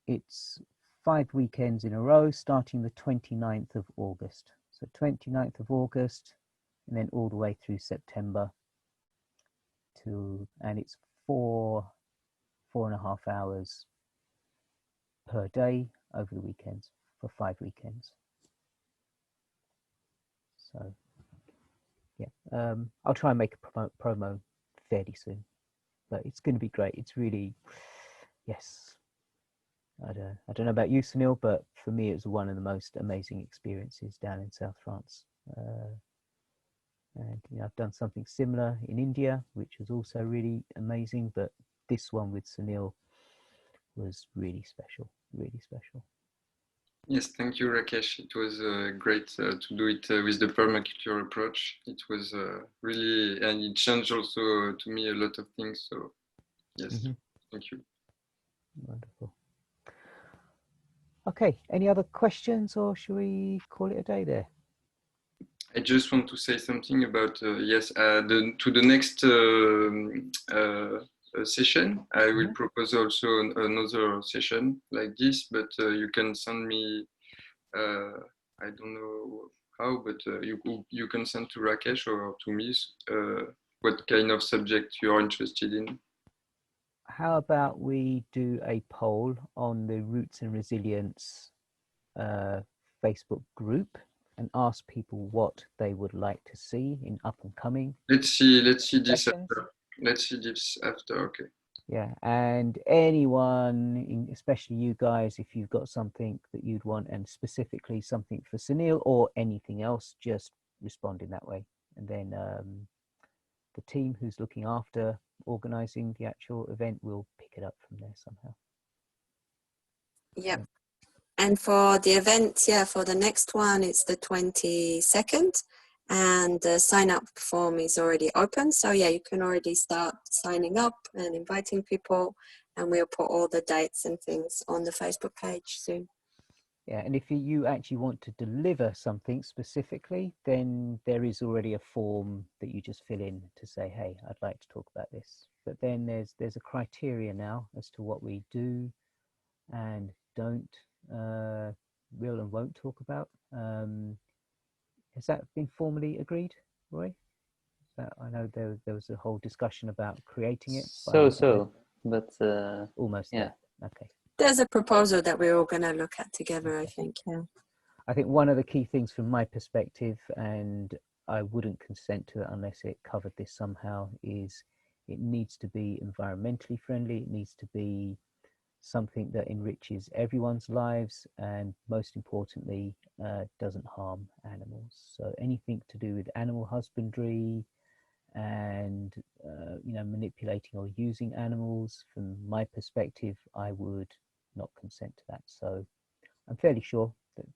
It's 5 weekends in a row, starting the 29th of August. So 29th of August, and then all the way through September. And it's 4.5 hours per day over the weekends for 5 weekends. So yeah, I'll try and make a promo fairly soon, but it's going to be great. It's really, yes. I don't know about you, Sunil, but for me, it was one of the most amazing experiences down in South France. And you know, I've done something similar in India, which was also really amazing, but this one with Sunil was really special, really special. Yes, thank you, Rakesh. It was great to do it with the permaculture approach. It was really, and it changed also to me a lot of things. So yes, thank you. Wonderful. Okay, any other questions, or should we call it a day there? I just want to say something about, yes, to the next session. I will propose also another session like this, but you can send me, I don't know how, but you can send to Rakesh or to me what kind of subject you are interested in. How about we do a poll on the Roots and Resilience Facebook group and ask people what they would like to see in up and coming. Let's see this sessions. after. Let's see this after. Okay. Yeah, and anyone, especially you guys, if you've got something that you'd want, and specifically something for Sunil or anything else, just respond in that way. And then the team who's looking after organizing the actual event will pick it up from there somehow. Yep. And for the event, yeah, for the next one, it's the 22nd, and the sign up form is already open. So yeah, you can already start signing up and inviting people, and we'll put all the dates and things on the Facebook page soon. Yeah, and if you actually want to deliver something specifically, then there is already a form that you just fill in to say, hey, I'd like to talk about this. But then there's a criteria now as to what we do and don't, will and won't talk about. Has that been formally agreed, Roy? I know there was a whole discussion about creating it. But almost. Yeah. There. Okay. There's a proposal that we're all going to look at together, I think. Yeah. I think one of the key things from my perspective, and I wouldn't consent to it unless it covered this somehow, is it needs to be environmentally friendly. It needs to be something that enriches everyone's lives, and most importantly, doesn't harm animals. So anything to do with animal husbandry and manipulating or using animals, from my perspective, I would not consent to that. So I'm fairly sure that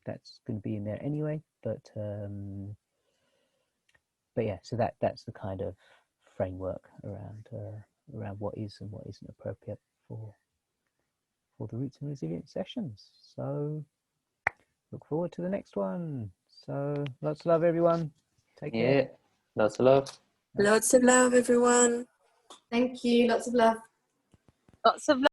that's going to be in there anyway, but yeah, so that's the kind of framework around what is and what isn't appropriate for the Roots and Resilience sessions. So look forward to the next one. So lots of love, everyone. Take care. Yeah, lots of love. Lots of love, everyone. Thank you. Lots of love. Lots of love.